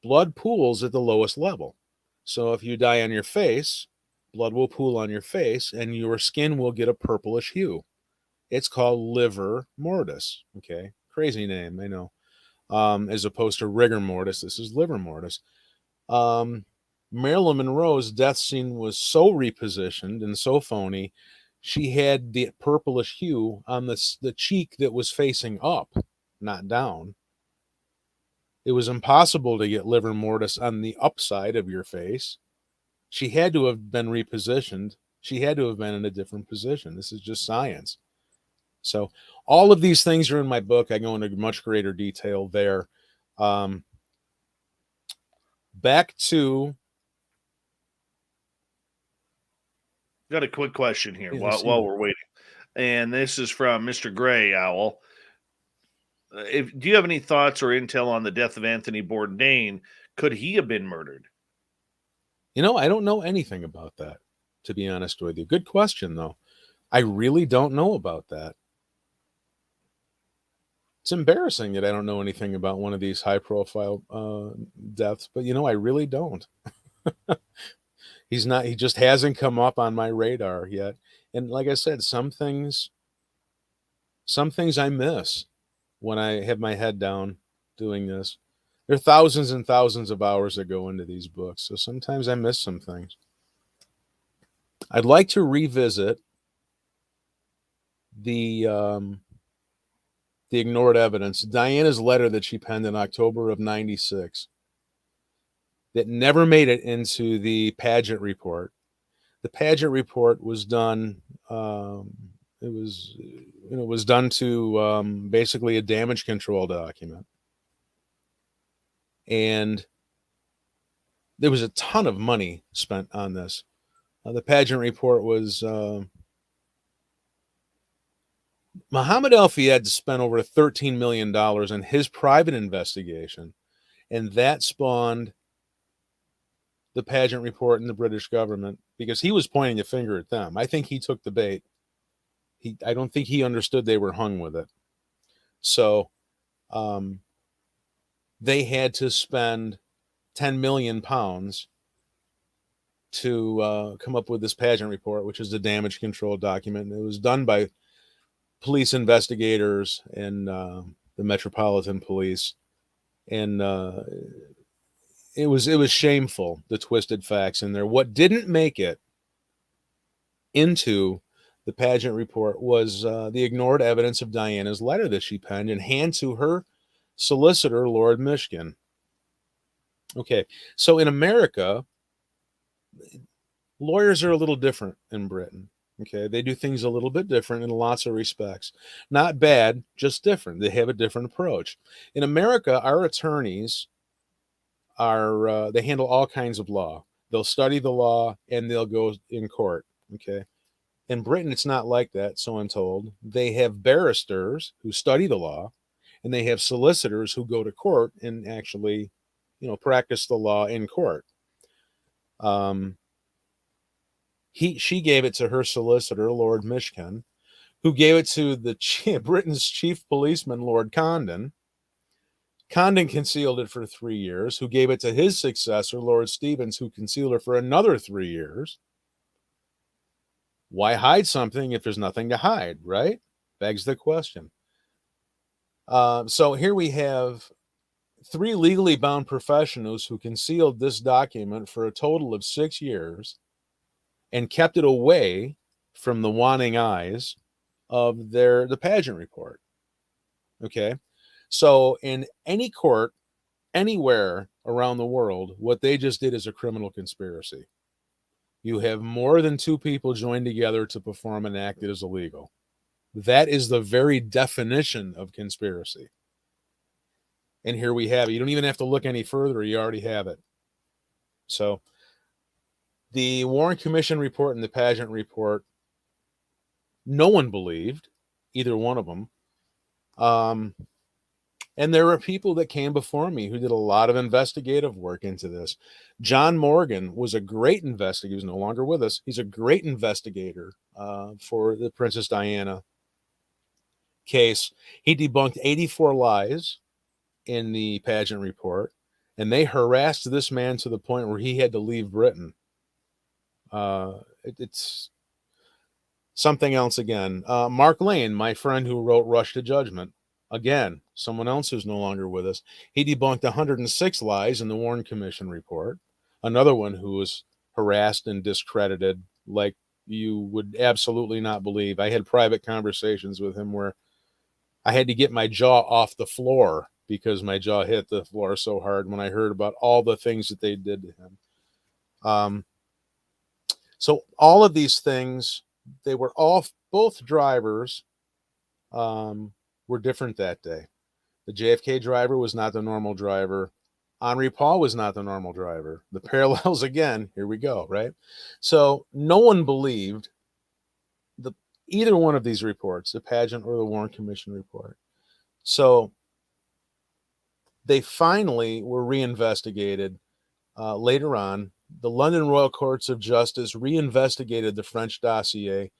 S4: blood pools at the lowest level. So if you die on your face, blood will pool on your face and your skin will get a purplish hue. It's called liver mortis. Okay. Crazy name, I know. As opposed to rigor mortis, this is liver mortis. Marilyn Monroe's death scene was so repositioned and so phony, she had the purplish hue on the cheek that was facing up, not down. It was impossible to get liver mortis on the upside of your face. She had to have been repositioned. She had to have been in a different position. This is just science. So all of these things are in my book. I go into much greater detail there. Back to...
S2: Got a quick question here while we're waiting. And this is from Mr. Gray Owl. Do you have any thoughts or intel on the death of Anthony Bourdain? Could he have been murdered?
S4: You know, I don't know anything about that, to be honest with you. Good question, though. I really don't know about that. It's embarrassing that I don't know anything about one of these high-profile deaths, but, you know, I really don't. He just hasn't come up on my radar yet. And like I said, some things I miss when I have my head down doing this. There are thousands and thousands of hours that go into these books, so sometimes I miss some things. I'd like to revisit the ignored evidence, Diana's letter that she penned in October of '96. That never made it into the pageant report. The pageant report was done. It was done to basically a damage control document, and there was a ton of money spent on this. The pageant report was Muhammad El-Fayed spent over $13 million on his private investigation, and that spawned the pageant report and the British government, because he was pointing a finger at them. I think he took the bait. I don't think he understood they were hung with it. So they had to spend 10 million pounds to come up with this pageant report, which is the damage control document. And it was done by police investigators and the Metropolitan Police. And it was shameful, the twisted facts in there. What didn't make it into the pageant report was the ignored evidence of Diana's letter that she penned and hand to her solicitor, Lord Mishkin. Okay, so in America, Lawyers are a little different in Britain. Okay, they do things a little bit different in lots of respects. Not bad, just different. They have a different approach. In America, our attorneys are they handle all kinds of law. They'll study the law and they'll go in court. Okay. In Britain, it's not like that, so I'm told. They have barristers who study the law, and they have solicitors who go to court and actually, practice the law in court. She gave it to her solicitor, Lord Mishkin, who gave it to Britain's chief policeman, Lord Condon. Condon concealed it for 3 years, who gave it to his successor, Lord Stevens, who concealed it for another 3 years. Why hide something if there's nothing to hide, right? Begs the question. So here we have 3 legally bound professionals who concealed this document for a total of 6 years and kept it away from the wanting eyes of the pageant report. Okay. So in any court, anywhere around the world, what they just did is a criminal conspiracy. You have more than 2 people joined together to perform an act that is illegal. That is the very definition of conspiracy. And here we have it. You don't even have to look any further. You already have it. So the Warren Commission report and the pageant report, no one believed, either one of them. And there were people that came before me who did a lot of investigative work into this. John Morgan was a great investigator. He's no longer with us. He's a great investigator for the Princess Diana case. He debunked 84 lies in the pageant report, and they harassed this man to the point where he had to leave Britain. It's something else again. Mark Lane, my friend who wrote Rush to Judgment, again, someone else who's no longer with us. He debunked 106 lies in the Warren Commission report. Another one who was harassed and discredited like you would absolutely not believe. I had private conversations with him where I had to get my jaw off the floor because my jaw hit the floor so hard when I heard about all the things that they did to him. So all of these things, they were all, both drivers were different that day. The JFK driver was not the normal driver. Henri Paul was not the normal driver. The parallels again, here we go, right? So no one believed either one of these reports, the pageant or the Warren Commission report. So they finally were reinvestigated later on. The London Royal Courts of Justice reinvestigated the French dossier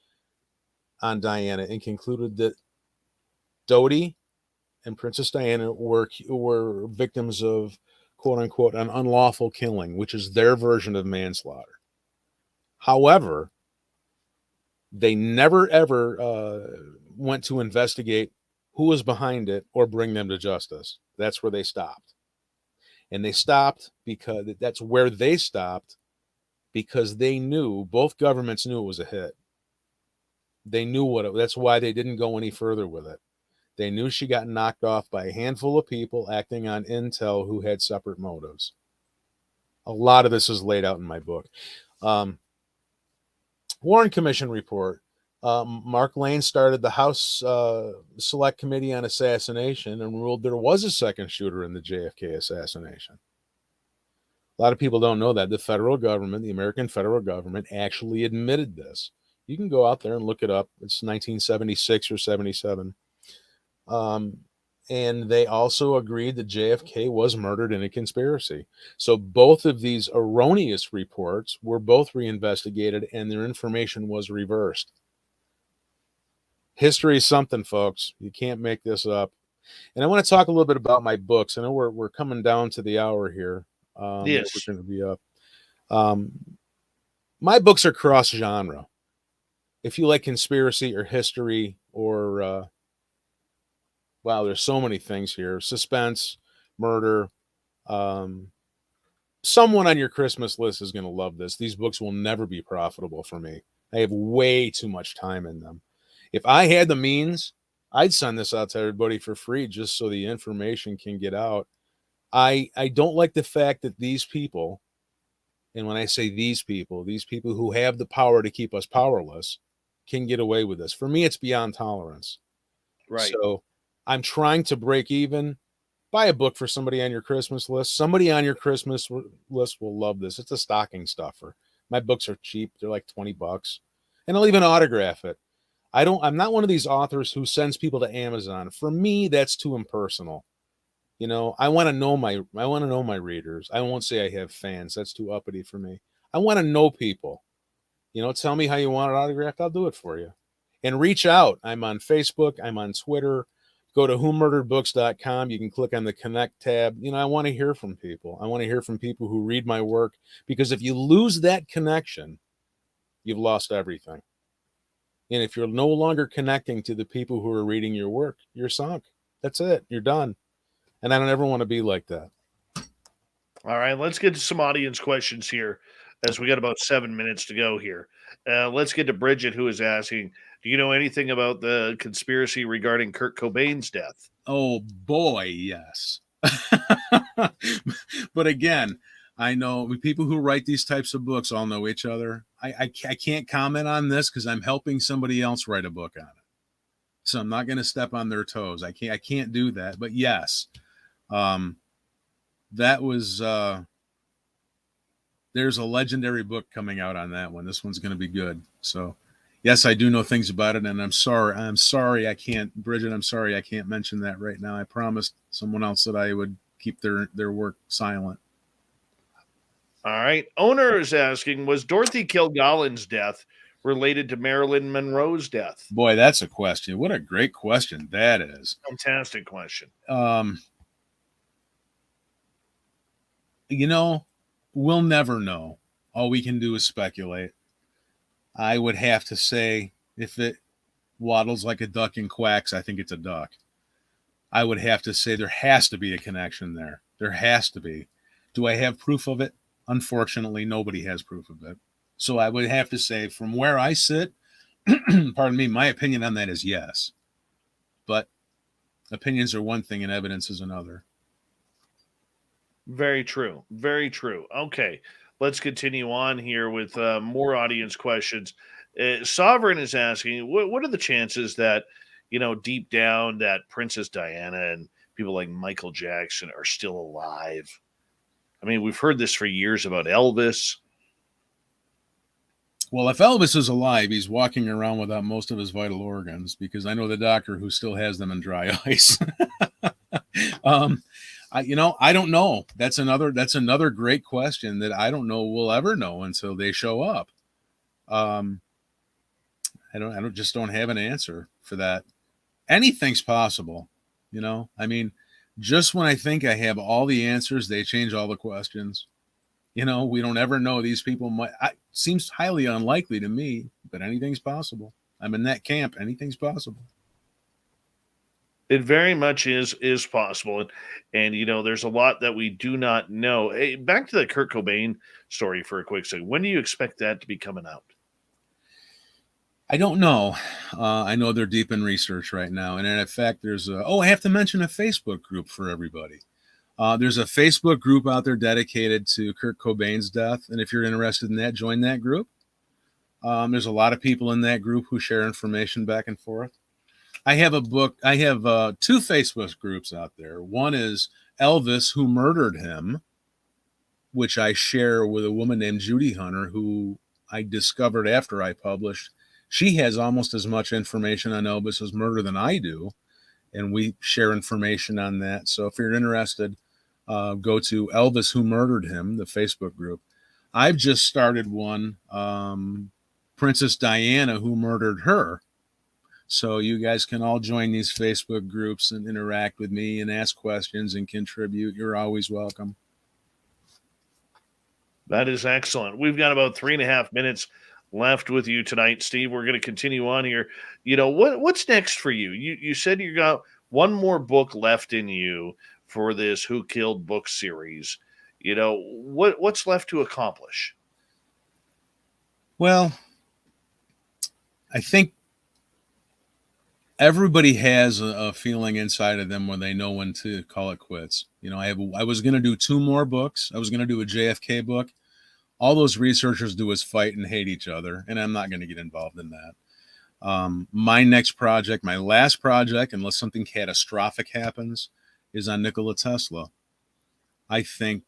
S4: on Diana and concluded that Dodi and Princess Diana were victims of, quote unquote, an unlawful killing, which is their version of manslaughter. However, they never, ever went to investigate who was behind it or bring them to justice. That's where they stopped. And they stopped because that's where they stopped because they knew, both governments knew it was a hit. They knew that's why they didn't go any further with it. They knew she got knocked off by a handful of people acting on intel who had separate motives. A lot of this is laid out in my book. Warren Commission report. Mark Lane started the House Select Committee on Assassination and ruled there was a second shooter in the JFK assassination. A lot of people don't know that. The federal government, the American federal government, actually admitted this. You can go out there and look it up. It's 1976 or 77. And they also agreed that JFK was murdered in a conspiracy. So both of these erroneous reports were both reinvestigated and their information was reversed. History is something, folks. You can't make this up. And I want to talk a little bit about my books. I know we're coming down to the hour here.
S2: Yes.
S4: We're going to be up. My books are cross-genre. If you like conspiracy or history or, wow, there's so many things here. Suspense, murder. Someone on your Christmas list is going to love this. These books will never be profitable for me. I have way too much time in them. If I had the means, I'd send this out to everybody for free just so the information can get out. I don't like the fact that these people And when I say these people who have the power to keep us powerless can get away with this. For me, it's beyond tolerance.
S2: Right.
S4: So I'm trying to break even. Buy a book for somebody on your Christmas list. Somebody on your Christmas list will love this. It's a stocking stuffer. My books are cheap. They're like $20. And I'll even autograph it. I'm not one of these authors who sends people to Amazon. For me, that's too impersonal. You know, I want to know my readers. I won't say I have fans. That's too uppity for me. I want to know people. You know, tell me how you want it autographed. I'll do it for you. And reach out. I'm on Facebook. I'm on Twitter. Go to whomurderedbooks.com. You can click on the connect tab. You know, I want to hear from people. I want to hear from people who read my work, because if you lose that connection, you've lost everything. And if you're no longer connecting to the people who are reading your work, you're sunk. That's it. You're done. And I don't ever want to be like that.
S2: All right, let's get to some audience questions here, as we got about 7 minutes to go here. Let's get to Bridget, who is asking, do you know anything about the conspiracy regarding Kurt Cobain's death?
S4: Oh, boy, yes. But again, I know people who write these types of books all know each other. I can't comment on this because I'm helping somebody else write a book on it. So I'm not going to step on their toes. I can't do that. But yes, that was there's a legendary book coming out on that one. This one's going to be good. So yes, I do know things about it, and I'm sorry I can't, Bridget, I'm sorry I can't mention that right now. I promised someone else that I would keep their work silent.
S2: All right. Owner is asking, was Dorothy Kilgallen's death related to Marilyn Monroe's death?
S4: Boy, that's a question. What a great question that is.
S2: Fantastic question.
S4: You know, we'll never know. All we can do is speculate. I would have to say, if it waddles like a duck and quacks, I think it's a duck. I would have to say there has to be a connection there. There has to be. Do I have proof of it? Unfortunately, nobody has proof of it. So I would have to say, from where I sit, pardon me, my opinion on that is yes. But opinions are one thing and evidence is another.
S2: Very true. Very true. Okay. Let's continue on here with more audience questions. Sovereign is asking, what are the chances that, deep down, that Princess Diana and people like Michael Jackson are still alive? I mean, we've heard this for years about Elvis.
S4: Well, if Elvis is alive, he's walking around without most of his vital organs, because I know the doctor who still has them in dry ice. I don't know. That's another great question that I don't know we'll ever know until they show up. I don't have an answer for that. Anything's possible, I mean, just when I think I have all the answers, they change all the questions. We don't ever know. These people seems highly unlikely to me, but anything's possible. I'm in that camp. Anything's possible.
S2: It very much is possible. And there's a lot that we do not know. Hey, back to the Kurt Cobain story for a quick second. When do you expect that to be coming out?
S4: I don't know. I know they're deep in research right now. And in fact, there's I have to mention a Facebook group for everybody. There's a Facebook group out there dedicated to Kurt Cobain's death. And if you're interested in that, join that group. There's a lot of people in that group who share information back and forth. I have two Facebook groups out there. One is Elvis, Who Murdered Him, which I share with a woman named Judy Hunter, who I discovered after I published. She has almost as much information on Elvis's murder than I do, and we share information on that. So if you're interested, go to Elvis, Who Murdered Him, the Facebook group. I've just started one, Princess Diana, Who Murdered Her. So you guys can all join these Facebook groups and interact with me and ask questions and contribute. You're always welcome.
S2: That is excellent. We've got about 3.5 minutes left with you tonight, Steve. We're going to continue on here. What's next for you? You said you got one more book left in you for this Who Killed book series. What's left to accomplish?
S4: Well, I think everybody has a feeling inside of them when they know when to call it quits. I was going to do 2 more books. I was going to do a JFK book. all those researchers do is fight and hate each other, and I'm not going to get involved in that. My next project, my last project, unless something catastrophic happens, is on Nikola Tesla. I think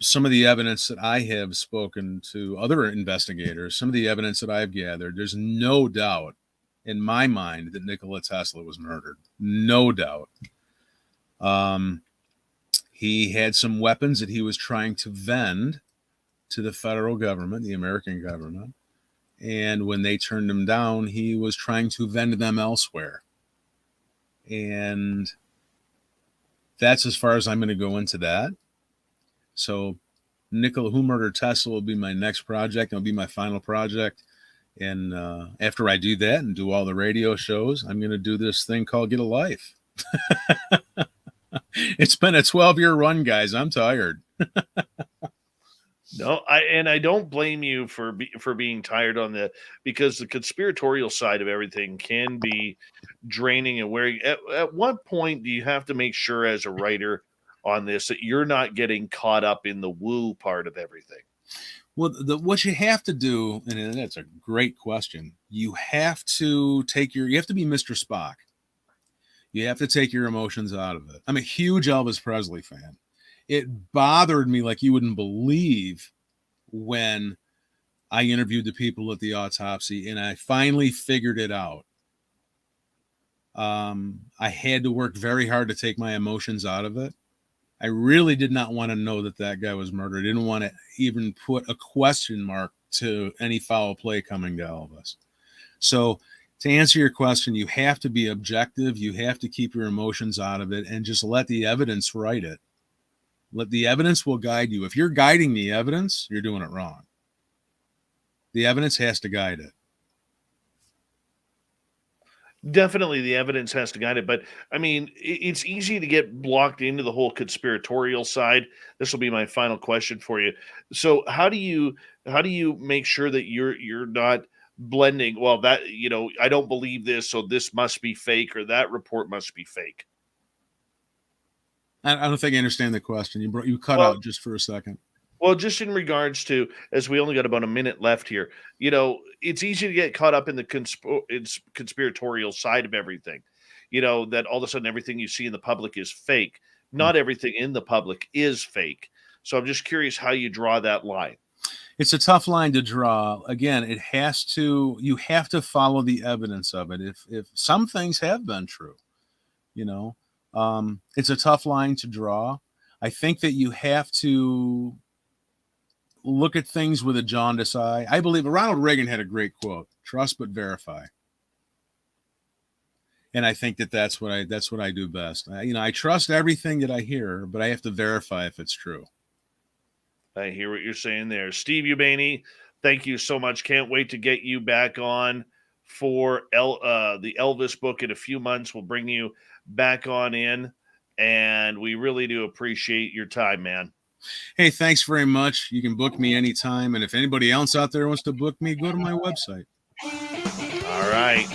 S4: some of the evidence that I have spoken to other investigators, some of the evidence that I've gathered, there's no doubt in my mind that Nikola Tesla was murdered. No doubt. He had some weapons that he was trying to vend to the federal government, the American government. And when they turned him down, he was trying to vend them elsewhere. And that's as far as I'm going to go into that. So Nikola, Who Murdered Tesla, will be my next project. It'll be my final project. And after I do that and do all the radio shows, I'm going to do this thing called Get a Life. It's been a 12-year run, guys. I'm tired.
S2: No, I don't blame you for being tired on that, because the conspiratorial side of everything can be draining and wearing. At what point do you have to make sure as a writer on this that you're not getting caught up in the woo part of everything?
S4: Well, what you have to do, and that's a great question, you have to you have to be Mr. Spock. You have to take your emotions out of it. I'm a huge Elvis Presley fan. It bothered me like you wouldn't believe when I interviewed the people at the autopsy, and I finally figured it out. I had to work very hard to take my emotions out of it. I really did not want to know that guy was murdered. I didn't want to even put a question mark to any foul play coming to Elvis. So to answer your question, you have to be objective. You have to keep your emotions out of it and just let the evidence write it. Let the evidence will guide you. If you're guiding the evidence, you're doing it wrong. The evidence has to guide it.
S2: Definitely the evidence has to guide it. But I mean, it's easy to get blocked into the whole conspiratorial side. This will be my final question for you. So how do you make sure that you're not blending, well, that, I don't believe this, so this must be fake, or that report must be fake?
S4: I don't think I understand the question. You cut out just for a second.
S2: Well, just in regards to, as we only got about a minute left here, it's easy to get caught up in the conspiratorial side of everything, that all of a sudden everything you see in the public is fake. Not everything in the public is fake. So I'm just curious how you draw that line.
S4: It's a tough line to draw. Again, you have to follow the evidence of it. If some things have been true, it's a tough line to draw. I think that you have to look at things with a jaundiced eye. I believe Ronald Reagan had a great quote: "Trust but verify." And I think that's what I do best. I trust everything that I hear, but I have to verify if it's true.
S2: I hear what you're saying there. Steve Ubaney, thank you so much. Can't wait to get you back on for the Elvis book in a few months. We'll bring you back on in, and we really do appreciate your time, man.
S4: Hey, thanks very much. You can book me anytime, and if anybody else out there wants to book me, go to my website.
S2: All right.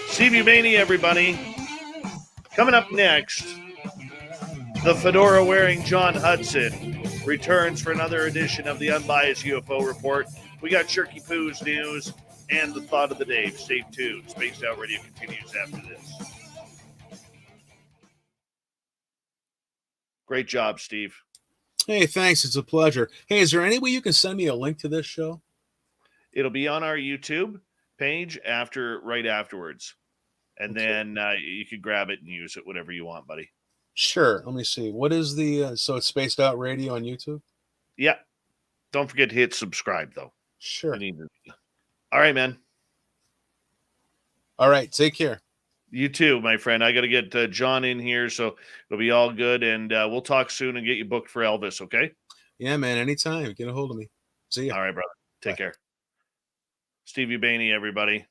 S2: Steve Ubaney, everybody. Coming up next, the fedora-wearing John Hudson returns for another edition of the Unbiased UFO Report. We got Shirky Poo's news and the thought of the day. Stay tuned. Spaced Out Radio continues after this. Great job, Steve.
S4: Hey, thanks. It's a pleasure. Hey, is there any way you can send me a link to this show?
S2: It'll be on our YouTube page right afterwards. And then you can grab it and use it, whatever you want, buddy.
S4: Sure. Let me see. What is so it's Spaced Out Radio on YouTube?
S2: Yeah. Don't forget to hit subscribe, though.
S4: Sure.
S2: All right, man.
S4: All right. Take care.
S2: You too, my friend. I got to get John in here, so it'll be all good. And we'll talk soon and get you booked for Elvis, okay?
S4: Yeah, man. Anytime. Get a hold of me. See ya.
S2: All right, brother. Take care. Steve Ubaney, everybody.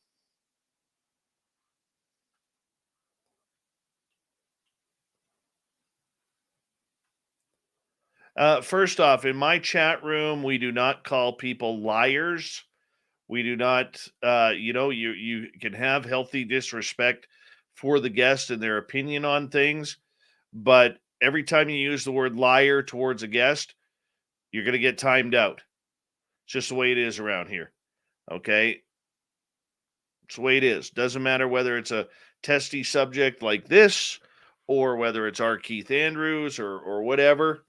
S2: First off, in my chat room, we do not call people liars. We do not, you can have healthy disrespect for the guest and their opinion on things. But every time you use the word liar towards a guest, you're going to get timed out. It's just the way it is around here. Okay? It's the way it is. Doesn't matter whether it's a testy subject like this or whether it's our Keith Andrews or whatever.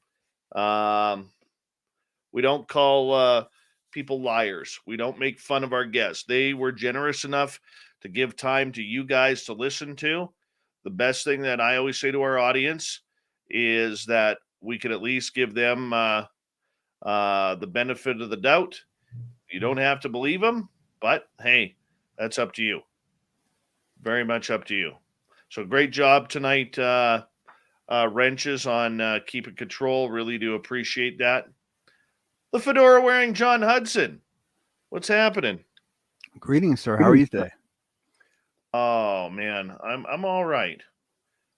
S2: We don't call people liars. We don't make fun of our guests. They were generous enough to give time to you guys to listen to. The best thing that I always say to our audience is that we can at least give them the benefit of the doubt. You don't have to believe them, but hey, that's up to you. Very much up to you. So great job tonight, Wrenches, on keeping control. Really do appreciate that. The fedora wearing John Hudson. What's happening?
S7: Greetings, sir. How are you today?
S2: Oh man, I'm all right.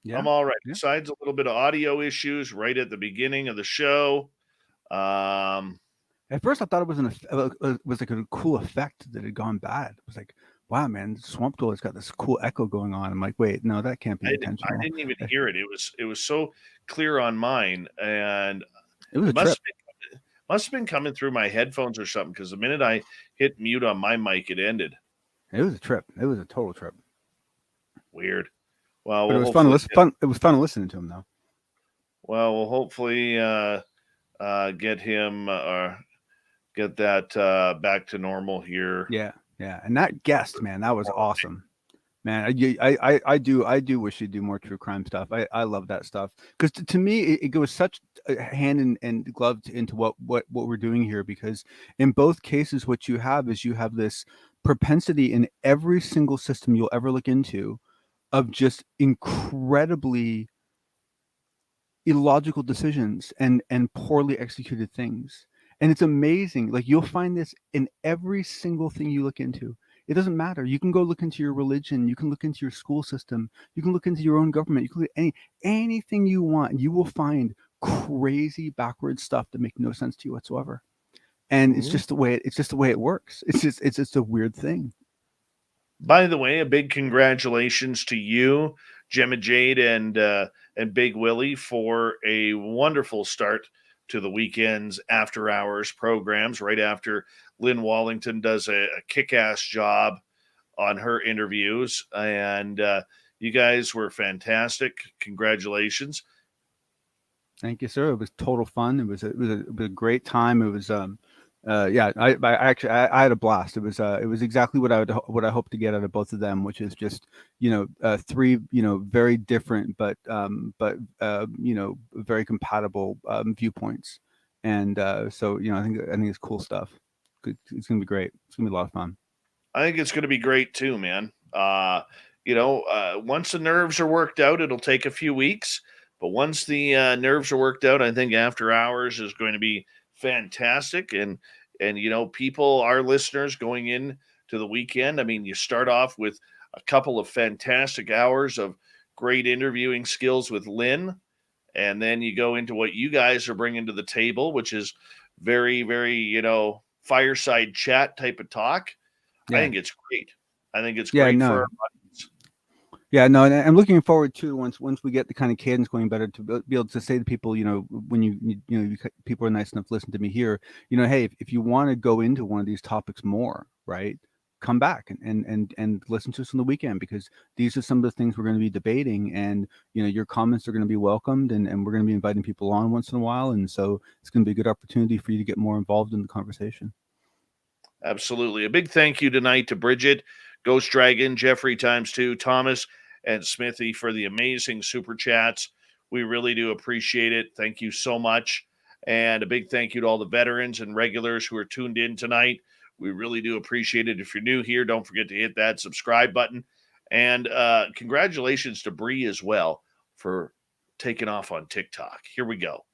S7: Yeah,
S2: I'm all right.
S7: yeah.
S2: Besides a little bit of audio issues right at the beginning of the show.
S7: At first, I thought it was like a cool effect that had gone bad. It was like, wow, man, Swamp Tool has got this cool echo going on. I'm like, wait, no, that can't be intentional.
S2: I didn't even hear it. It was so clear on mine, and
S7: it was a trip.
S2: Must have been coming through my headphones or something, because the minute I hit mute on my mic, it ended.
S7: It was a trip. It was a total trip.
S2: Weird. Well,
S7: but it was fun. It was fun listening to him, though.
S2: Well, we'll hopefully get him get that back to normal here.
S7: Yeah. And that guest, man, that was awesome. Man, I do wish you'd do more true crime stuff. I love that stuff, because to me it goes such hand and glove into what we're doing here, because in both cases what you have is you have this propensity in every single system you'll ever look into of just incredibly illogical decisions and poorly executed things. And it's amazing. Like, you'll find this in every single thing you look into. It doesn't matter. You can go look into your religion. You can look into your school system. You can look into your own government. You can look at anything you want. You will find crazy backwards stuff that make no sense to you whatsoever. And it's just the way it works. It's just a weird thing.
S2: By the way, a big congratulations to you, Gemma Jade and Big Willie, for a wonderful start to the weekend's after hours programs, right after Lynn Wallington does a kick-ass job on her interviews. And you guys were fantastic. Congratulations.
S7: Thank you, sir. It was total fun. It was a great time. It was I actually had a blast. It was exactly what I hoped to get out of both of them, which is just three very different but very compatible viewpoints, and so I think it's cool stuff. It's gonna be great. It's gonna be a lot of fun.
S2: I think it's gonna be great too, man. Once the nerves are worked out, it'll take a few weeks, but once the nerves are worked out, I think after hours is going to be fantastic. And people, our listeners, going in to the weekend, I mean, you start off with a couple of fantastic hours of great interviewing skills with Lynn, and then you go into what you guys are bringing to the table, which is very, very fireside chat type of talk. Yeah. I think it's great. I think it's great for our audience.
S7: Yeah, no, and I'm looking forward to once we get the kind of cadence going better, to be able to say to people, when people are nice enough to listen to me here, hey, if you want to go into one of these topics more, right, come back and listen to us on the weekend, because these are some of the things we're going to be debating, and your comments are going to be welcomed, and we're going to be inviting people on once in a while, and so it's going to be a good opportunity for you to get more involved in the conversation.
S2: Absolutely. A big thank you tonight to Bridget, Ghost Dragon, Jeffrey ×2, Thomas, and Smithy for the amazing super chats. We really do appreciate it. Thank you so much. And a big thank you to all the veterans and regulars who are tuned in tonight. We really do appreciate it. If you're new here, don't forget to hit that subscribe button. And congratulations to Bree as well for taking off on TikTok. Here we go.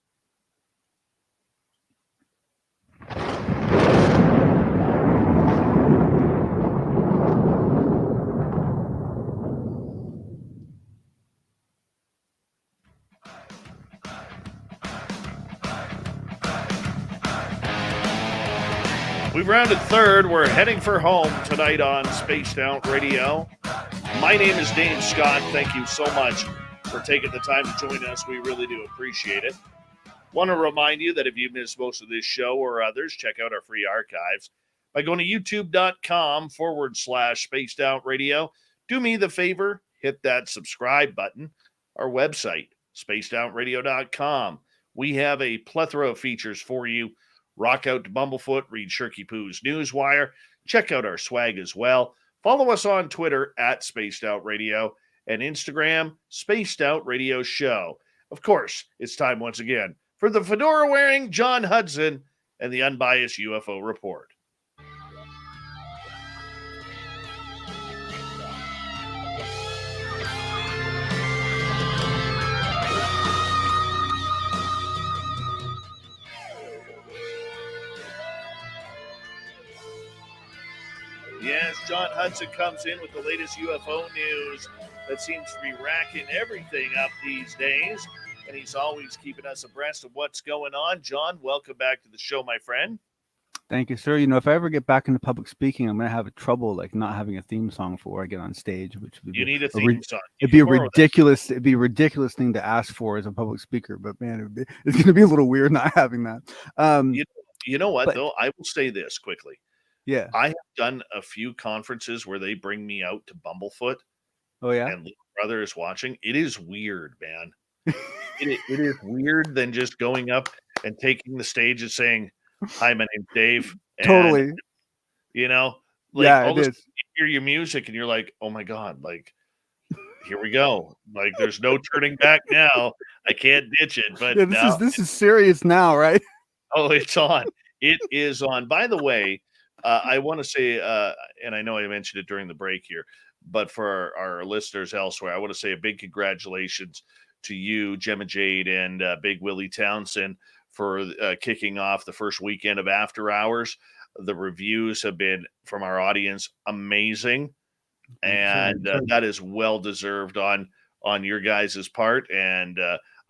S2: We've rounded third. We're heading for home tonight on Spaced Out Radio. My name is Dave Scott. Thank you so much for taking the time to join us. We really do appreciate it. Want to remind you that if you missed most of this show or others, check out our free archives by going to youtube.com/spaced out radio. Do me the favor, hit that subscribe button. Our website, spacedoutradio.com. We have a plethora of features for you. Rock out to Bumblefoot, read Shirky Poo's Newswire. Check out our swag as well. Follow us on Twitter at Spaced Out Radio and Instagram, Spaced Out Radio Show. Of course, it's time once again for the fedora-wearing John Hudson and the unbiased UFO Report. Yes, John Hudson comes in with the latest UFO news that seems to be racking everything up these days, and he's always keeping us abreast of what's going on. John, welcome back to the show, my friend.
S7: Thank you, sir. You know, if I ever get back into public speaking, I'm going to have trouble like not having a theme song before I get on stage, which would
S2: You
S7: be
S2: need a theme song.
S7: It'd be a ridiculous thing to ask for as a public speaker, but man, it's going to be a little weird not having that.
S2: You know what, though? I will say this quickly.
S7: Yeah.
S2: I have done a few conferences where they bring me out to Bumblefoot.
S7: Oh, yeah?
S2: And little brother is watching. It is weird, man. it is weird than just going up and taking the stage and saying, "Hi, my name's Dave." And,
S7: totally.
S2: You know, like
S7: yeah,
S2: all of a sudden you hear your music and you're like, "Oh my God, like here we go." Like there's no turning back now. I can't ditch it. But
S7: yeah, this is serious now, right?
S2: Oh, it's on. It is on. By the way, I want to say, and I know I mentioned it during the break here, but for our listeners elsewhere, I want to say a big congratulations to you, Gemma Jade, and Big Willie Townsend for kicking off the first weekend of After Hours. The reviews have been from our audience amazing, and that is well deserved on your guys' part. And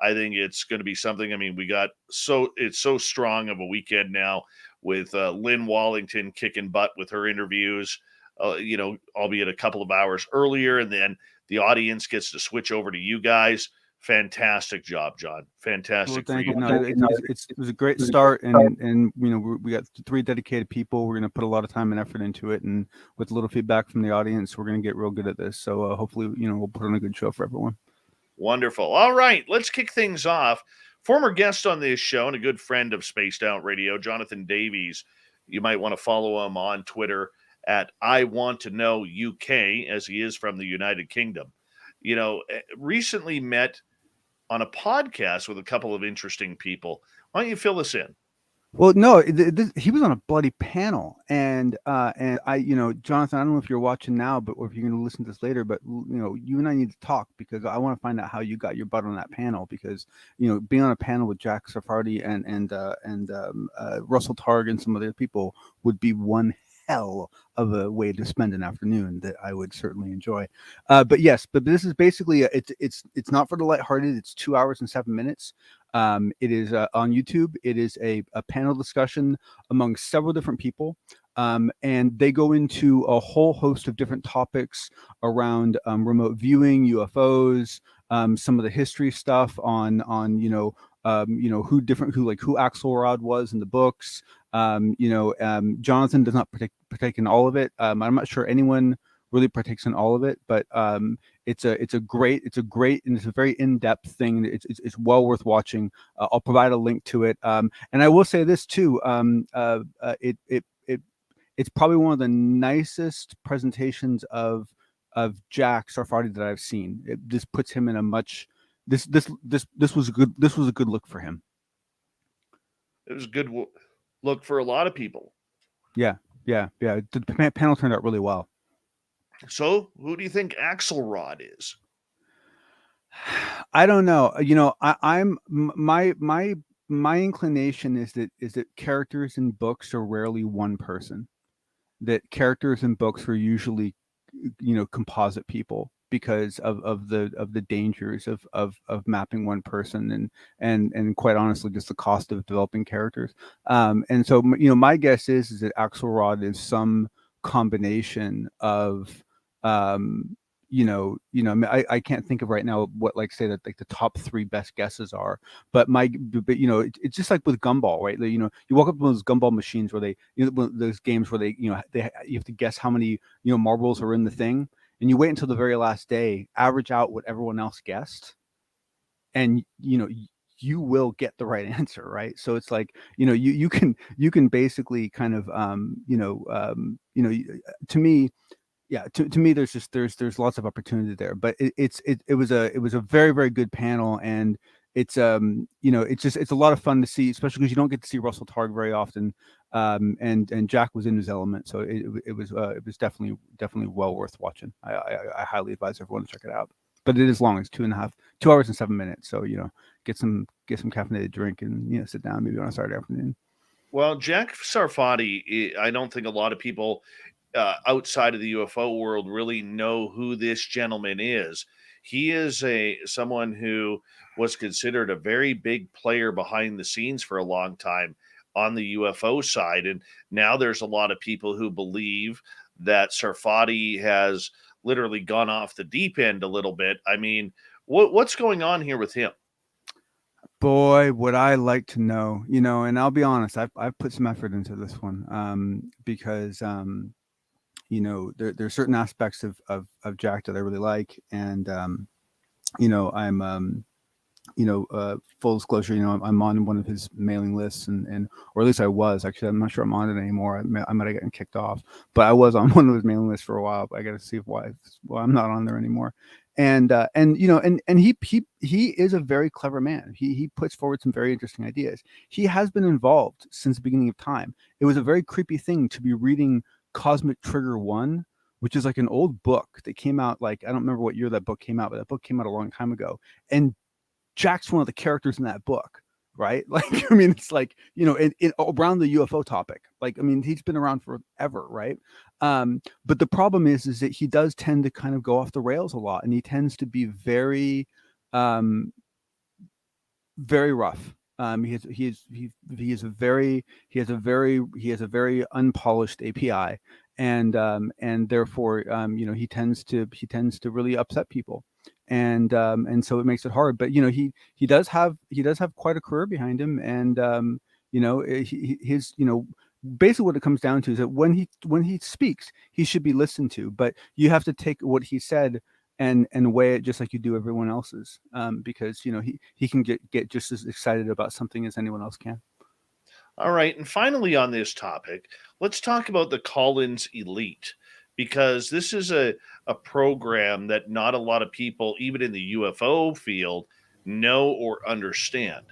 S2: I think it's going to be something. I mean, it's so strong of a weekend now with Lynn Wallington kicking butt with her interviews, albeit a couple of hours earlier, and then the audience gets to switch over to you guys. Fantastic job, John. Fantastic.
S7: Well, thank you. No, it was a great start, and we got 3 dedicated people. We're going to put a lot of time and effort into it, and with a little feedback from the audience, we're going to get real good at this. So hopefully, we'll put on a good show for everyone.
S2: Wonderful. All right, let's kick things off. Former guest on this show and a good friend of Spaced Out Radio, Jonathan Davies. You might want to follow him on Twitter at I Want to Know UK, as he is from the United Kingdom. Recently met on a podcast with a couple of interesting people. Why don't you fill us in?
S7: Well, no, he was on a bloody panel, and I, Jonathan, I don't know if you're watching now, but or if you're going to listen to this later, but you and I need to talk because I want to find out how you got your butt on that panel, because being on a panel with Jack Sarfati and Russell Targ and some other people would be one hell of a way to spend an afternoon that I would certainly enjoy. But this is basically it's not for the lighthearted. It's 2 hours and 7 minutes. It is on YouTube. It is a panel discussion among several different people, and they go into a whole host of different topics around remote viewing, UFOs, some of the history stuff on who Axelrod was in the books. Jonathan does not partake in all of it. I'm not sure anyone really partakes in all of it, but it's a great and it's a very in-depth thing. It's well worth watching. I'll provide a link to it. And I will say this too. It's probably one of the nicest presentations of Jack Sarfati that I've seen. This puts him in a much. This was a good look for him.
S2: It was a good look for a lot of people.
S7: Yeah. The panel turned out really well.
S2: So, who do you think Axelrod is?
S7: I don't know. I'm my inclination is that characters in books are rarely one person. That characters in books are usually, composite people because of the dangers of mapping one person and quite honestly just the cost of developing characters. And so my guess is that Axelrod is some combination of I can't think of right now what, like, say that like the top 3 best guesses are, but it's just like with gumball, right? You walk up to those gumball machines where they, those games where they, you have to guess how many, marbles are in the thing, and you wait until the very last day, average out what everyone else guessed, and you will get the right answer, right? So it's like, you can basically kind of to me, yeah, to me, there's lots of opportunity there, but it was a very, very good panel, and it's it's a lot of fun to see, especially because you don't get to see Russell Targ very often, and Jack was in his element, so it was definitely well worth watching. I highly advise everyone to check it out, but it is long. It's 2 hours and 7 minutes, so get some caffeinated drink and sit down maybe on a Saturday afternoon.
S2: Well, Jack Sarfati, I don't think a lot of people outside of the UFO world really know who this gentleman is. He is someone who was considered a very big player behind the scenes for a long time on the UFO side, and now there's a lot of people who believe that Sarfati has literally gone off the deep end a little bit. I mean, what's going on here with him?
S7: Boy, would I like to know, and I'll be honest, I've put some effort into this one, because there's certain aspects of Jack that I really like, and I'm full disclosure, I'm on one of his mailing lists, and or at least I was. Actually, I'm not sure I'm on it anymore. I might have gotten kicked off, but I was on one of his mailing lists for a while. But I got to see why I'm not on there anymore. And he is a very clever man. He puts forward some very interesting ideas. He has been involved since the beginning of time. It was a very creepy thing to be reading Cosmic Trigger 1, which is like an old book that came out, like, I don't remember what year that book came out, but that book came out a long time ago. And Jack's one of the characters in that book, right? Like, I mean, it's like, in around the UFO topic. Like, I mean, he's been around forever, right? But the problem is that he does tend to kind of go off the rails a lot, and he tends to be very, very rough. He has a very unpolished API, and therefore, he tends to really upset people, and so it makes it hard. But he does have quite a career behind him, and his basically what it comes down to is that when he speaks, he should be listened to, but you have to take what he said and weigh it just like you do everyone else's, because he can get just as excited about something as anyone else can.
S2: All right, and finally on this topic, let's talk about the Collins Elite, because this is a program that not a lot of people, even in the UFO field, know or understand.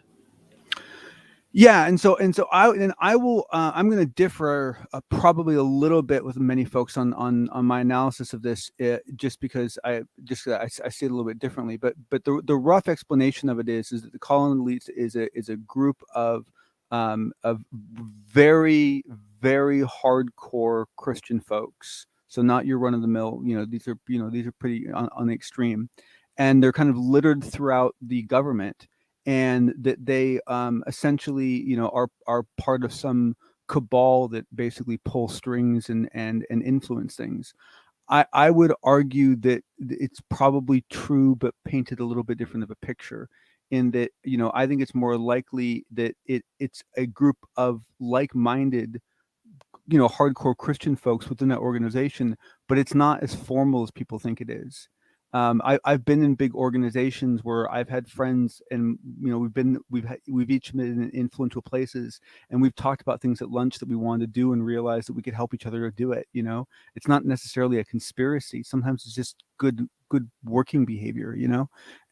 S7: Yeah, and so I will. I'm going to differ probably a little bit with many folks on my analysis of this, just because I see it a little bit differently. But the rough explanation of it is that the Collins Elite is a group of very, very hardcore Christian folks. So not your run of the mill. These are pretty on the extreme, and they're kind of littered throughout the government. And that they essentially, are part of some cabal that basically pull strings and influence things. I would argue that it's probably true, but painted a little bit different of a picture. In that, I think it's more likely that it's a group of like-minded, hardcore Christian folks within that organization, but it's not as formal as people think it is. I've been in big organizations where I've had friends, and we've each been in influential places, and we've talked about things at lunch that we wanted to do, and realized that we could help each other to do it. It's not necessarily a conspiracy. Sometimes it's just good working behavior.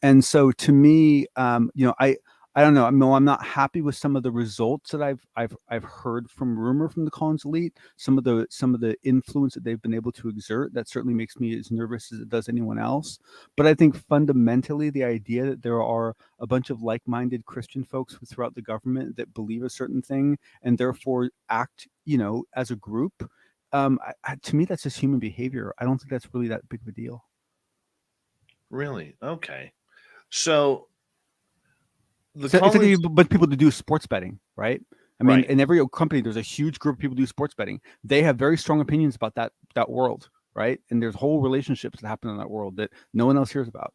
S7: And so to me, I don't know. I'm not happy with some of the results that I've heard from rumor from the Collins Elite. Some of the influence that they've been able to exert, that certainly makes me as nervous as it does anyone else. But I think fundamentally, the idea that there are a bunch of like-minded Christian folks throughout the government that believe a certain thing and therefore act, as a group, to me, that's just human behavior. I don't think that's really that big of a deal.
S2: Really? Okay. So
S7: it's like a bunch of people to do sports betting, right? I mean,
S2: right.
S7: In every company, there's a huge group of people who do sports betting. They have very strong opinions about that world, right? And there's whole relationships that happen in that world that no one else hears about.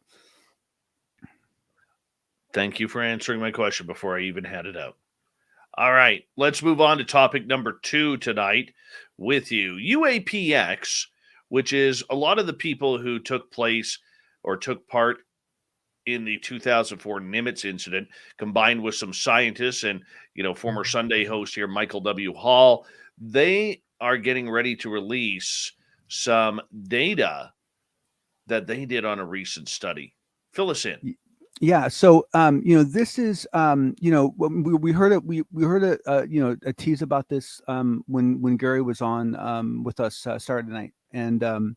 S2: Thank you for answering my question before I even had it out. All right, let's move on to topic number 2 tonight with you. UAPX, which is a lot of the people who took part in the 2004 Nimitz incident, combined with some scientists and, former Sunday host here, Michael W. Hall. They are getting ready to release some data that they did on a recent study. Fill us in.
S7: Yeah. So, this is, we heard it. We heard a tease about this when Gary was on with us Saturday night, and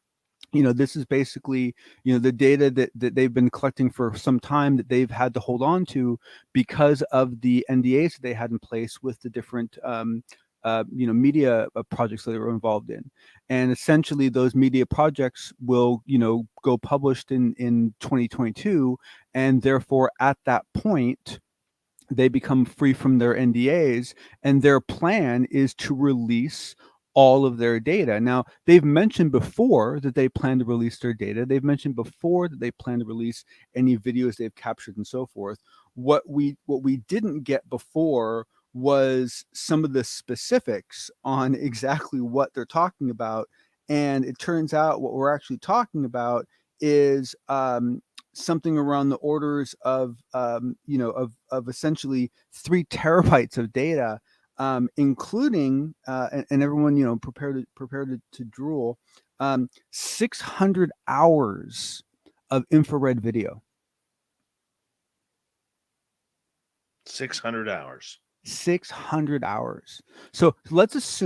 S7: this is basically the data that they've been collecting for some time that they've had to hold on to because of the NDAs that they had in place with the different media projects that they were involved in. And essentially those media projects will, go published in 2022. And therefore at that point, they become free from their NDAs, and their plan is to release all of their data. Now, they've mentioned before that they plan to release their data. They've mentioned before that they plan to release any videos they've captured and so forth. What we didn't get before was some of the specifics on exactly what they're talking about. And it turns out what we're actually talking about is something around the orders of essentially 3 terabytes of data, including and everyone prepared to drool, 600 hours of infrared video.
S2: 600 hours.
S7: 600 hours. So let's just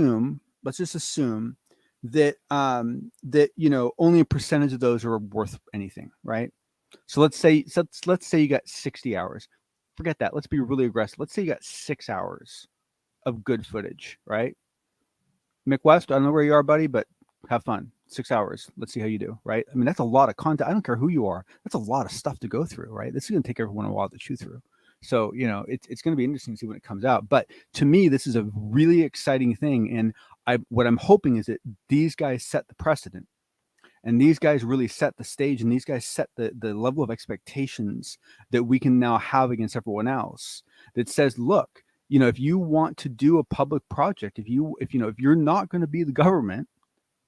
S7: assume that only a percentage of those are worth anything, right? So let's say you got 60 hours. Forget that. Let's be really aggressive. Let's say you got 6 hours of good footage, right? Mick West, I don't know where you are, buddy, but have fun. 6 hours. Let's see how you do, right? I mean, that's a lot of content. I don't care who you are. That's a lot of stuff to go through, right? This is going to take everyone a while to chew through. So, it's going to be interesting to see when it comes out. But to me, this is a really exciting thing. And what I'm hoping is that these guys set the precedent. And these guys really set the stage, and these guys set the level of expectations that we can now have against everyone else, that says, look, if you want to do a public project, if you're not going to be the government,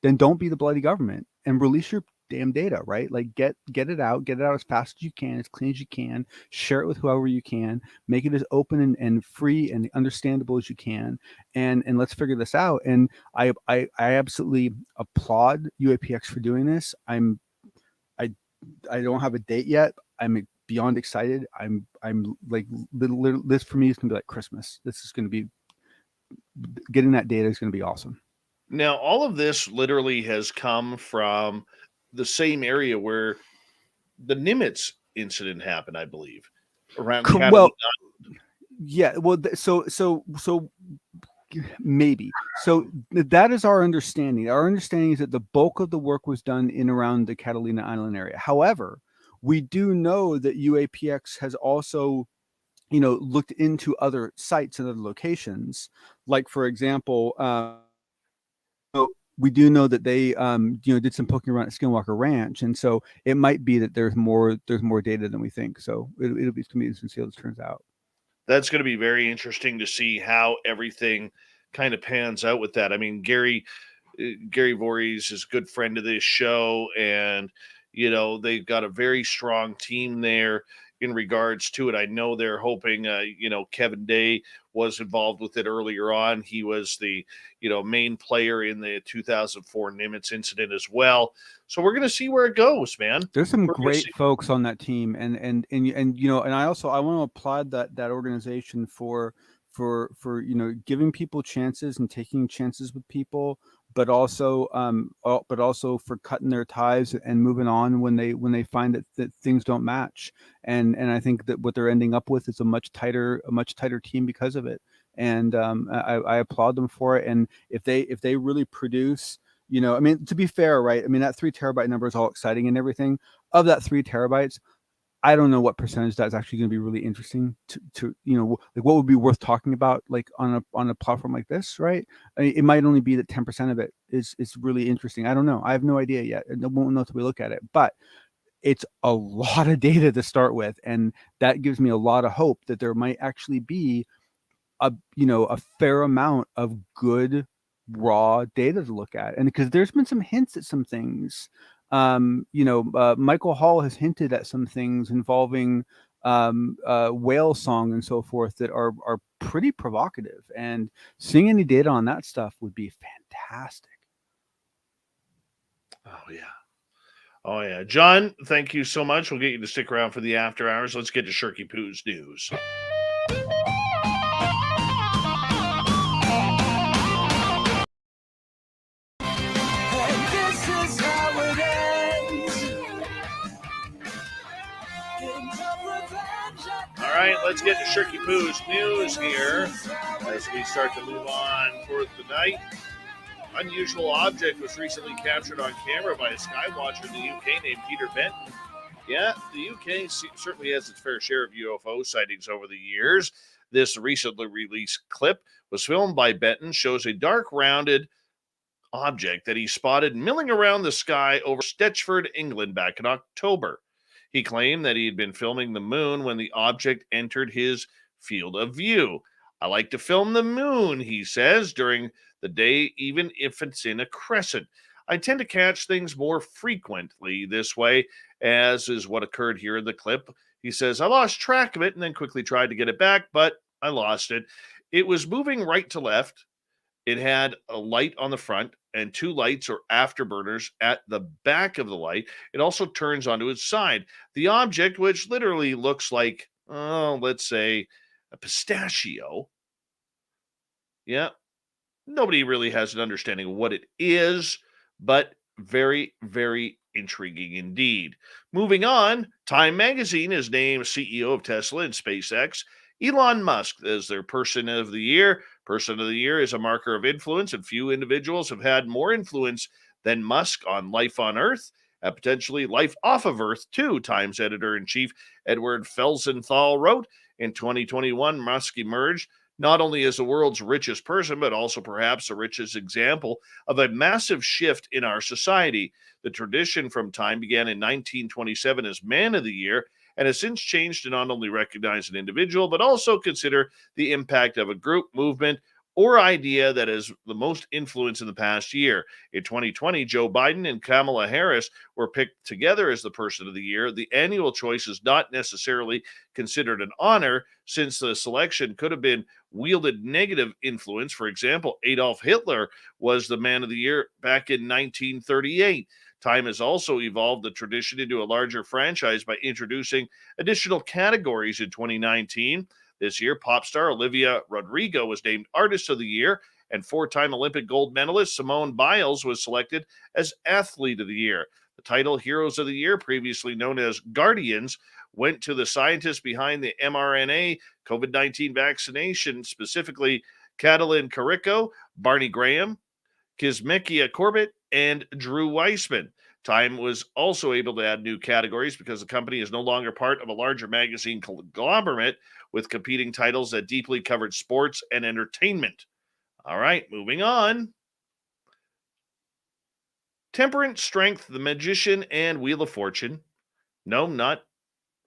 S7: then don't be the bloody government and release your damn data, right? Like get it out as fast as you can, as clean as you can, share it with whoever you can, make it as open and free and understandable as you can, and let's figure this out. And I absolutely applaud UAPX for doing this. I don't have a date yet. I'm beyond excited. I'm like, this for me is gonna be like Christmas. This is gonna be, getting that data is gonna be awesome.
S2: Now, all of this literally has come from the same area where the Nimitz incident happened, I believe, around Catalina.
S7: Well, yeah. Well, so maybe. So that is our understanding. Our understanding is that the bulk of the work was done in around the Catalina Island area. However, we do know that UAPX has also, looked into other sites and other locations. Like, for example, we do know that they did some poking around at Skinwalker Ranch, and so it might be that there's more data than we think. So it'll be interesting to see how this turns out.
S2: That's going to be very interesting to see how everything kind of pans out with that. I mean, Gary Voorhees is a good friend of this show, and they've got a very strong team there in regards to it. I know they're hoping, Kevin Day was involved with it earlier on. He was the, main player in the 2004 Nimitz incident as well. So we're going to see where it goes, man.
S7: There's some great folks on that team. And I want to applaud that organization for giving people chances and taking chances with people, but also for cutting their ties and moving on when they find that things don't match. And I think that what they're ending up with is a much tighter team because of it. And I applaud them for it. And if they really produce, I mean, to be fair, right? I mean, that 3 terabyte number is all exciting and everything. Of that 3 terabytes, I don't know what percentage that's actually going to be really interesting to like what would be worth talking about like on a platform like this, right? It might only be that 10% of it is really interesting. I don't know. I have no idea yet. I won't know until we look at it, but it's a lot of data to start with, and that gives me a lot of hope that there might actually be a fair amount of good raw data to look at. And because there's been some hints at some things, Michael Hall has hinted at some things involving whale song and so forth that are pretty provocative, and seeing any data on that stuff would be fantastic.
S2: Oh yeah, John, thank you so much. We'll get you to stick around for the after hours. Let's get to Shirky Poo's news. All right, let's get to Shirky Poo's news here as we start to move on for the night. Unusual object was recently captured on camera by a skywatcher in the UK named Peter Benton. Yeah, the UK certainly has its fair share of UFO sightings over the years. This recently released clip was filmed by Benton, shows a dark rounded object that he spotted milling around the sky over Stetchford, England back in October. He claimed that he had been filming the moon when the object entered his field of view. I like to film the moon, he says, during the day, even if it's in a crescent. I tend to catch things more frequently this way, as is what occurred here in the clip. He says, I lost track of it and then quickly tried to get it back, but I lost it. It was moving right to left. It had a light on the front and two lights or afterburners at the back of the light. It also turns onto its side. The object, which literally looks like, let's say, a pistachio. Yeah. Nobody really has an understanding of what it is, but very, very intriguing indeed. Moving on, Time Magazine has named CEO of Tesla and SpaceX Elon Musk as their Person of the Year. Person of the Year is a marker of influence, and few individuals have had more influence than Musk on life on Earth, and potentially life off of Earth, too, Times editor-in-chief Edward Felsenthal wrote. In 2021, Musk emerged not only as the world's richest person, but also perhaps the richest example of a massive shift in our society. The tradition from Time began in 1927 as Man of the Year, and has since changed to not only recognize an individual, but also consider the impact of a group, movement, or idea that has the most influence in the past year. In 2020, Joe Biden and Kamala Harris were picked together as the Person of the Year. The annual choice is not necessarily considered an honor, since the selection could have been wielded negative influence. For example, Adolf Hitler was the Man of the Year back in 1938. Time has also evolved the tradition into a larger franchise by introducing additional categories in 2019. This year, pop star Olivia Rodrigo was named Artist of the Year, and four-time Olympic gold medalist Simone Biles was selected as Athlete of the Year. The title Heroes of the Year, previously known as Guardians, went to the scientists behind the mRNA COVID-19 vaccination, specifically Catalin Carrico, Barney Graham, Kizzmekia Corbett, and Drew Weissman. Time was also able to add new categories because the company is no longer part of a larger magazine conglomerate with competing titles that deeply covered sports and entertainment. All right, moving on. Temperance, Strength, The Magician, and Wheel of Fortune. No, not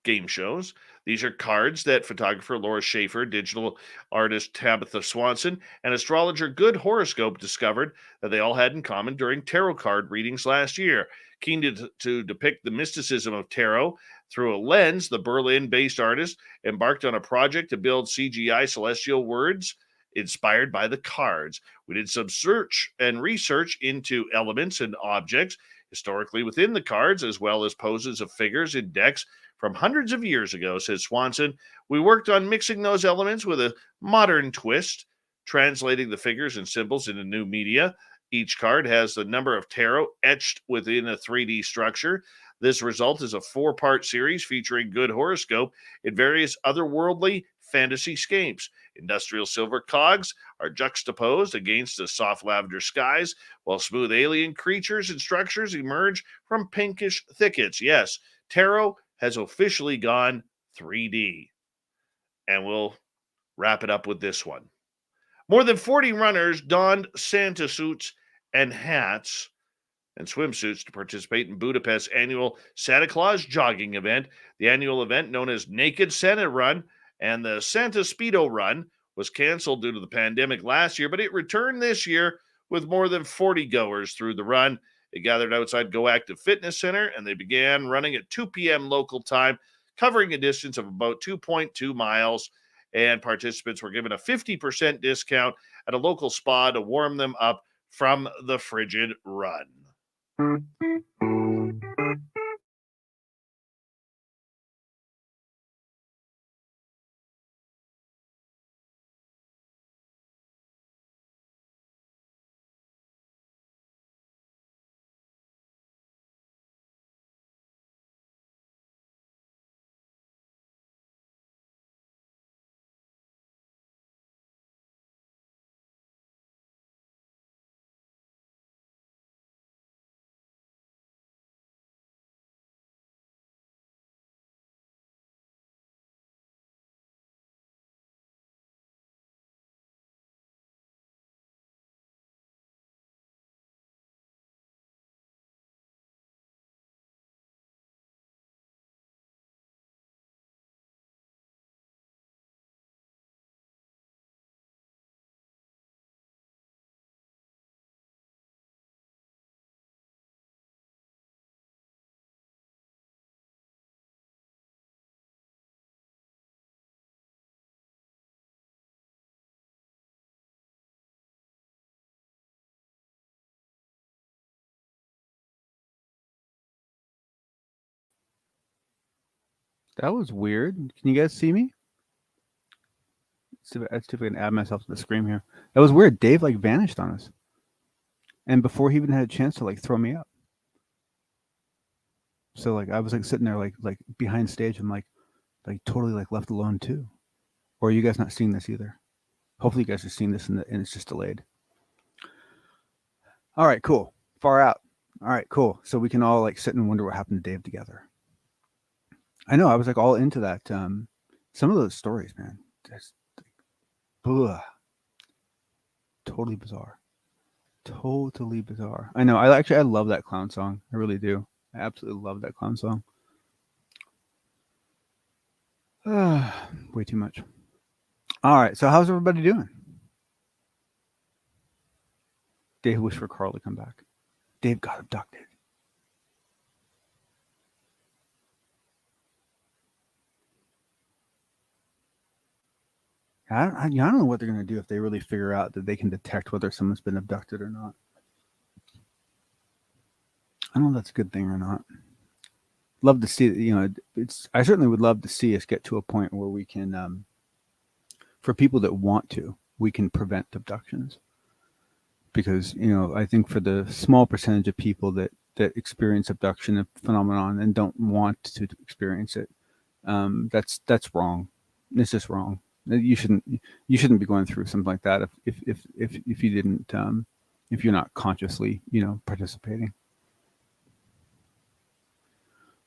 S2: game shows. These are cards that photographer Laura Schaefer, digital artist Tabitha Swanson, and astrologer Good Horoscope discovered that they all had in common during tarot card readings last year. Keen to depict the mysticism of tarot through a lens, the Berlin-based artist embarked on a project to build CGI celestial words inspired by the cards. We did some search and research into elements and objects historically within the cards, as well as poses of figures in decks from hundreds of years ago, says Swanson. We worked on mixing those elements with a modern twist, translating the figures and symbols into new media. Each card has the number of tarot etched within a 3D structure. This result is a 4-part series featuring Good Horoscope in various otherworldly fantasy scapes. Industrial silver cogs are juxtaposed against the soft lavender skies, while smooth alien creatures and structures emerge from pinkish thickets. Yes, tarot has officially gone 3D. And we'll wrap it up with this one. More than 40 runners donned Santa suits and hats and swimsuits to participate in Budapest's annual Santa Claus jogging event. The annual event, known as Naked Santa Run and the Santa Speedo Run, was canceled due to the pandemic last year, but it returned this year with more than 40 goers through the run. They gathered outside Go Active Fitness Center, and they began running at 2 p.m. local time, covering a distance of about 2.2 miles. And participants were given a 50% discount at a local spa to warm them up from the frigid run.
S7: That was weird. Can you guys see me? Let's see if I can add myself to the screen here. That was weird. Dave like vanished on us, and before he even had a chance to like throw me up. So like I was like sitting there like behind stage and like totally like left alone too. Or are you guys not seeing this either? Hopefully you guys are seeing this and it's just delayed. All right, cool. Far out. All right, cool. So we can all like sit and wonder what happened to Dave together. I know, I was like all into that. Some of those stories, man, just ugh. Totally bizarre. Totally bizarre. I know. I love that clown song. I really do. I absolutely love that clown song. Way too much. All right. So how's everybody doing? Dave wished for Carl to come back. Dave got abducted. I don't know what they're going to do if they really figure out that they can detect whether someone's been abducted or not. I don't know if that's a good thing or not. Love to see, I certainly would love to see us get to a point where we can, for people that want to, we can prevent abductions. Because, I think for the small percentage of people that experience abduction phenomenon and don't want to experience it, that's wrong. It's just wrong. You shouldn't be going through something like that if you didn't if you're not consciously participating.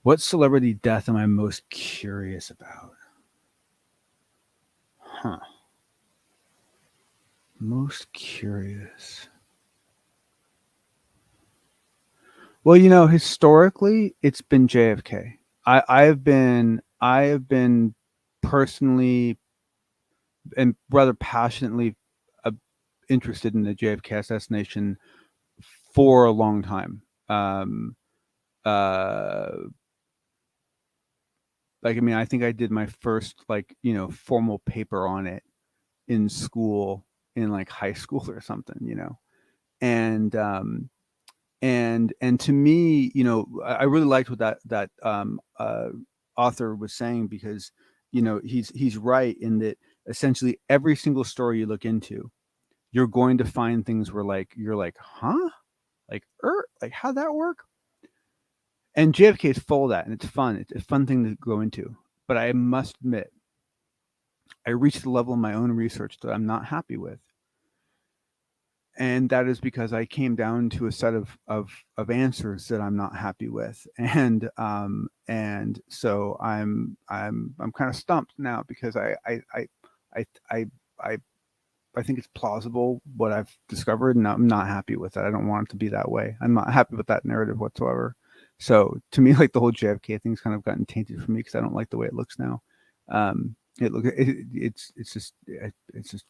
S7: What celebrity death am I most curious about? Most curious. Well, historically it's been JFK. I have been personally and rather passionately interested in the JFK assassination for a long time. I think I did my first formal paper on it in school, in like high school or something, and to me, I really liked what that author was saying, because he's right in that essentially every single story you look into, you're going to find things where you're like, huh? Like how'd that work? And JFK is full of that, and it's fun. It's a fun thing to go into. But I must admit, I reached the level of my own research that I'm not happy with. and that is because I came down to a set of answers that I'm not happy with, and so I'm kind of stumped now because I think it's plausible what I've discovered, and I'm not happy with it. I don't want it to be that way. I'm not happy with that narrative whatsoever. So to me, like the whole JFK thing's kind of gotten tainted for me because I don't like the way it looks now. It's just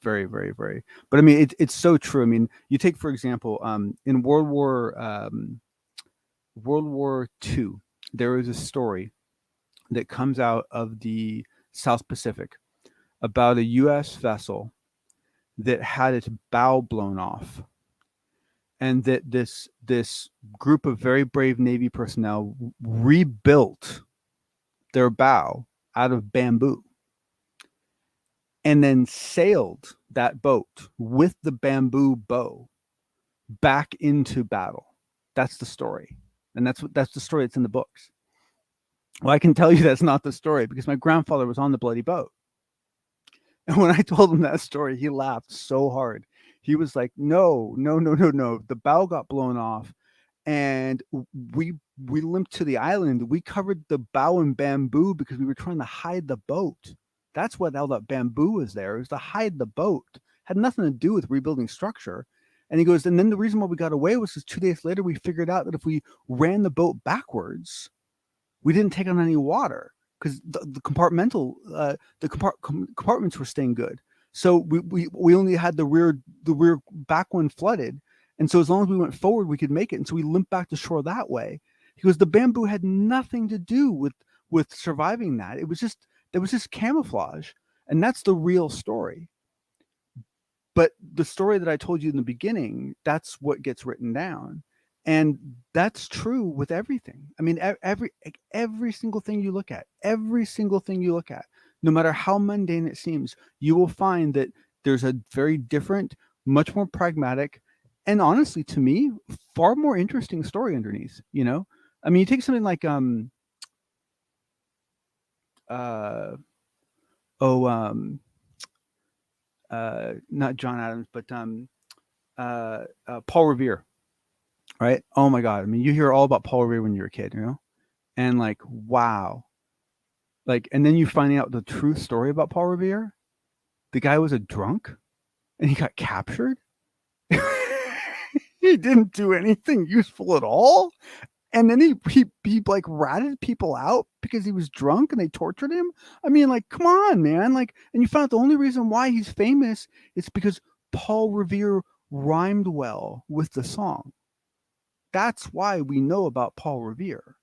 S7: very, very, very. But I mean, it's so true. I mean, you take for example, in World War II, there is a story that comes out of the South Pacific about a U.S. vessel that had its bow blown off, and that this group of very brave Navy personnel rebuilt their bow out of bamboo and then sailed that boat with the bamboo bow back into battle. That's the story. And that's the story that's in the books. Well, I can tell you that's not the story because my grandfather was on the bloody boat. And when I told him that story, he laughed so hard. He was like, no. The bow got blown off and we limped to the island. We covered the bow in bamboo because we were trying to hide the boat. That's what all that bamboo was there. It was to hide the boat. Had nothing to do with rebuilding structure. And he goes, and then the reason why we got away was because 2 days later, we figured out that if we ran the boat backwards, we didn't take on any water because the compartments were staying good. So we only had the rear back one flooded. And so as long as we went forward, we could make it. And so we limped back to shore that way. He goes, the bamboo had nothing to do with surviving that. It was just camouflage. And that's the real story. But the story that I told you in the beginning, that's what gets written down. And that's true with everything. I mean, every single thing you look at, no matter how mundane it seems, you will find that there's a very different, much more pragmatic, and honestly, to me, far more interesting story underneath, you know? I mean, you take something like, not John Adams, but Paul Revere, right? Oh my God. I mean, you hear all about Paul Revere when you're a kid, you know? And like, wow. Like, and then you find out the true story about Paul Revere. The guy was a drunk and he got captured. He didn't do anything useful at all. And then he like ratted people out because he was drunk and they tortured him. I mean, like, come on, man. Like, and you found out the only reason why he's famous is because Paul Revere rhymed well with the song. That's why we know about Paul Revere.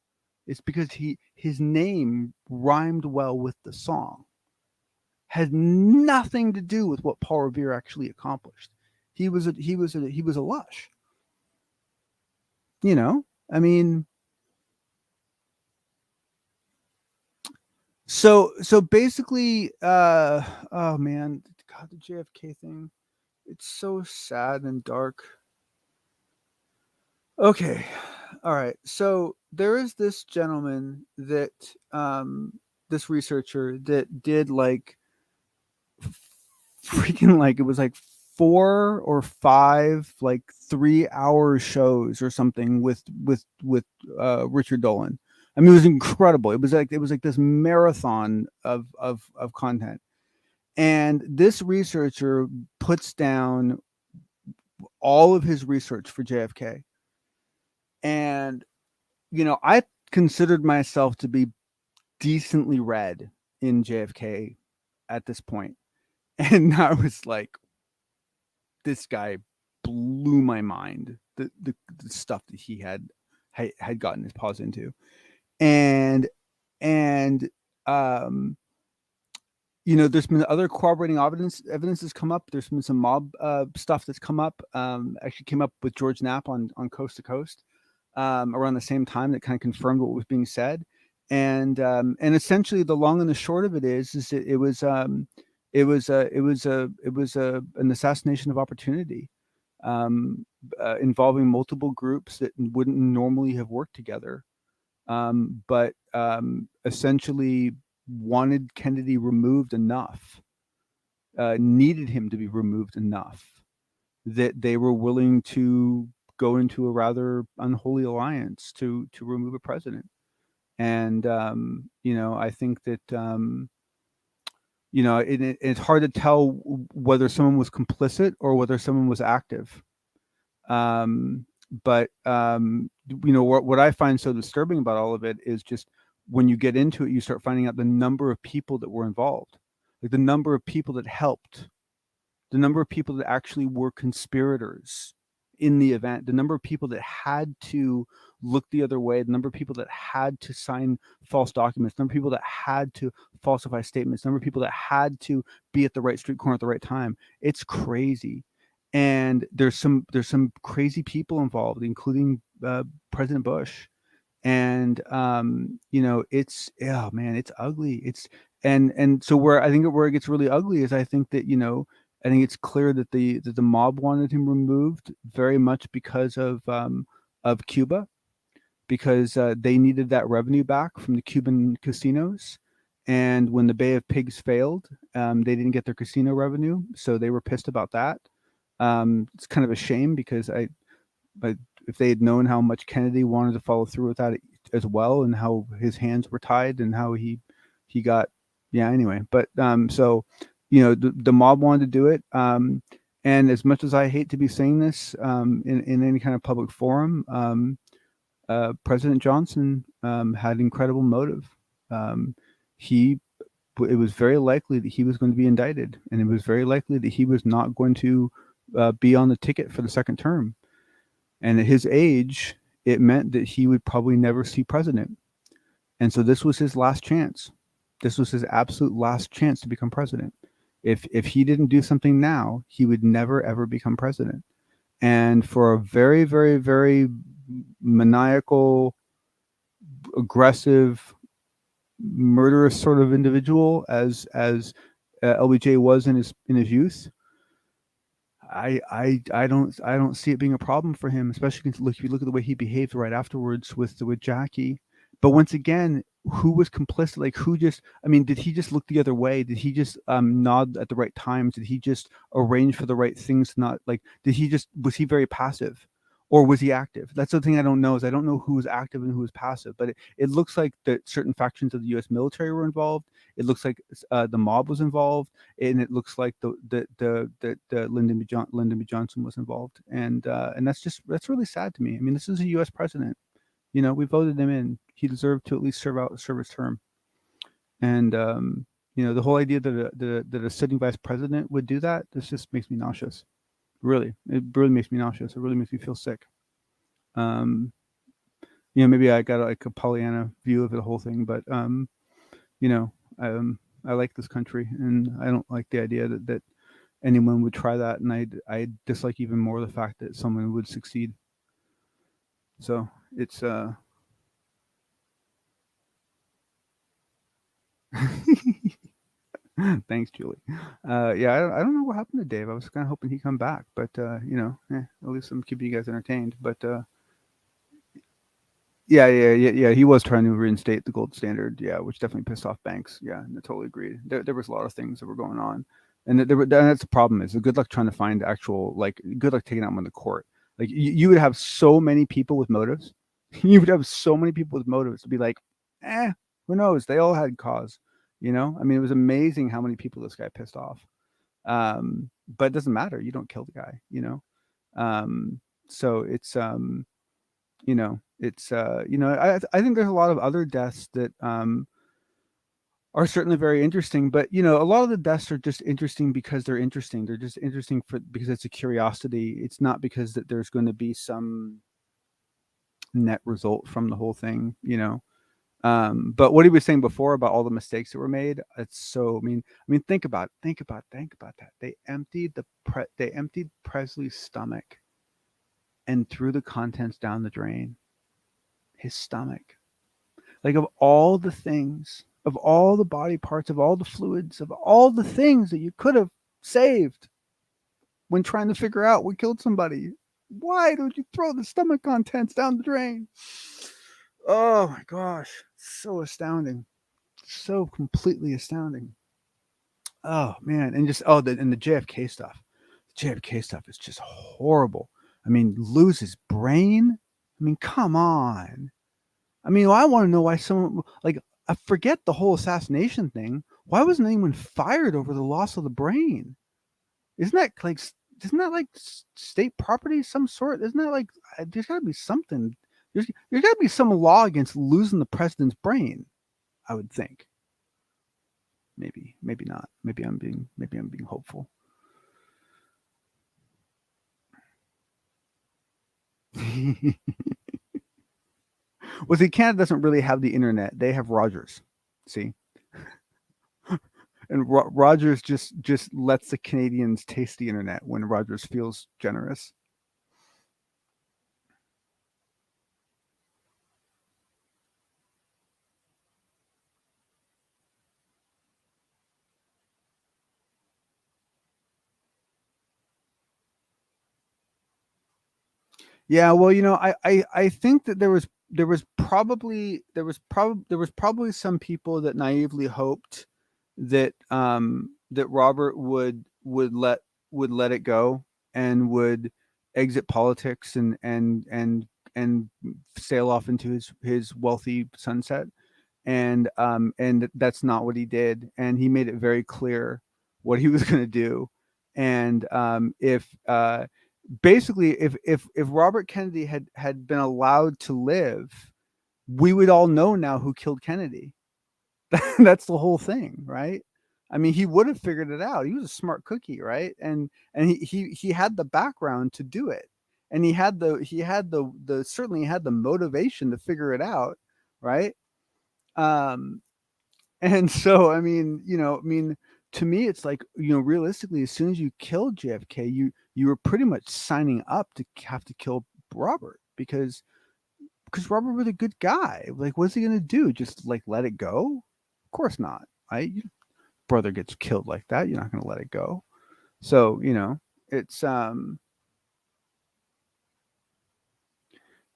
S7: It's because his name rhymed well with the song. Had nothing to do with what Paul Revere actually accomplished. He was a lush. You know? I mean, so basically, oh man, God, the JFK thing, it's so sad and dark. Okay, all right. So there is this gentleman that, this researcher that did like freaking like it was like 4 or 5 like 3-hour shows or something with Richard Dolan. I mean, it was incredible. It was like this marathon of content. And this researcher puts down all of his research for JFK. And you know, I considered myself to be decently read in JFK at this point. And I was like, this guy blew my mind, the stuff that he had gotten his paws into. And you know, there's been other corroborating evidence has come up. There's been some mob stuff that's come up. Actually came up with George Knapp on Coast to Coast around the same time that kind of confirmed what was being said. And essentially the long and the short of it is that it was an assassination of opportunity, involving multiple groups that wouldn't normally have worked together, but essentially wanted Kennedy removed enough, needed him to be removed enough that they were willing to go into a rather unholy alliance to remove a president. And I think that it's hard to tell whether someone was complicit or whether someone was active. But what I find so disturbing about all of it is just when you get into it, you start finding out the number of people that were involved, like the number of people that helped, the number of people that actually were conspirators in the event, the number of people that had to look the other way, the number of people that had to sign false documents, the number of people that had to falsify statements, the number of people that had to be at the right street corner at the right time. It's crazy. And there's some crazy people involved, including President Bush. And it's it's ugly. It's and so where it gets really ugly is I think it's clear that the mob wanted him removed very much because of Cuba, because they needed that revenue back from the Cuban casinos. And when the Bay of Pigs failed, they didn't get their casino revenue, so they were pissed about that. It's kind of a shame because if they had known how much Kennedy wanted to follow through with that as well, and how his hands were tied, and how he got anyway. But the mob wanted to do it. And as much as I hate to be saying this in any kind of public forum, President Johnson had incredible motive. It was very likely that he was going to be indicted, and it was very likely that he was not going to be on the ticket for the second term. And at his age, it meant that he would probably never see president. And so this was his last chance. This was his absolute last chance to become president. If he didn't do something now, he would never, ever become president. And for a very, very, very maniacal, aggressive, murderous sort of individual as LBJ was in his youth, I don't see it being a problem for him, especially if you look at the way he behaved right afterwards with Jackie. But once again, who was complicit? Like, did he just look the other way? Did he just nod at the right times? Did he just arrange for the right things? Was he very passive, or was he active? That's the thing I don't know, is I don't know who was active and who was passive. But it looks like that certain factions of the U.S. military were involved. It looks like the mob was involved, and it looks like the Lyndon B. Johnson was involved. And that's really sad to me. I mean, this is a U.S. president. We voted him in. He deserved to at least serve his term. And the whole idea that a sitting vice president would do that, this just makes me nauseous. Really, it really makes me nauseous. It really makes me feel sick. Maybe I got like a Pollyanna view of the whole thing, but I like this country, and I don't like the idea that anyone would try that, and I dislike even more the fact that someone would succeed. So it's thanks, Julie. I don't know what happened to Dave. I was kind of hoping he'd come back, but at least I'm keeping you guys entertained. But he was trying to reinstate the gold standard, which definitely pissed off banks. I totally agreed. There was a lot of things that were going on, and that's the problem. Is good luck trying to find good luck taking them on the court. Like you would have so many people with motives. You would have so many people with motives to be like, who knows? They all had cause. I mean, it was amazing how many people this guy pissed off. But it doesn't matter. You don't kill the guy. So it's I think there's a lot of other deaths that are certainly very interesting, but a lot of the deaths are just interesting because they're interesting. They're just interesting because it's a curiosity. It's not because that there's going to be some net result from the whole thing, but what he was saying before about all the mistakes that were made, it's so, I mean, think about that. They emptied Presley's stomach and threw the contents down the drain. His stomach. Like, of all the things, of all the body parts, of all the fluids, of all the things that you could have saved when trying to figure out what killed somebody, why don't you throw the stomach contents down the drain? Oh my gosh, so astounding, so completely astounding. Oh man, and just the JFK stuff. JFK stuff is just horrible. I mean, lose his brain. I mean, come on. I mean, I want to know why someone like I forget the whole assassination thing. Why wasn't anyone fired over the loss of the brain? Isn't that like state property of some sort? Isn't that like there's got to be something? There's got to be some law against losing the president's brain. I would think. Maybe not. Maybe I'm being hopeful. Well, see, Canada doesn't really have the internet. They have Rogers. See, and Rogers just lets the Canadians taste the internet when Rogers feels generous. Yeah, well, I think that there was probably some people that naively hoped that that Robert would let it go and would exit politics and sail off into his wealthy sunset, and that's not what he did, and he made it very clear what he was going to do, and if basically if Robert Kennedy had been allowed to live, we would all know now who killed Kennedy. That's the whole thing, right? I mean, he would have figured it out. He was a smart cookie, right? And he had the background to do it, and he had the certainly had the motivation to figure it out, right? And so I mean, to me, it's like, realistically, as soon as you killed JFK, you were pretty much signing up to have to kill Robert because Robert was a good guy. Like, what's he gonna do? Just like let it go? Of course not, right? Your brother gets killed like that, you're not gonna let it go. So it's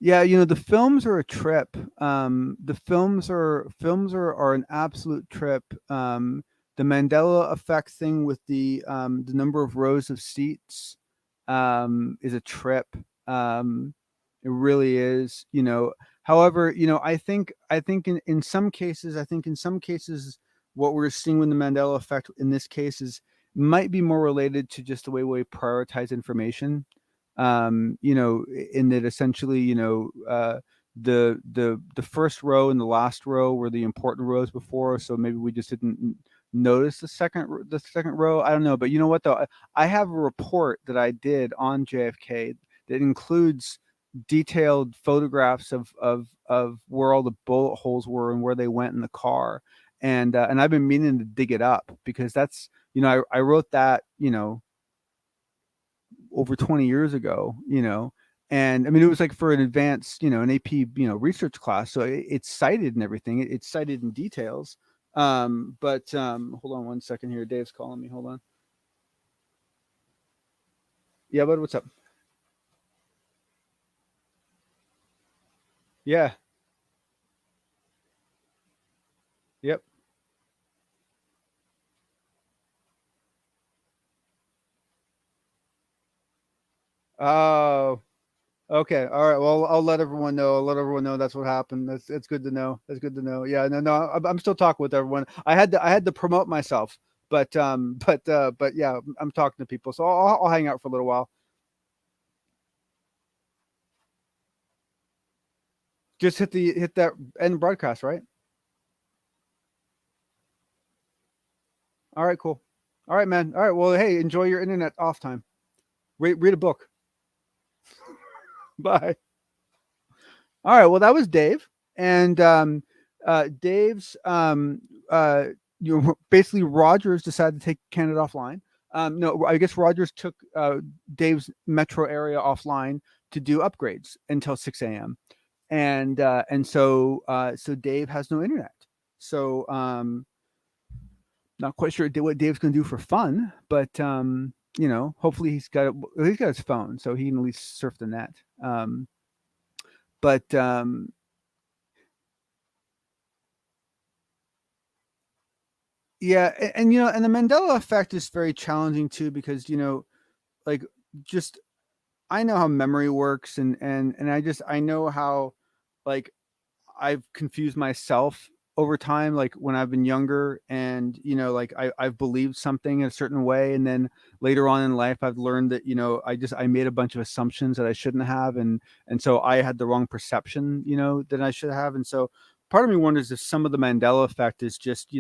S7: yeah, the films are a trip. The films are an absolute trip. The Mandela effect thing with the number of rows of seats is a trip. It really is. However, I think in some cases, what we're seeing with the Mandela effect in this case might be more related to just the way we prioritize information. In that essentially, the first row and the last row were the important rows before, so maybe we just didn't notice the second row. I don't know, but you know what though, I have a report that I did on JFK that includes detailed photographs of where all the bullet holes were and where they went in the car, and I've been meaning to dig it up because that's I wrote that over 20 years ago, and I mean, it was like for an advanced, an AP, research class. So it's cited and everything. It's cited in details. But hold on one second here. Dave's calling me. Hold on. Yeah, bud, what's up? Yeah. Yep. Oh, okay. All right. Well, I'll let everyone know. That's what happened. That's good to know. That's good to know. Yeah. No. I'm still talking with everyone. I had to promote myself, but yeah, I'm talking to people. So I'll hang out for a little while. Just hit that end broadcast, right? All right. Cool. All right, man. All right. Well, hey, enjoy your internet off time. Read a book. Bye. All right. Well, that was Dave, and Dave's basically Rogers decided to take Canada offline. No, I guess Rogers took Dave's metro area offline to do upgrades until 6 a.m. and so Dave has no internet. So not quite sure what Dave's going to do for fun, but hopefully he's got his phone, so he can at least surf the net. But yeah, and the Mandela effect is very challenging too, because like just I know how memory works, and I know how like I've confused myself over time, like when I've been younger, and like I've believed something in a certain way, and then later on in life I've learned that I made a bunch of assumptions that I shouldn't have, and so I had the wrong perception that I should have. And so part of me wonders if some of the Mandela effect is just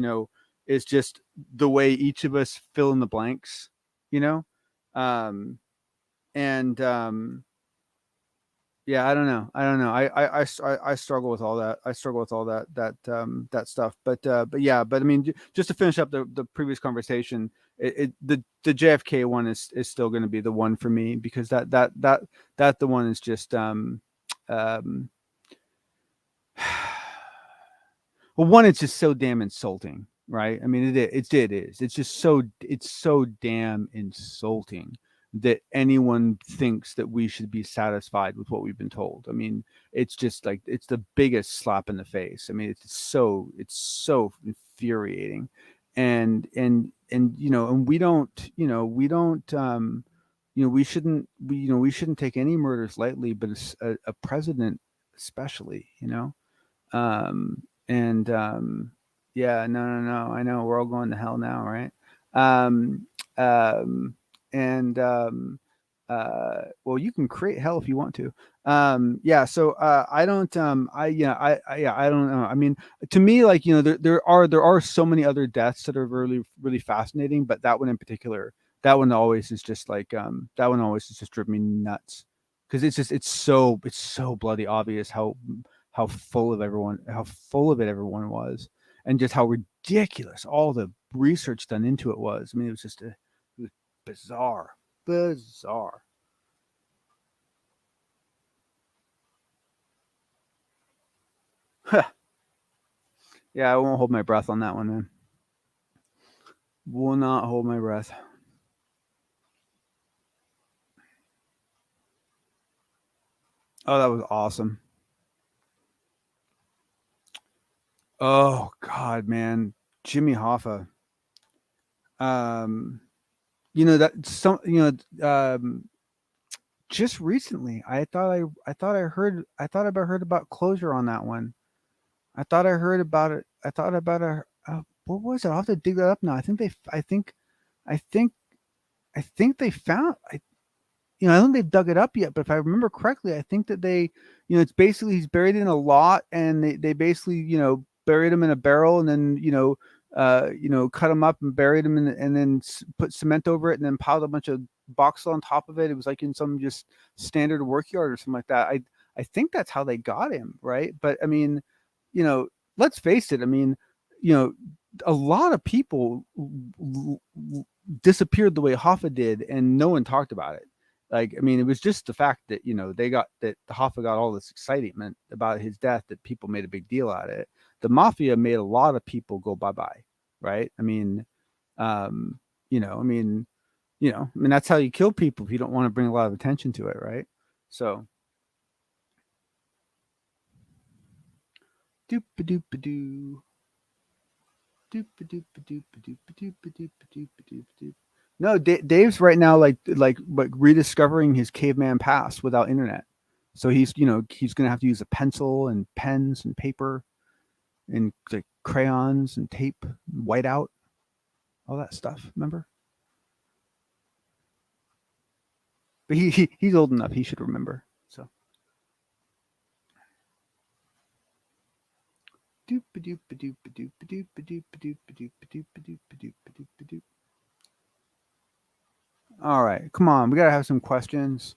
S7: the way each of us fill in the blanks, you know um and yeah, I don't know. I struggle with all that. I struggle with all that stuff. But yeah, but I mean, just to finish up the previous conversation, the JFK one is still going to be the one for me, because that the one is just um well, one, it's just so damn insulting, right? I mean, it is. It's just so damn insulting that anyone thinks that we should be satisfied with what we've been told. I mean, it's just like it's the biggest slap in the face. I mean, it's so infuriating, and and we don't we shouldn't take any murders lightly, but a president especially, and yeah, no, I know we're all going to hell now, right? um and well, you can create hell if you want to. Yeah, so I don't I don't know. I mean, to me, like, there are so many other deaths that are really really fascinating, but that one in particular, that one always is just like that one always has just driven me nuts, because it's so bloody obvious how full of it everyone was, and just how ridiculous all the research done into it was. I mean, it was bizarre. Bizarre. Yeah, I won't hold my breath on that one, man. Will not hold my breath. Oh, that was awesome. Oh God, man, Jimmy Hoffa. That some just recently, I thought I heard about closure on that one. I thought I heard about it. I thought about a what was it? I'll have to dig that up now. I think they found. I don't think they've dug it up yet, but if I remember correctly, I think that they, it's basically he's buried in a lot, and they basically, buried him in a barrel, and then, cut him up and buried him, and then put cement over it, and then piled a bunch of boxes on top of it. It was like in some just standard work yard or something like that. I think that's how they got him, right? But I mean, let's face it. I mean, a lot of people disappeared the way Hoffa did, and no one talked about it. Like, I mean, it was just the fact that, Hoffa got all this excitement about his death that people made a big deal out of it. The mafia made a lot of people go bye-bye, right? I mean, that's how you kill people if you don't want to bring a lot of attention to it, right? So, doop-a-doop-a-doo. Doop-a-doop-a-doop-a-doop-a-doop-a-doop-a-doop. No, Dave's right now like rediscovering his caveman past without internet. So he's gonna have to use a pencil and pens and paper and like crayons and tape, whiteout, all that stuff. Remember? But he's old enough; he should remember. So. All right, come on, we gotta have some questions.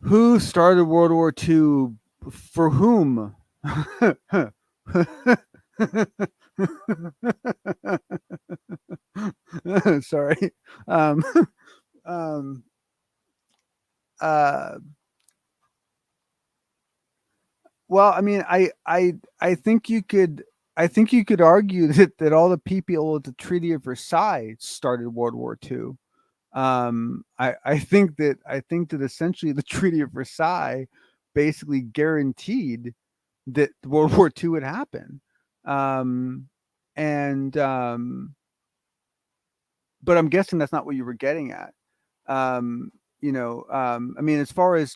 S7: Who started World War II? For whom? Sorry. Well, I mean, I think you could argue that all the people at the Treaty of Versailles started World War II. I think that essentially the Treaty of Versailles basically guaranteed that World War II would happen. And but I'm guessing that's not what you were getting at. I mean, as far as,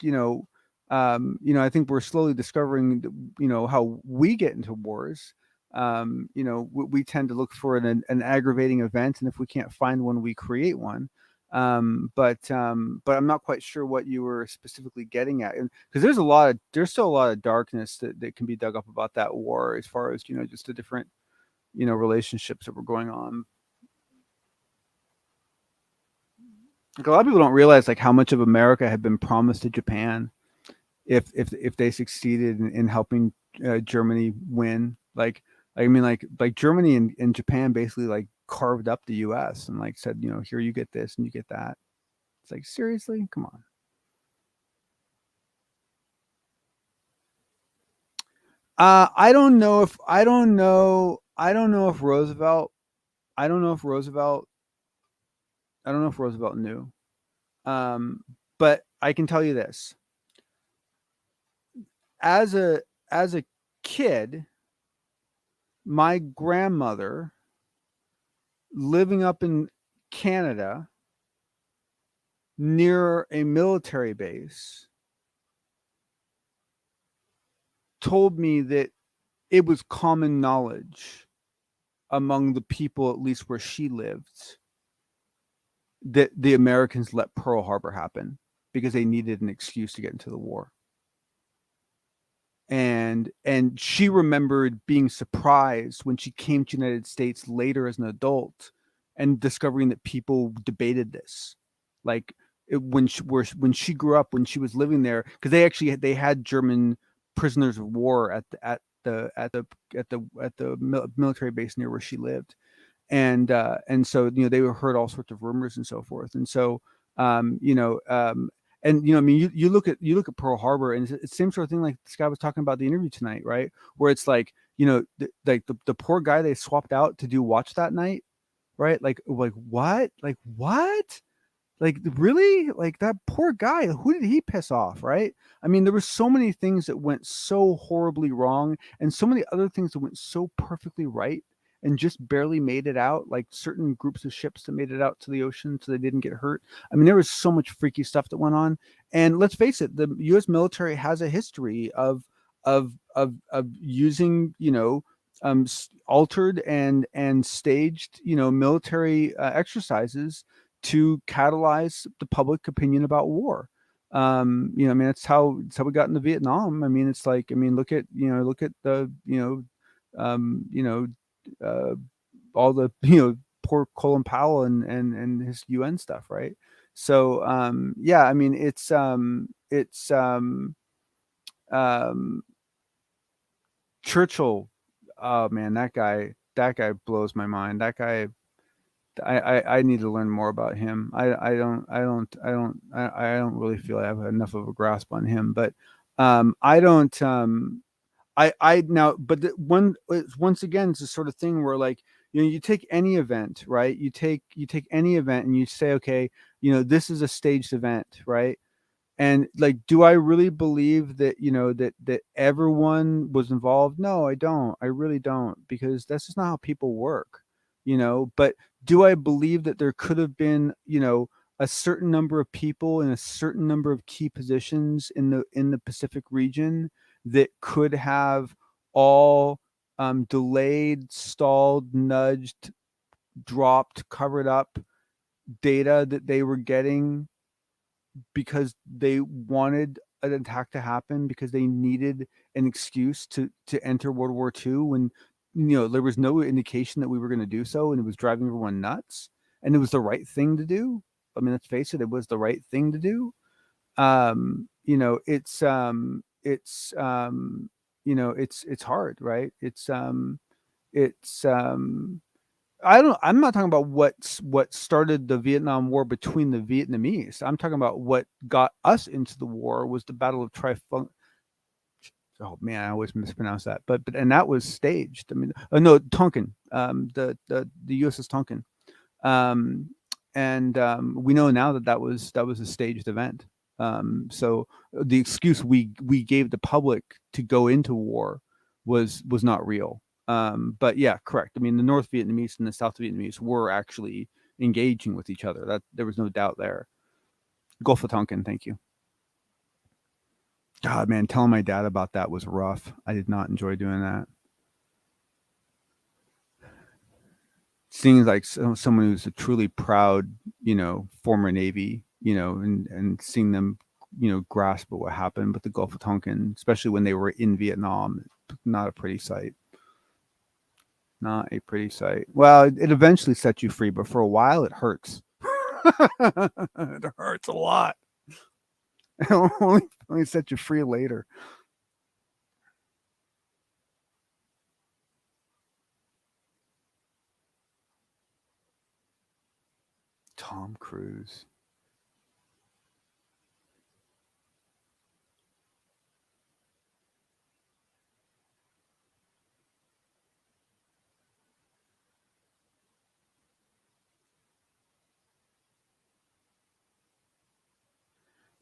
S7: I think we're slowly discovering, how we get into wars. We tend to look for an aggravating event, and if we can't find one, we create one. But I'm not quite sure what you were specifically getting at, because there's still a lot of darkness that can be dug up about that war, as far as, just the different, relationships that were going on. Like, a lot of people don't realize like how much of America had been promised to Japan if they succeeded in helping Germany win. Like Germany and Japan basically like carved up the U.S. and like said, here, you get this and you get that. It's like, seriously, come on. I don't know if Roosevelt knew. But I can tell you this. As a kid, my grandmother, living up in Canada near a military base, told me that it was common knowledge among the people, at least where she lived, that the Americans let Pearl Harbor happen because they needed an excuse to get into the war. And she remembered being surprised when she came to the United States later as an adult and discovering that people debated this. Like when she grew up, when she was living there, because they had German prisoners of war at the military base near where she lived. And so, they heard all sorts of rumors and so forth. And so, I mean, you look at Pearl Harbor, and it's the same sort of thing like this guy was talking about the interview tonight, right? Where it's like, the poor guy they swapped out to do watch that night, right? Like what? Like, really? Like, that poor guy, who did he piss off, right? I mean, there were so many things that went so horribly wrong, and so many other things that went so perfectly right and just barely made it out, like certain groups of ships that made it out to the ocean so they didn't get hurt. I mean, there was so much freaky stuff that went on. And let's face it, the U.S. military has a history of using, altered and staged, military exercises to catalyze the public opinion about war. I mean, that's how we got into Vietnam. I mean, it's like, look at the, all the, poor Colin Powell and his UN stuff, right? So yeah, I mean, it's Churchill. Oh man, that guy blows my mind. That guy, I need to learn more about him. I don't really feel I have enough of a grasp on him, but I don't. Once again, it's the sort of thing where, like, you take any event, right? You take any event and you say, okay, this is a staged event, right? And like, do I really believe that, that everyone was involved? No, I don't. I really don't, because that's just not how people work, but do I believe that there could have been, a certain number of people in a certain number of key positions in the Pacific region that could have all delayed, stalled, nudged, dropped, covered up data that they were getting because they wanted an attack to happen, because they needed an excuse to enter World War II when, there was no indication that we were going to do so, and it was driving everyone nuts, and it was the right thing to do. I mean, let's face it, it was the right thing to do. It's hard, right? I'm not talking about what started the Vietnam War between the Vietnamese. I'm talking about what got us into the war was the Battle of Trifung. Oh man, I always mispronounce that. But and that was staged. I mean, no, Tonkin. The USS Tonkin. We know now that was a staged event. So the excuse we gave the public to go into war was not real. But yeah, correct. I mean, the North Vietnamese and the South Vietnamese were actually engaging with each other. That there was no doubt there. Gulf of Tonkin, thank you. God, man, telling my dad about that was rough. I did not enjoy doing that. Seeing like someone who's a truly proud, former Navy, and seeing them, grasp at what happened with the Gulf of Tonkin, especially when they were in Vietnam, not a pretty sight. Not a pretty sight. Well, it eventually sets you free, but for a while it hurts. It hurts a lot. It'll only set you free later. Tom Cruise.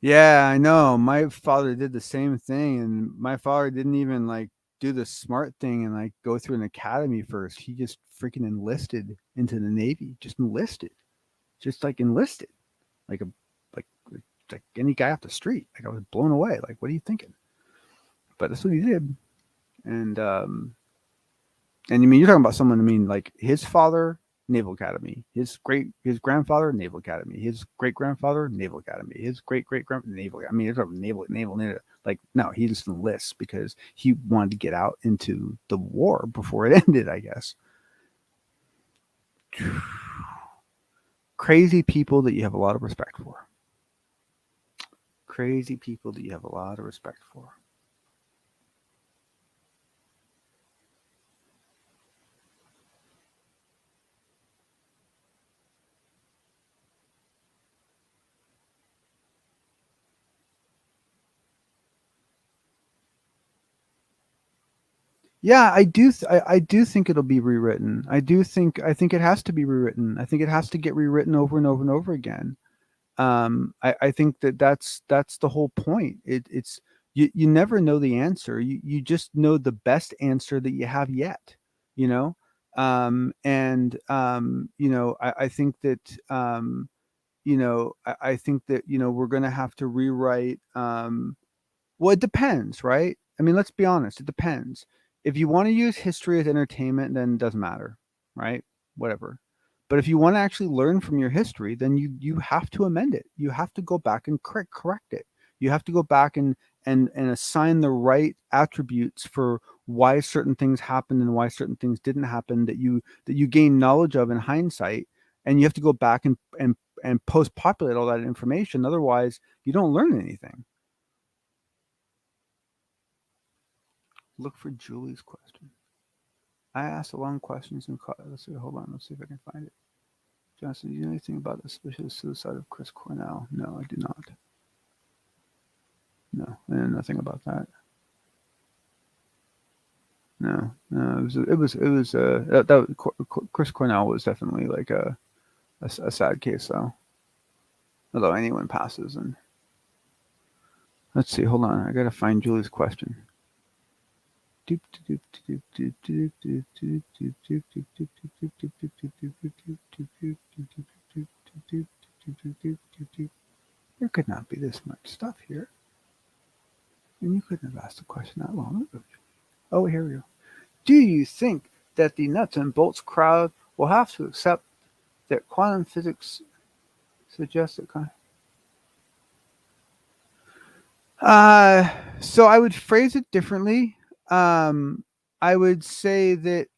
S7: Yeah, I know. My father did the same thing, and my father didn't even like do the smart thing and like go through an academy first. He just freaking enlisted into the Navy. Just enlisted. Just like enlisted. Like like any guy off the street. Like I was blown away. Like, what are you thinking? But that's what he did. And I mean, you're talking about someone. I mean, like his father, Naval Academy. His grandfather, Naval Academy. His great grandfather, Naval Academy. His great grandfather, Naval. I mean, it's a naval. Like no, he just enlists because he wanted to get out into the war before it ended. I guess. Crazy people that you have a lot of respect for. Crazy people that you have a lot of respect for. Yeah, I do. I do think it'll be rewritten. I think it has to be rewritten. I think it has to get rewritten over and over and over again. I think that's the whole point. It's you never know the answer. You just know the best answer that you have yet. I think that I think that we're gonna have to rewrite. Well, it depends, right? I mean, let's be honest. It depends. If you want to use history as entertainment, then it doesn't matter, right? Whatever. But if you want to actually learn from your history, then you have to amend it. You have to go back and correct it. You have to go back and assign the right attributes for why certain things happened and why certain things didn't happen that you gain knowledge of in hindsight. And you have to go back and post populate all that information. Otherwise, you don't learn anything. Look for Julie's question. I asked a long questions and let's see. Hold on. Let's see if I can find it. Johnson, do you know anything about the suspicious suicide of Chris Cornell? No, I do not. No, I know nothing about that. No, it was Chris Cornell was definitely like a sad case though. Although anyone passes, and let's see. Hold on, I gotta find Julie's question. There could not be this much stuff here. And you couldn't have asked the question that long ago. Oh, here we go. Do you think that the nuts and bolts crowd will have to accept that quantum physics suggests that so I would phrase it differently. I would say that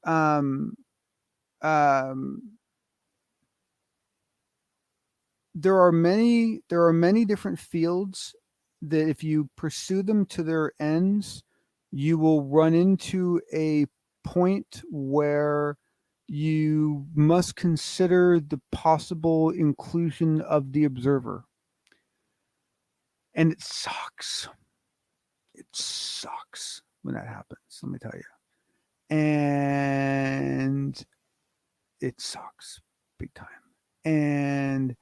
S7: there are many different fields that if you pursue them to their ends, you will run into a point where you must consider the possible inclusion of the observer. And it sucks. It sucks when that happens, let me tell you. And it sucks big time. And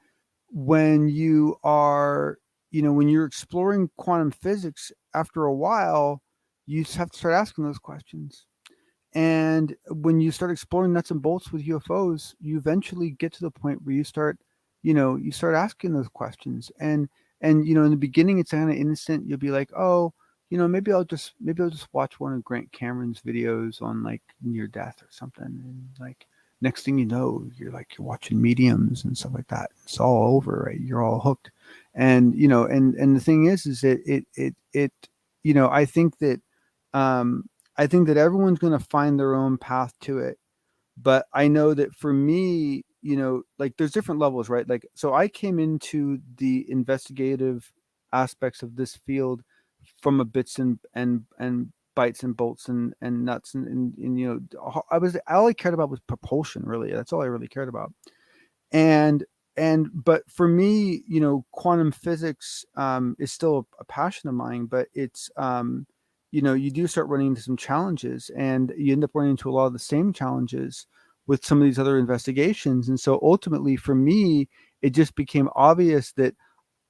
S7: when you are, when you're exploring quantum physics, after a while, you just have to start asking those questions. And when you start exploring nuts and bolts with UFOs, you eventually get to the point where you start asking those questions. And in the beginning, it's kind of innocent. You'll be like, oh, maybe I'll just watch one of Grant Cameron's videos on like near death or something. And like next thing you know, you're watching mediums and stuff like that. It's all over, right? You're all hooked. And and the thing is that it I think that everyone's going to find their own path to it. But I know that for me, like there's different levels, right? Like, so I came into the investigative aspects of this field from a bits and bites and bolts and nuts and all I cared about was propulsion, really. That's all I really cared about. But for me, quantum physics is still a passion of mine, but it's you do start running into some challenges, and you end up running into a lot of the same challenges with some of these other investigations. And so ultimately for me, it just became obvious that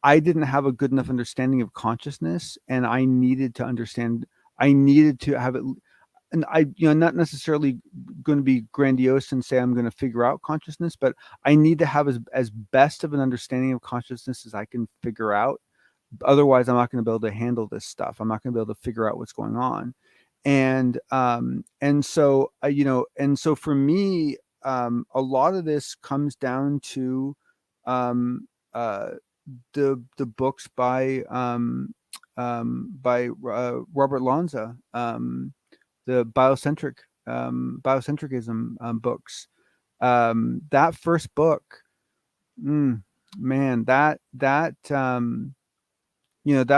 S7: I didn't have a good enough understanding of consciousness, and I needed to have it. And not necessarily going to be grandiose and say I'm going to figure out consciousness, but I need to have as best of an understanding of consciousness as I can figure out. Otherwise, I'm not going to be able to handle this stuff. I'm not going to be able to figure out what's going on. And so for me, a lot of this comes down to the books by Robert Lanza, the biocentrism books. That first book, man, that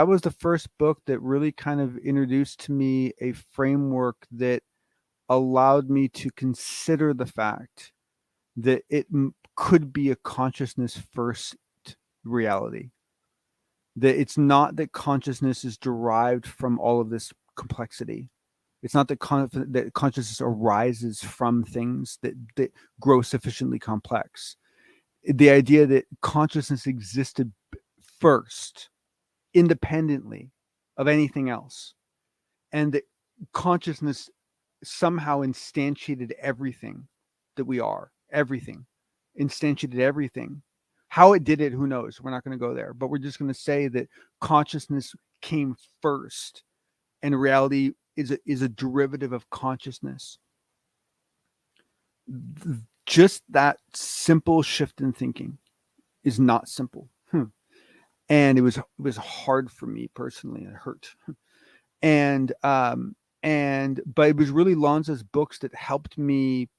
S7: was the first book that really kind of introduced to me a framework that allowed me to consider the fact that it could be a consciousness first reality. That it's not that consciousness is derived from all of this complexity. It's not that consciousness arises from things that grow sufficiently complex. The idea that consciousness existed first, independently of anything else, and that consciousness somehow instantiated everything that we are, instantiated everything. How it did it, who knows? We're not going to go there, but we're just going to say that consciousness came first, and reality is a derivative of consciousness. Just that simple shift in thinking is not simple. And it was hard for me personally. It hurt. But it was really Lanza's books that helped me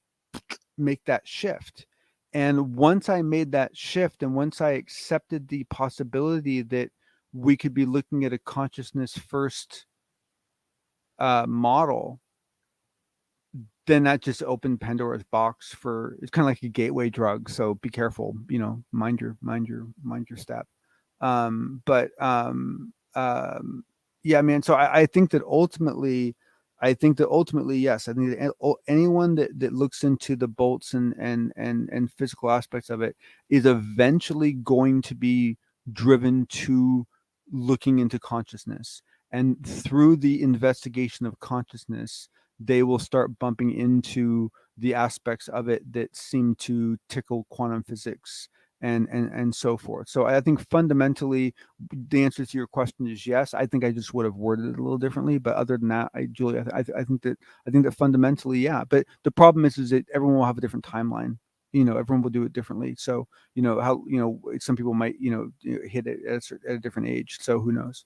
S7: make that shift. And once I made that shift, and once I accepted the possibility that we could be looking at a consciousness first model, then that just opened Pandora's box for, it's kind of like a gateway drug. So be careful, mind your step. Yeah, man. So I think that ultimately, yes, I think that anyone that looks into the bolts and physical aspects of it is eventually going to be driven to looking into consciousness. And through the investigation of consciousness, they will start bumping into the aspects of it that seem to tickle quantum physics and so forth. So I think fundamentally the answer to your question is yes. I think I just would have worded it a little differently, but other than that, Julie, I think that fundamentally, yeah. But the problem is that everyone will have a different timeline. Everyone will do it differently. So how some people might hit it at a different age. So who knows?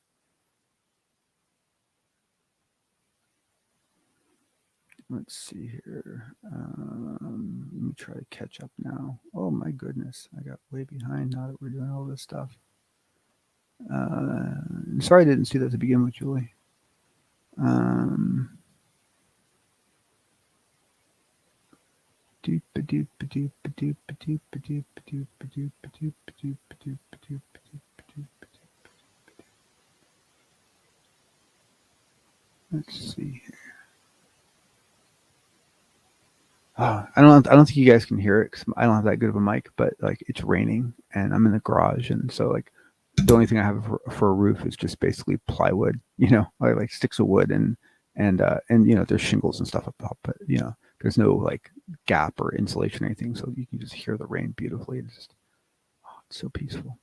S7: Let's see here. Let me try to catch up now. Oh my goodness, I got way behind now that we're doing all this stuff. Sorry I didn't see that to begin with, Julie. Let's see here. I don't think you guys can hear it because I don't have that good of a mic, but like it's raining and I'm in the garage, and so like the only thing I have for a roof is just basically plywood, or like sticks of wood, and and there's shingles and stuff up, but there's no like gap or insulation or anything, so you can just hear the rain beautifully. It's so peaceful.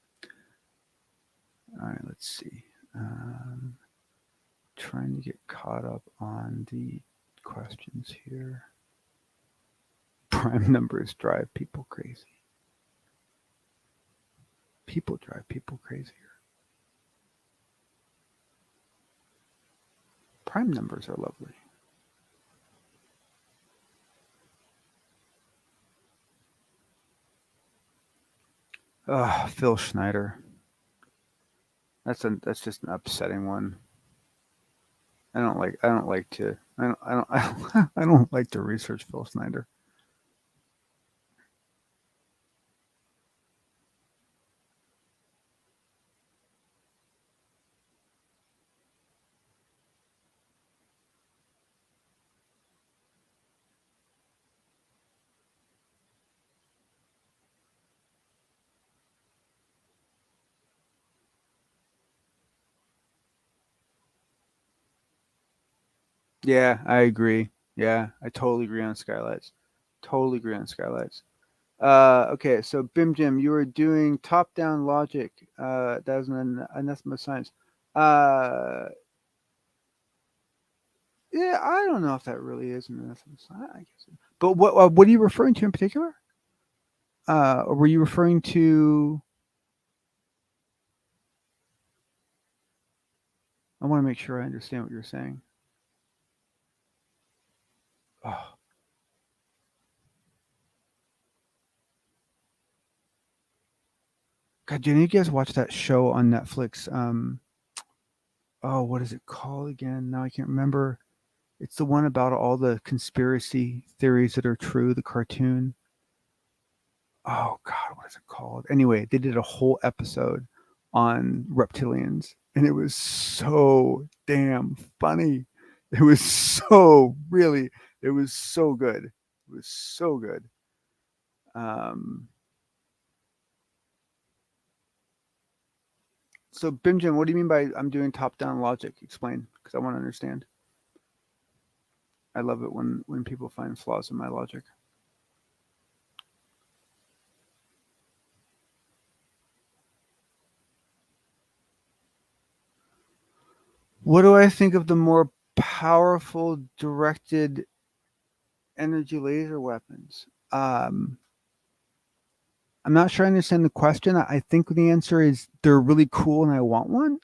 S7: All right, let's see. Trying to get caught up on the questions here. Prime numbers drive people crazy. People drive people crazier. Prime numbers are lovely. Phil Schneider. That's just an upsetting one. I don't like to research Phil Schneider. Yeah, I agree. Yeah, I totally agree on skylights. Okay, so Bim Jim, you were doing top-down logic. That was an anathema science. Yeah, I don't know if that really is an anathema science. I guess. But what are you referring to in particular? Or were you referring to? I want to make sure I understand what you're saying. Oh. God, did you guys watch that show on Netflix? What is it called again? Now I can't remember. It's the one about all the conspiracy theories that are true, the cartoon. Oh God, what is it called? Anyway, they did a whole episode on reptilians, and it was so damn funny. It was so good. It was so good. So Bimjin, what do you mean by I'm doing top-down logic? Explain, because I want to understand. I love it when people find flaws in my logic. What do I think of the more powerful directed energy laser weapons? I'm not sure I understand the question. I think the answer is they're really cool and I want one,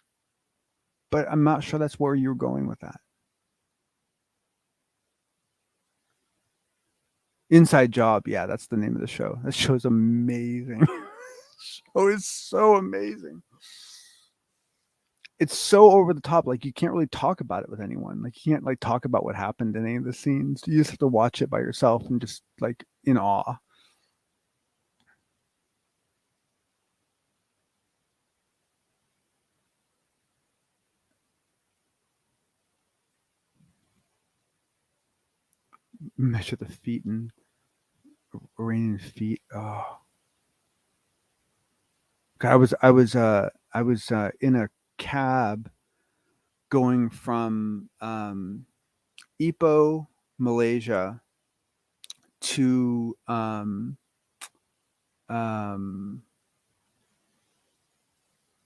S7: but I'm not sure that's where you're going with that. Inside Job, yeah, that's the name of the show. That show's amazing. Show is so amazing. It's so over the top. Like you can't really talk about it with anyone. Like you can't like talk about what happened in any of the scenes. You just have to watch it by yourself and just like in awe. Measure the feet and raining feet. Oh, God, I was in a cab going from Ipoh, Malaysia to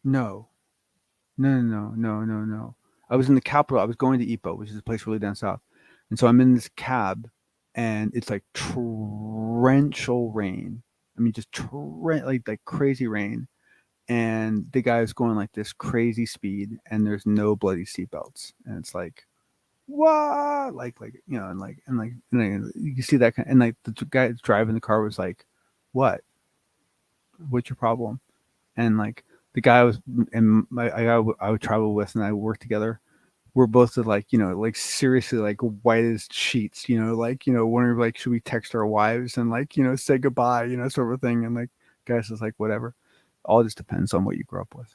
S7: no. I was in the capital. I was going to Ipoh, which is a place really down south. And so I'm in this cab and it's like torrential rain. I mean, just like crazy rain. And the guy's going like this crazy speed and there's no bloody seatbelts. And it's like, what? And you see that kind, and like the guy that's driving the car was like, what's your problem? And like the guy I would travel with and I work together, we're both like seriously like white as sheets, wondering like should we text our wives and like say goodbye, sort of thing. And like guys is like whatever. All just depends on what you grew up with.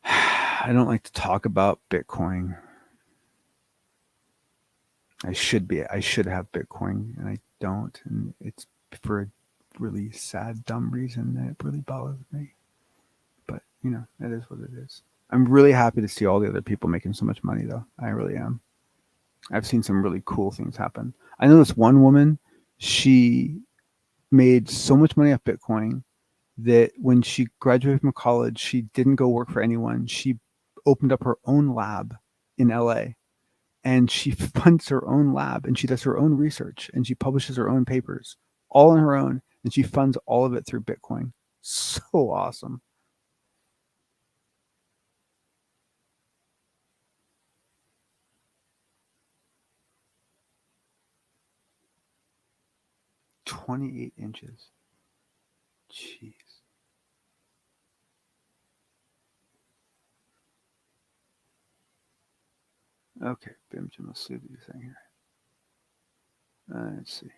S7: I don't like to talk about Bitcoin. I should have Bitcoin, and I don't, and it's for a really sad, dumb reason that really bothers me. But that is what it is. I'm really happy to see all the other people making so much money, though. I really am. I've seen some really cool things happen. I know this one woman, she made so much money off Bitcoin that when she graduated from college, she didn't go work for anyone. She opened up her own lab in LA, and she funds her own lab, and she does her own research, and she publishes her own papers all on her own, and she funds all of it through Bitcoin. So awesome. "28 inches. Jeez. Okay, Bim Jim, let's see what you're saying here. Let's see here.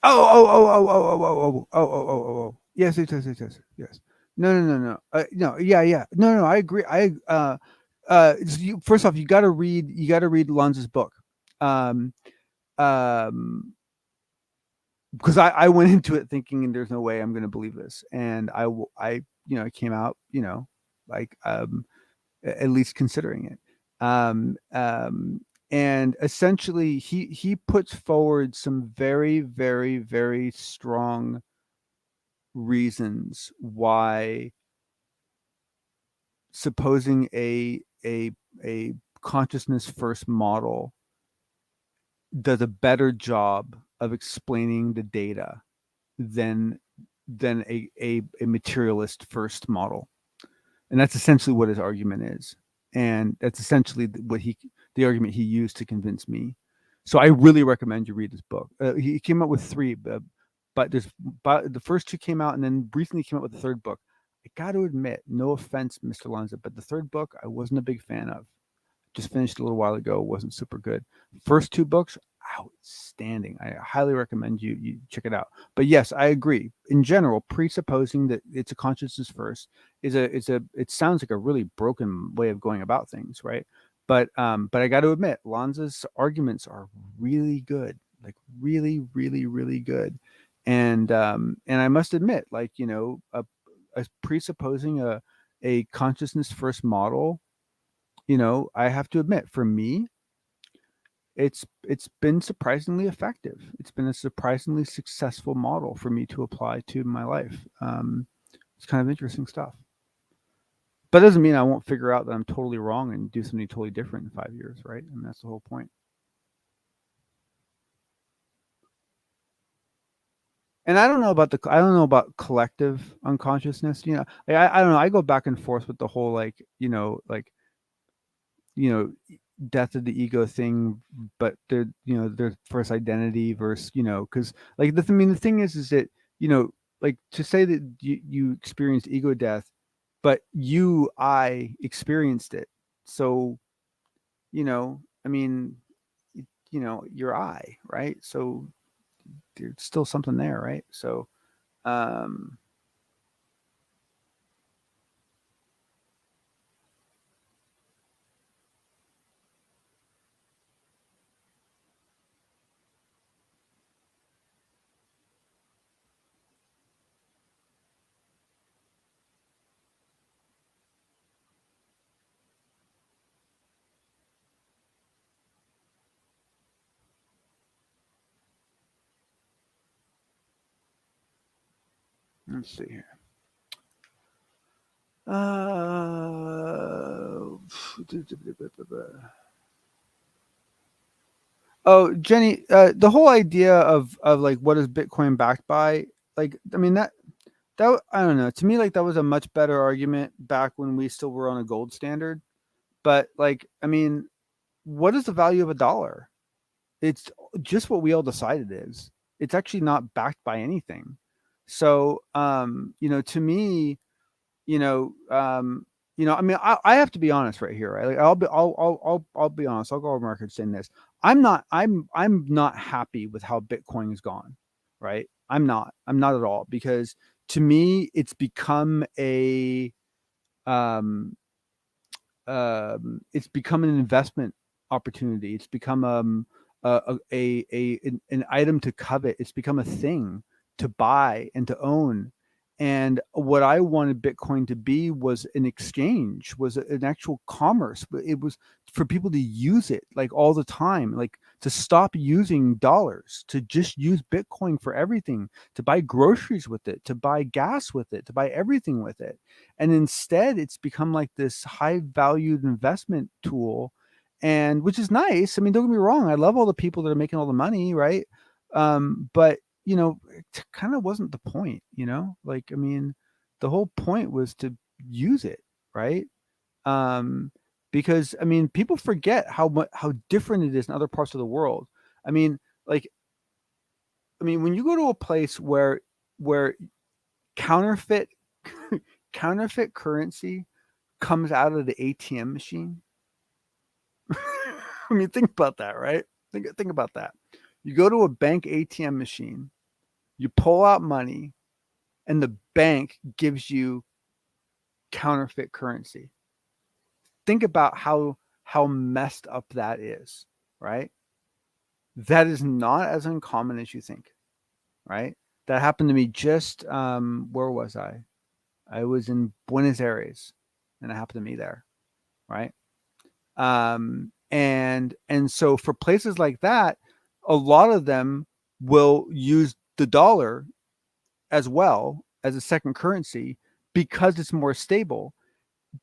S7: Oh. Yes. No. No. Yeah. No. I agree. First off, you got to read Lanza's book. Because I went into it thinking there's no way I'm going to believe this, and I came out like at least considering it. And essentially he puts forward some very, very, very strong reasons why supposing a consciousness first model does a better job of explaining the data than a materialist first model. And that's essentially what his argument is. And that's essentially the argument he used to convince me. So I really recommend you read this book. He came out with 3, but the first 2 came out, and then recently came out with the 3rd book. I got to admit, no offense, Mr. Lanza, but the 3rd book I wasn't a big fan of. Just finished a little while ago. Wasn't super good. First 2 books, outstanding. I highly recommend you check it out. But yes, I agree. In general, presupposing that it's a consciousness first it sounds like a really broken way of going about things, right? But I got to admit, Lanza's arguments are really good, like really, really, really good. And I must admit, like presupposing a consciousness first model, I have to admit, for me, it's been surprisingly effective. It's been a surprisingly successful model for me to apply to my life. It's kind of interesting stuff. But it doesn't mean I won't figure out that I'm totally wrong and do something totally different in 5 years, right? I mean, that's the whole point. And I don't know about collective unconsciousness. I don't know. I go back and forth with the whole death of the ego thing, but their first identity versus because the thing is that to say that you experienced ego death, but I experienced it. So I mean you're I, right? So there's still something there, right? So let's see here. Oh, Jenny, the whole idea of like what is Bitcoin backed by? Like, I mean that I don't know. To me, like that was a much better argument back when we still were on a gold standard. But like, I mean, what is the value of $1? It's just what we all decided is. It's actually not backed by anything. So, to me, I mean, I have to be honest right here, right? Like I'll be honest. I'll go on record saying this. I'm not happy with how Bitcoin has gone, right? I'm not at all, because to me it's become um it's become an investment opportunity. It's become an item to covet. It's become a thing to buy and to own. And what I wanted Bitcoin to be was an exchange, was an actual commerce. But it was for people to use it like all the time, like to stop using dollars, to just use Bitcoin for everything, to buy groceries with it, to buy gas with it, to buy everything with it. And instead it's become like this high valued investment tool, and which is nice. I mean, don't get me wrong, I love all the people that are making all the money, right? But it kind of wasn't the point, like, I mean, the whole point was to use it, right? um because I mean, people forget how different it is in other parts of the world. I mean, like, when you go to a place where counterfeit counterfeit currency comes out of the ATM machine. I mean, think about that, right? Think about that. You go to a bank ATM machine, you pull out money, and the bank gives you counterfeit currency. Think about how messed up that is, right? That is not as uncommon as you think, right? That happened to me just where was I? I was in Buenos Aires, and it happened to me there, right? And so for places like that, a lot of them will use the dollar as well as a second currency because it's more stable.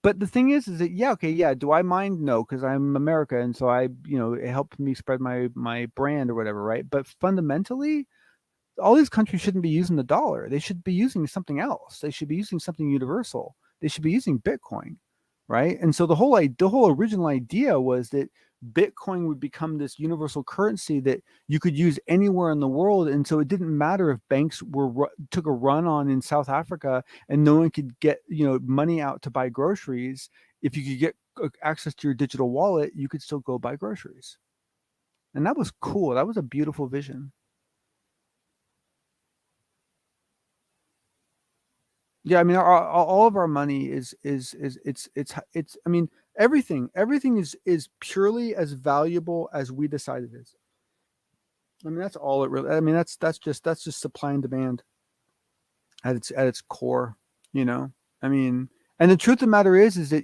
S7: But the thing is that, yeah, okay, yeah, do I mind? No, because I'm America, and so it helped me spread my brand or whatever, right? But fundamentally, all these countries shouldn't be using the dollar. They should be using something else. They should be using something universal. They should be using Bitcoin, right? And so the whole original idea was that Bitcoin would become this universal currency that you could use anywhere in the world. And so it didn't matter if banks took a run on in South Africa and no one could get money out to buy groceries. If you could get access to your digital wallet, you could still go buy groceries. And that was cool. That was a beautiful vision. Yeah, I mean, all of our money is I mean, everything is purely as valuable as we decide it is. I mean, that's all it really. I mean, that's just supply and demand at its core. I mean, and the truth of the matter is that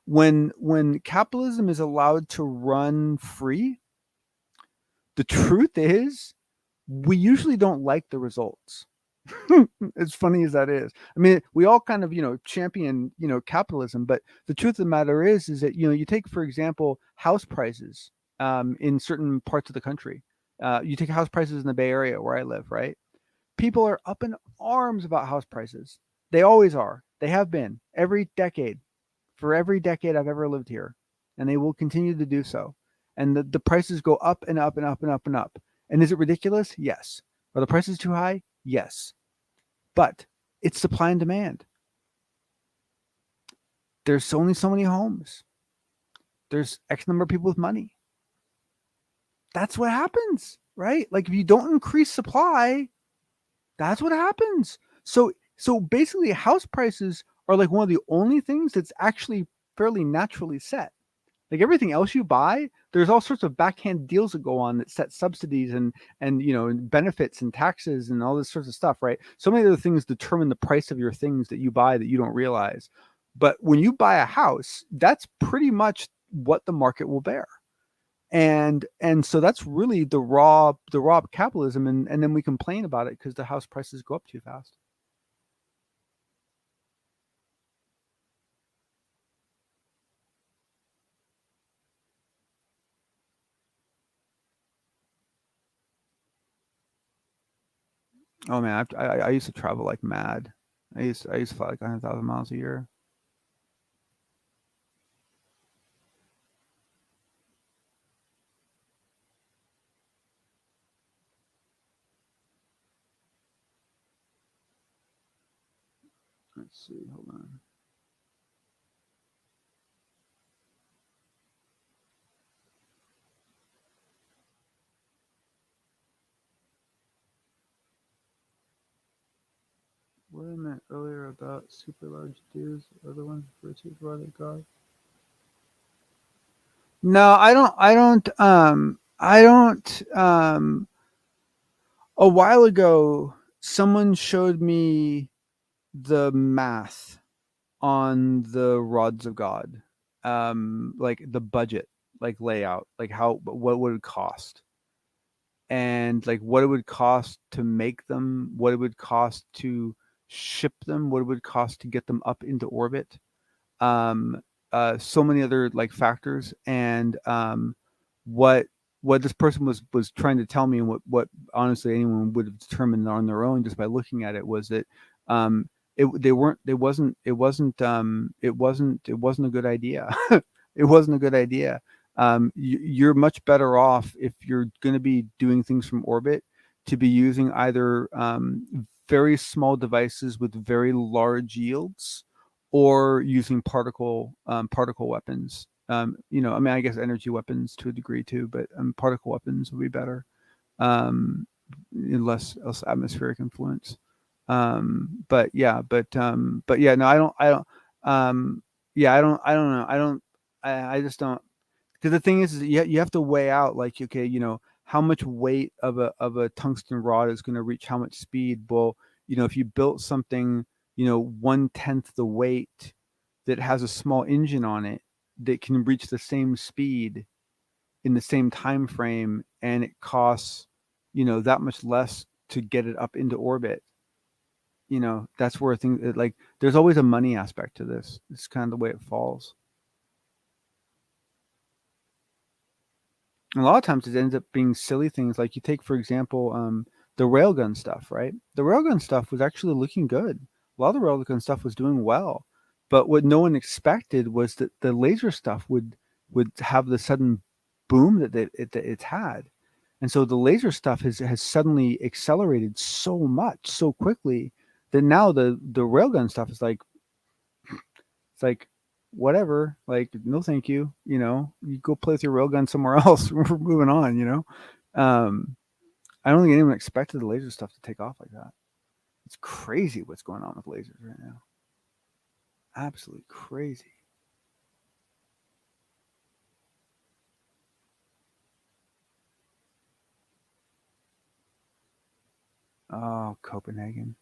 S7: when capitalism is allowed to run free, the truth is we usually don't like the results. As funny as that is, I mean, we all kind of champion capitalism, but the truth of the matter is that you take, for example, house prices in certain parts of the country. You take house prices in the Bay Area where I live, right? People are up in arms about house prices. They always are. They have been every decade, for every decade I've ever lived here, and they will continue to do so. And the prices go up and up and up and up and up. And is it ridiculous? Yes. Are the prices too high? Yes. But it's supply and demand. There's only so many homes. There's X number of people with money. That's what happens, right? Like, if you don't increase supply, that's what happens. So basically, house prices are like one of the only things that's actually fairly naturally set. Like everything else you buy, there's all sorts of backhand deals that go on that set subsidies and benefits and taxes and all this sorts of stuff, right? So many other things determine the price of your things that you buy that you don't realize. But when you buy a house, that's pretty much what the market will bear. And so that's really the raw capitalism, and then we complain about it because the house prices go up too fast. Oh man, I used to travel like mad. I used to fly like 100,000 miles a year. Let's see, hold on. what I meant earlier about super large dudes are the ones referred to as brother God. No, I don't. A while ago, someone showed me the math on the rods of God, like the budget, like layout, like what would it cost, and like what it would cost to make them, what it would cost to ship them, what it would cost to get them up into orbit. Um, so many other like factors, and what this person was trying to tell me, and what honestly anyone would have determined on their own just by looking at it, was that it wasn't a good idea. It wasn't a good idea. You're much better off, if you're going to be doing things from orbit, to be using either very small devices with very large yields, or using particle weapons. I mean, I guess energy weapons to a degree too, but particle weapons would be better. Less atmospheric influence. But yeah, no, I just don't, because the thing is you have to weigh out, like, okay, how much weight of a tungsten rod is going to reach how much speed. Well, if you built something, 1/10 the weight, that has a small engine on it, that can reach the same speed in the same time frame, and it costs, that much less to get it up into orbit. That's where things, like, there's always a money aspect to this. It's kind of the way it falls. And a lot of times it ends up being silly things. Like, you take, for example, the railgun stuff, right? The railgun stuff was actually looking good. A lot of the railgun stuff was doing well. But what no one expected was that the laser stuff would have the sudden boom that it's had. And so the laser stuff has suddenly accelerated so much, so quickly, that now the railgun stuff is like, it's like, whatever, like, no thank you, you go play with your railgun somewhere else. We're moving on. I don't think anyone expected the laser stuff to take off like that. It's crazy what's going on with lasers right now. Absolutely crazy. Oh, Copenhagen.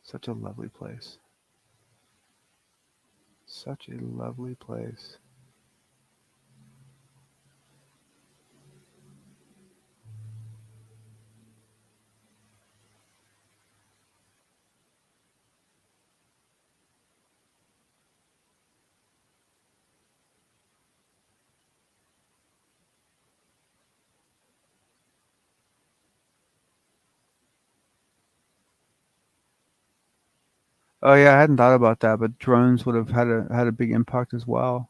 S7: Such a lovely place. Such a lovely place. Oh yeah, I hadn't thought about that, but drones would have had a big impact as well.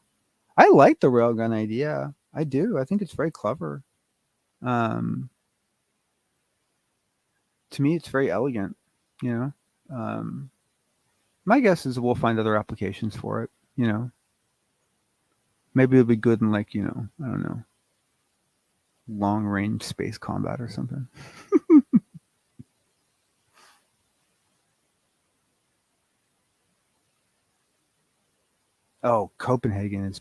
S7: I like the railgun idea. I do. I think it's very clever. To me, it's very elegant. My guess is we'll find other applications for it. Maybe it'll be good in, like, I don't know, long range space combat or something. Oh, Copenhagen is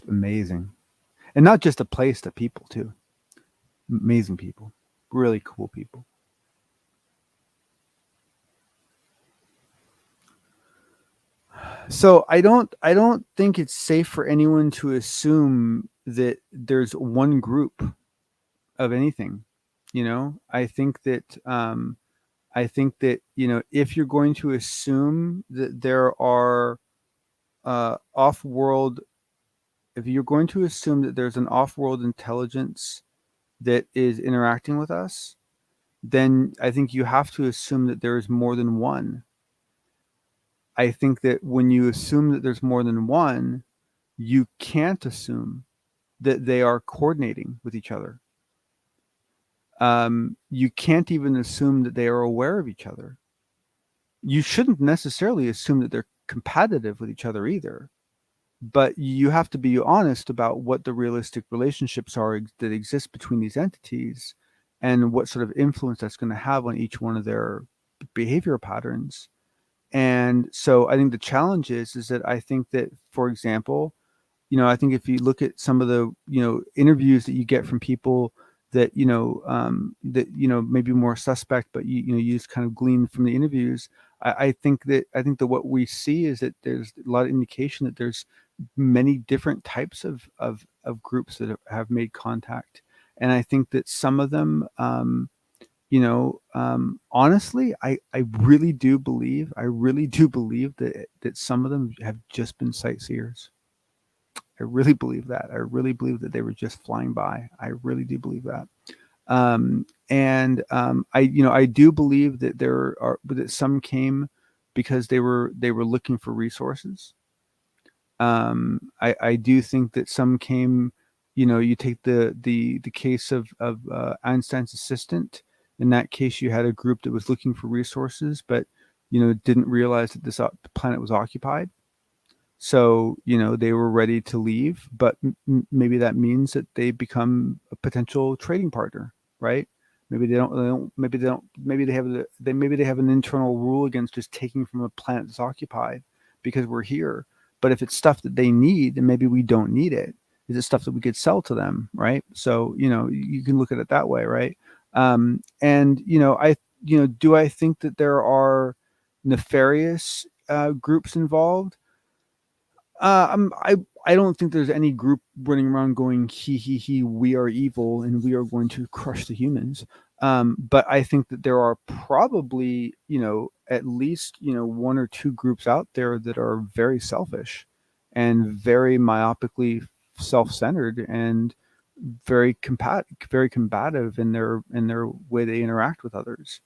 S7: amazing. And not just a place, the people too. Amazing people. Really cool people. So I don't think it's safe for anyone to assume that there's one group of anything. I think that if you're going to assume that there are off-world, if you're going to assume that there's an off-world intelligence that is interacting with us, then I think you have to assume that there is more than one. I think that when you assume that there's more than one, you can't assume that they are coordinating with each other. You can't even assume that they are aware of each other. You shouldn't necessarily assume that they're competitive with each other either. But you have to be honest about what the realistic relationships are that exist between these entities, and what sort of influence that's going to have on each one of their behavior patterns. And so I think the challenge is that I think that, for example, I think if you look at some of the, interviews that you get from people that, maybe more suspect, but you just kind of glean from the interviews. I think that what we see is that there's a lot of indication that there's many different types of groups that have made contact. And I think that some of them, honestly, I really do believe that some of them have just been sightseers. I really believe that. I really believe that they were just flying by. I really do believe that. I do believe that that some came because they were looking for resources. I do think that some came, you take the case of Einstein's assistant. In that case, you had a group that was looking for resources, but, didn't realize that this planet was occupied. So, they were ready to leave, but maybe that means that they become a potential trading partner, right? Maybe they don't, maybe they have an internal rule against just taking from a planet that's occupied because we're here. But if it's stuff that they need, then maybe we don't need it. Is it stuff that we could sell to them, right? So, you can look at it that way, right? Do I think that there are nefarious groups involved? I don't think there's any group running around going, he, we are evil and we are going to crush the humans. But I think that there are probably, at least, one or two groups out there that are very selfish and very myopically self-centered and very combative in their way they interact with others.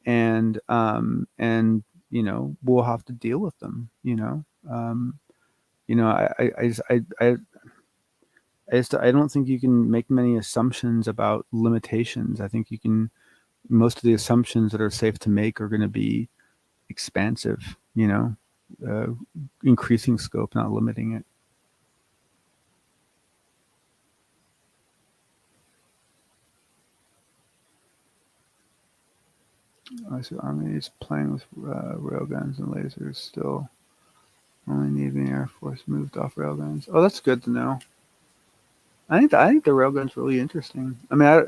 S7: And we'll have to deal with them, I don't think you can make many assumptions about limitations. I think most of the assumptions that are safe to make are going to be expansive, increasing scope, not limiting it. I see Army is playing with railguns and lasers still. Only Navy and Air Force moved off railguns. Oh, that's good to know. I think the railgun's really interesting. I mean,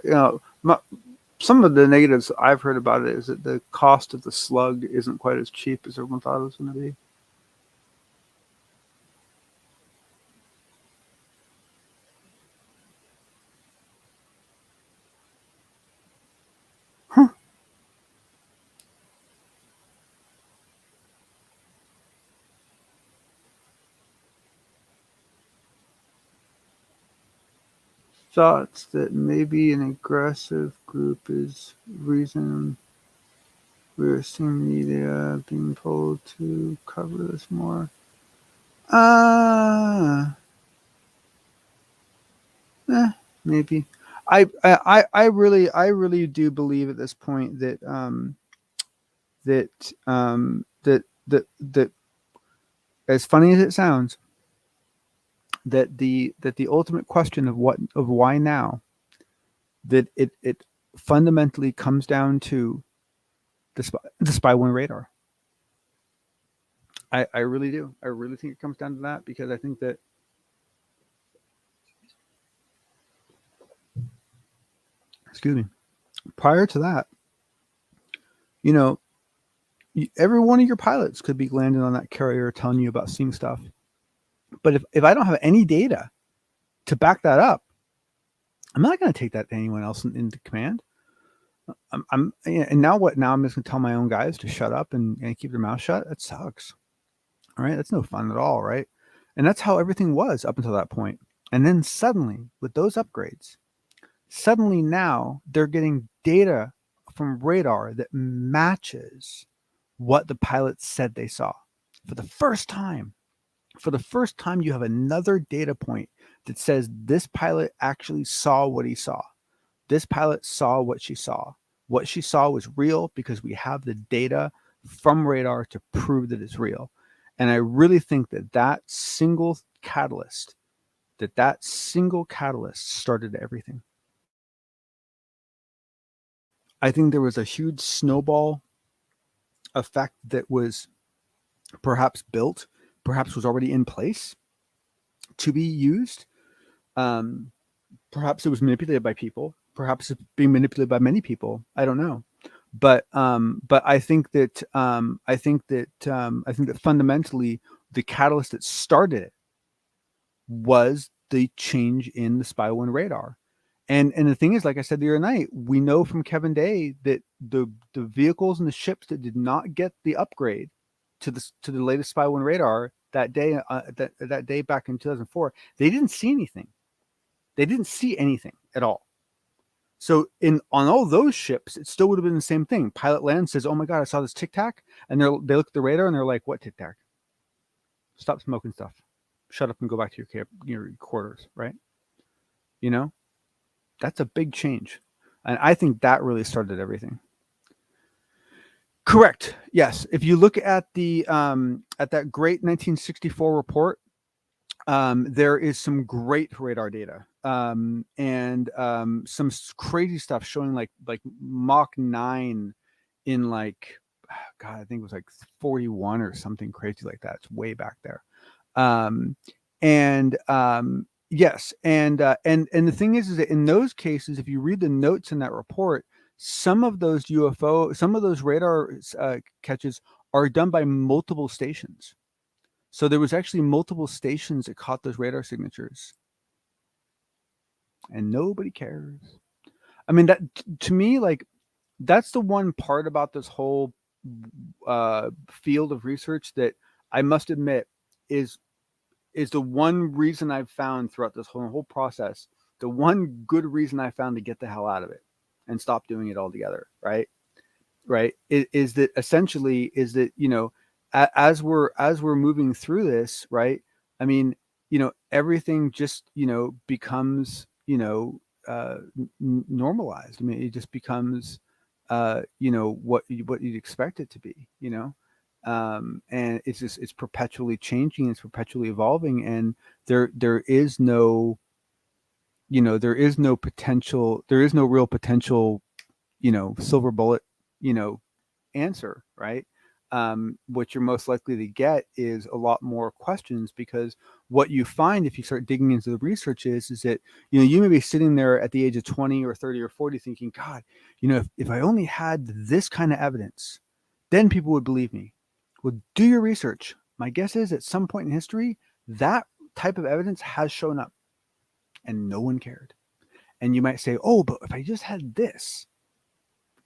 S7: some of the negatives I've heard about it is that the cost of the slug isn't quite as cheap as everyone thought it was going to be. Huh. Thoughts that maybe an aggressive group is reason we're seeing media being told to cover this more. Maybe. I really do believe at this point that that as funny as it sounds, that the ultimate question of why now, that it fundamentally comes down to the spy 1 radar. I really do. I really think it comes down to that, because I think that prior to that, every one of your pilots could be landing on that carrier telling you about seeing stuff. But if I don't have any data to back that up, I'm not going to take that to anyone else into command. And now what? Now I'm just going to tell my own guys to shut up and keep their mouth shut. That sucks. All right. That's no fun at all. Right. And that's how everything was up until that point. And then suddenly, with those upgrades, suddenly now they're getting data from radar that matches what the pilots said they saw. For the first time, you have another data point that says this pilot actually saw what he saw. This pilot saw what she saw. What she saw was real because we have the data from radar to prove that it's real. And I really think that single catalyst started everything. I think there was a huge snowball effect that was perhaps built, perhaps was already in place to be used. Perhaps it was manipulated by people. Perhaps it's being manipulated by many people. I don't know, but I think that fundamentally the catalyst that started it was the change in the Spy 1 radar. And the thing is, like I said the other night, we know from Kevin Day that the vehicles and the ships that did not get the upgrade to the latest Spy 1 radar that day, that day back in 2004, they didn't see anything. They didn't see anything at all. So on all those ships, it still would have been the same thing. Pilot lands, says, "Oh my God, I saw this Tic Tac," and they look at the radar and they're like, "What Tic Tac? Stop smoking stuff. Shut up and go back to your quarters." Right? You know, that's a big change, and I think that really started everything. Correct. Yes. If you look at the at that great 1964 report, there is some great radar data, and some crazy stuff showing like Mach 9 in like, God, I think it was like 41 or something crazy like that. It's way back there. Yes, and the thing is that in those cases, if you read the notes in that report, some of those radar catches are done by multiple stations. So there was actually multiple stations that caught those radar signatures, and nobody cares. I mean, that to me, like, that's the one part about this whole field of research that I must admit is the one reason I've found throughout this whole process, the one good reason I found to get the hell out of it and stop doing it altogether. Right. Is that essentially is that, you know, as we're moving through this, right? I mean, you know, everything just, you know, becomes, you know, normalized. I mean, it just becomes, you know, what you'd expect it to be, you know? And it's perpetually changing, it's perpetually evolving, and there is no, you know, there is no real potential, you know, silver bullet, you know, answer, right? What you're most likely to get is a lot more questions, because what you find if you start digging into the research is that, you know, you may be sitting there at the age of 20 or 30 or 40 thinking, God, you know, if I only had this kind of evidence, then people would believe me. Well, do your research. My guess is at some point in history, that type of evidence has shown up and no one cared. And you might say, oh, but if I just had this,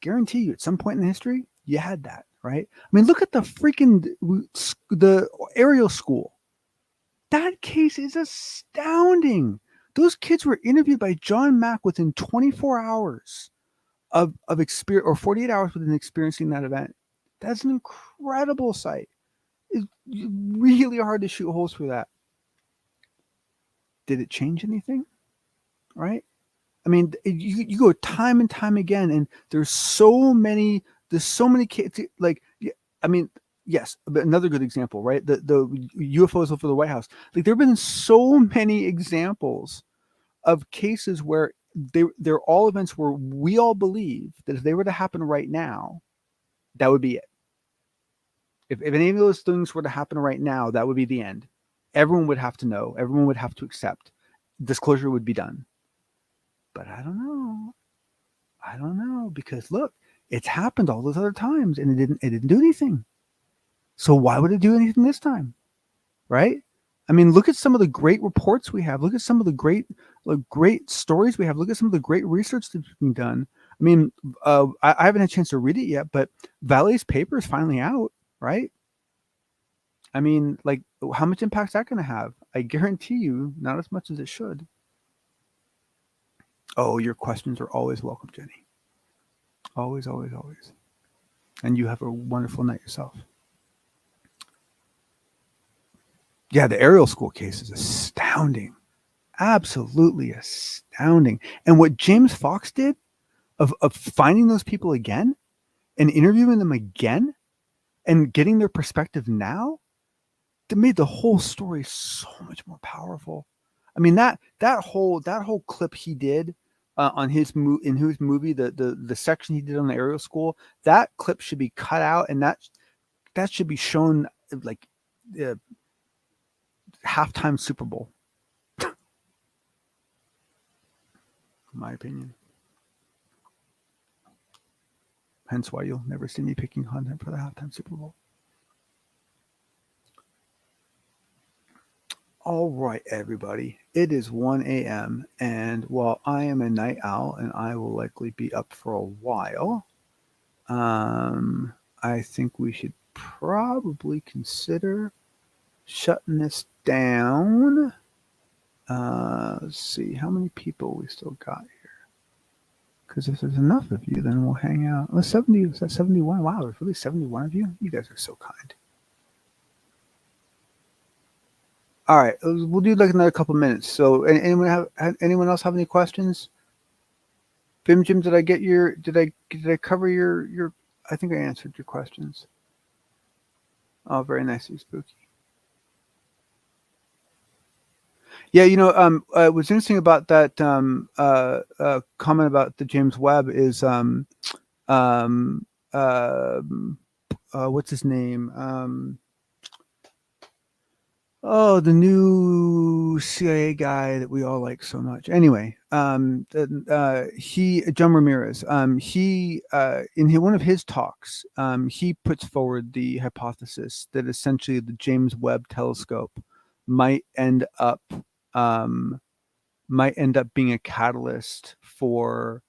S7: guarantee you at some point in history, you had that, right? I mean, look at the aerial school. That case is astounding. Those kids were interviewed by John Mack within 24 hours of experience, or 48 hours within experiencing that event. That's an incredible sight. It's really hard to shoot holes through that. Did it change anything? Right? I mean, you go time and time again, and there's so many kids. Like, I mean, yes, but another good example, right? The UFOs over the White House. Like, there have been so many examples of cases where they're all events where we all believe that if they were to happen right now, that would be it. If any of those things were to happen right now, that would be the end. Everyone would have to know. Everyone would have to accept. Disclosure would be done. But I don't know, because look, it's happened all those other times and it didn't do anything. So why would it do anything this time? Right? I mean, look at some of the great reports we have. Look at some of the great stories we have. Look at some of the great research that's been done. I mean, I haven't had a chance to read it yet, but Valley's paper is finally out, right? I mean, like, how much impact is that going to have? I guarantee you, not as much as it should. Oh, your questions are always welcome, Jenny. Always, always, always. And you have a wonderful night yourself. Yeah, the aerial school case is astounding. Absolutely astounding. And what James Fox did of finding those people again and interviewing them again and getting their perspective now, that made the whole story so much more powerful. I mean, that whole clip he did on his movie, the section he did on the aerial school, that clip should be cut out, and that should be shown like halftime Super Bowl. In my opinion. Hence why you'll never see me picking content for the halftime Super Bowl. All right, everybody. It is 1 a.m. and while I am a night owl and I will likely be up for a while, I think we should probably consider shutting this down. Let's see how many people we still got here. Because if there's enough of you, then we'll hang out. Oh, 70, is that 71? Wow, there's really 71 of you? You guys are so kind. All right, we'll do like another couple minutes. So, anyone else have any questions? Jim, did I get your? Did I cover your? I think I answered your questions. Oh, very nicely, Spooky. Yeah, what's interesting about that comment about the James Webb is what's his name? The new CIA guy that we all like so much. Anyway, John Ramirez, he in one of his talks, he puts forward the hypothesis that essentially the James Webb telescope might end up being a catalyst for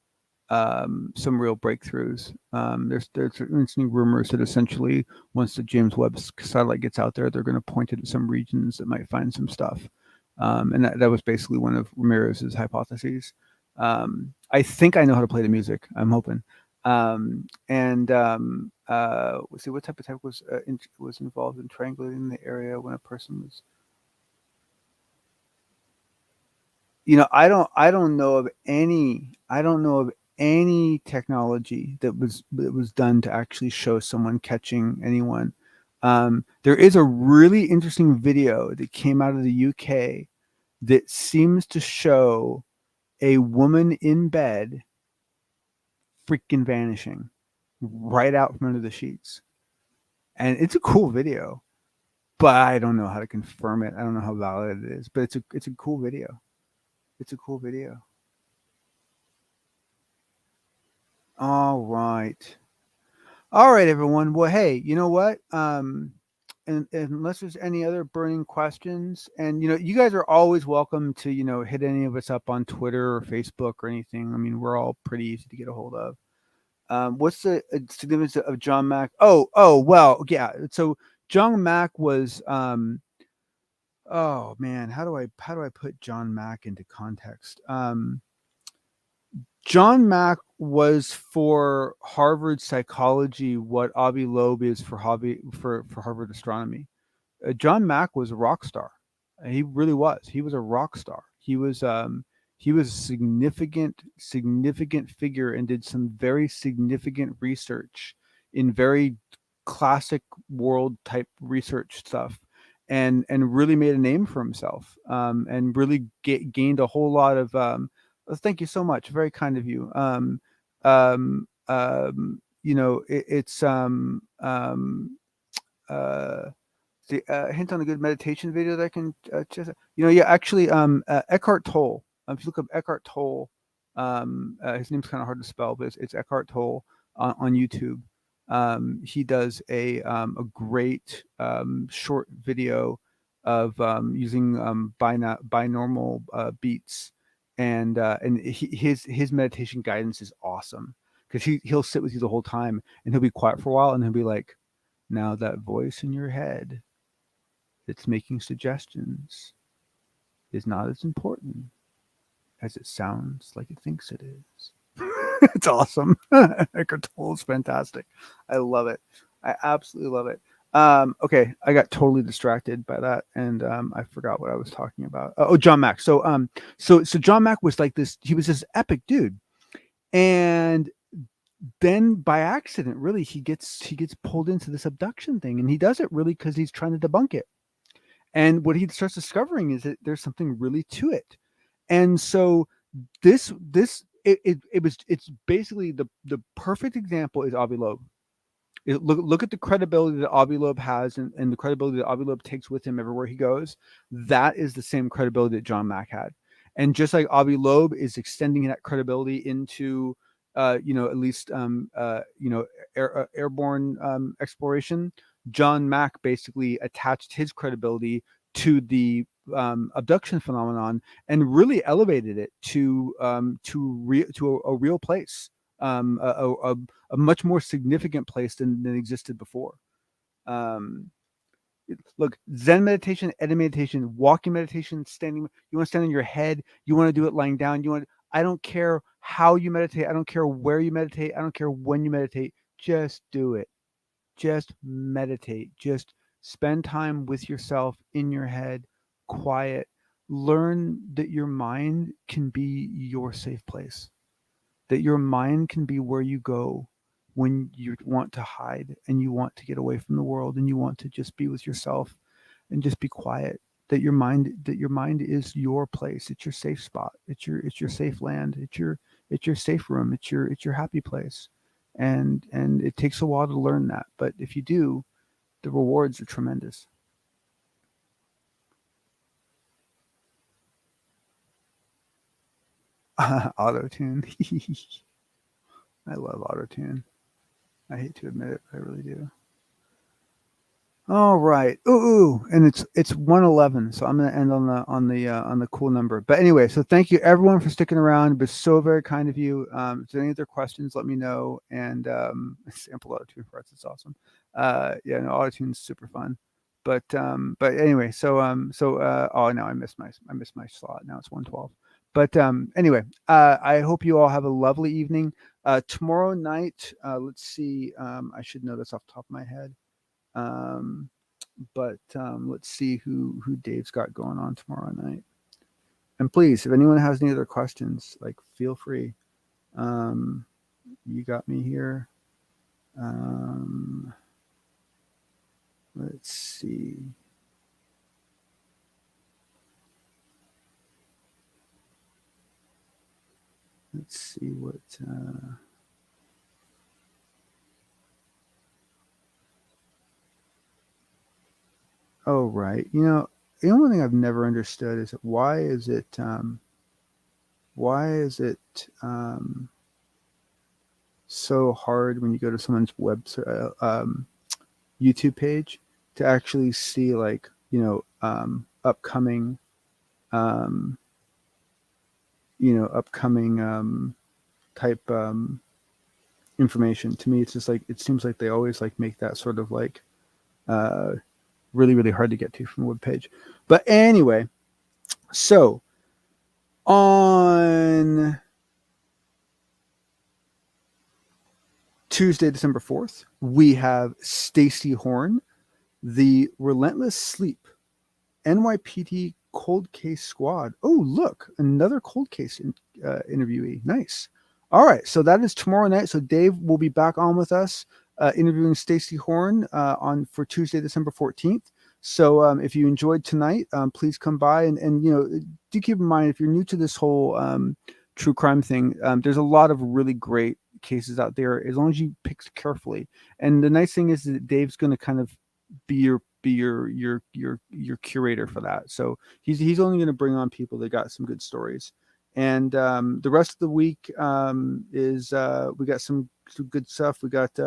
S7: some real breakthroughs. There's interesting rumors that essentially once the James Webb satellite gets out there, they're going to point it at some regions that might find some stuff. And that was basically one of Ramirez's hypotheses. I think I know how to play the music. I'm hoping. Let's see, what type of tech was involved in triangulating the area when a person was. I don't know of any technology that was done to actually show someone catching anyone. There is a really interesting video that came out of the UK that seems to show a woman in bed freaking vanishing right out from under the sheets. And it's a cool video, but I don't know how to confirm it. I don't know how valid it is, but it's a cool video. It's a cool video. All right, everyone. Well, hey, you know what? And unless there's any other burning questions, and you guys are always welcome to hit any of us up on Twitter or Facebook or anything. I mean, we're all pretty easy to get a hold of. What's the significance of John Mack? Oh, well, yeah. So John Mack was. Oh man, how do I put John Mack into context? John Mack was for Harvard psychology what Avi Loeb is for Harvard astronomy. John Mack was a rock star. He really was. He was a rock star. He was a significant figure and did some very significant research in very classic world type research stuff. And really made a name for himself, and really gained a whole lot of. Thank you so much, very kind of you. It's the hint on a good meditation video that I can just. Actually, Eckhart Tolle. If you look up Eckhart Tolle, his name's kind of hard to spell, but it's Eckhart Tolle on YouTube. He does a great short video of using binaural beats, and his meditation guidance is awesome because he'll sit with you the whole time and he'll be quiet for a while and he'll be like, now that voice in your head that's making suggestions is not as important as it sounds like it thinks it is. It's awesome. Eckhart Tolle is fantastic. I love it. I absolutely love it. Okay, I got totally distracted by that, and I forgot what I was talking about. John Mack. So John Mack was like this. He was this epic dude, and then by accident, really, he gets pulled into this abduction thing, and he does it really because he's trying to debunk it. And what he starts discovering is that there's something really to it, and so it's basically the perfect example is Avi Loeb. Look at the credibility that Avi Loeb has, and the credibility that Avi Loeb takes with him everywhere he goes. That is the same credibility that John Mack had. And just like Avi Loeb is extending that credibility into, at least, airborne exploration, John Mack basically attached his credibility to the abduction phenomenon and really elevated it to a real place, a much more significant place than existed before. Look, Zen meditation, Eden meditation, walking meditation, standing. You want to stand on your head. You want to do it lying down. I don't care how you meditate. I don't care where you meditate. I don't care when you meditate. Just do it. Just meditate. Just spend time with yourself in your head, quiet. Learn that your mind can be your safe place. That your mind can be where you go when you want to hide and you want to get away from the world and you want to just be with yourself and just be quiet. That your mind is your place. It's your safe spot. It's your safe land. It's your safe room. It's your happy place. And it takes a while to learn that, but if you do, the rewards are tremendous. Auto-tune. I love auto-tune. I hate to admit it, but I really do. All right. Ooh, and it's 1:11, so I'm gonna end on the cool number. But anyway, so thank you everyone for sticking around. It was so very kind of you. If there's any other questions, let me know. And sample auto-tune for us. It's awesome. Auto-tune's super fun. But anyway, oh now I missed my slot. Now it's 1:12. But anyway, I hope you all have a lovely evening. Tomorrow night, let's see. I should know this off the top of my head. Let's see who Dave's got going on tomorrow night. And please, if anyone has any other questions, like feel free. You got me here. Let's see. Let's see what. Oh, right. The only thing I've never understood is why is it so hard when you go to someone's YouTube page to actually see upcoming type information. To me, it's just like it seems like they always make that sort of really, really hard to get to from the web page. But anyway, so on Tuesday, December 4th, we have Stacy Horn, the Relentless Sleep NYPD Cold Case Squad. Oh, look, another cold case interviewee. Nice. All right, so that is tomorrow night. So Dave will be back on with us, interviewing Stacy Horn for Tuesday, December 14th. So if you enjoyed tonight, please come by and do keep in mind, if you're new to this whole true crime thing, there's a lot of really great cases out there as long as you pick carefully. And the nice thing is that Dave's going to kind of be your curator for that. So he's only going to bring on people that got some good stories. And the rest of the week is we got some good stuff. We got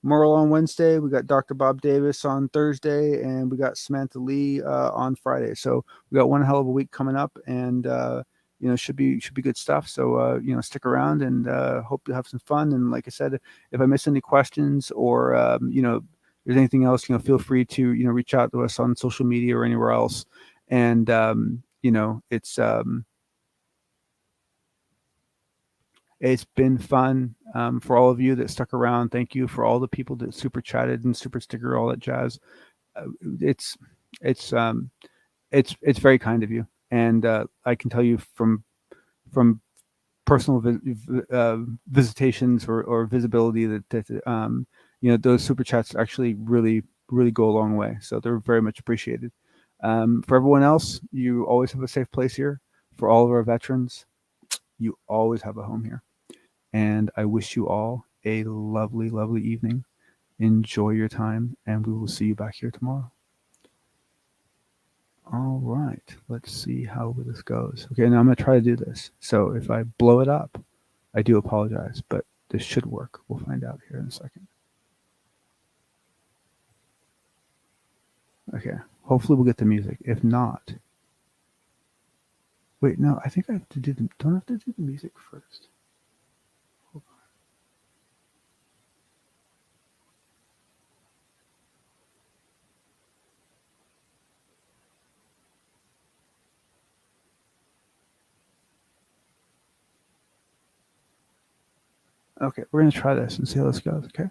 S7: Merle on Wednesday, we got Dr. Bob Davis on Thursday, and we got Samantha Lee on Friday. So we got one hell of a week coming up, and should be good stuff. So stick around, and hope you'll have some fun. And like I said, if I miss any questions or there's anything else, feel free to reach out to us on social media or anywhere else. And it's been fun for all of you that stuck around. Thank you for all the people that super chatted and super sticker, all that jazz. It's very kind of you, and I can tell you from personal visitations or visibility that those super chats actually really go a long way. So they're very much appreciated. For everyone else, you always have a safe place here. For all of our veterans, you always have a home here. And I wish you all a lovely, lovely evening. enjoy your time, and we will see you back here tomorrow. All right, let's see how this goes. Okay, now I'm going to try to do this. So if I blow it up, I do apologize, but this should work. We'll find out here in a second. Okay, hopefully we'll get the music. If not, wait, no, I think I have to do the, don't I have to do the music first? Hold on. Okay, we're going to try this and see how this goes, okay?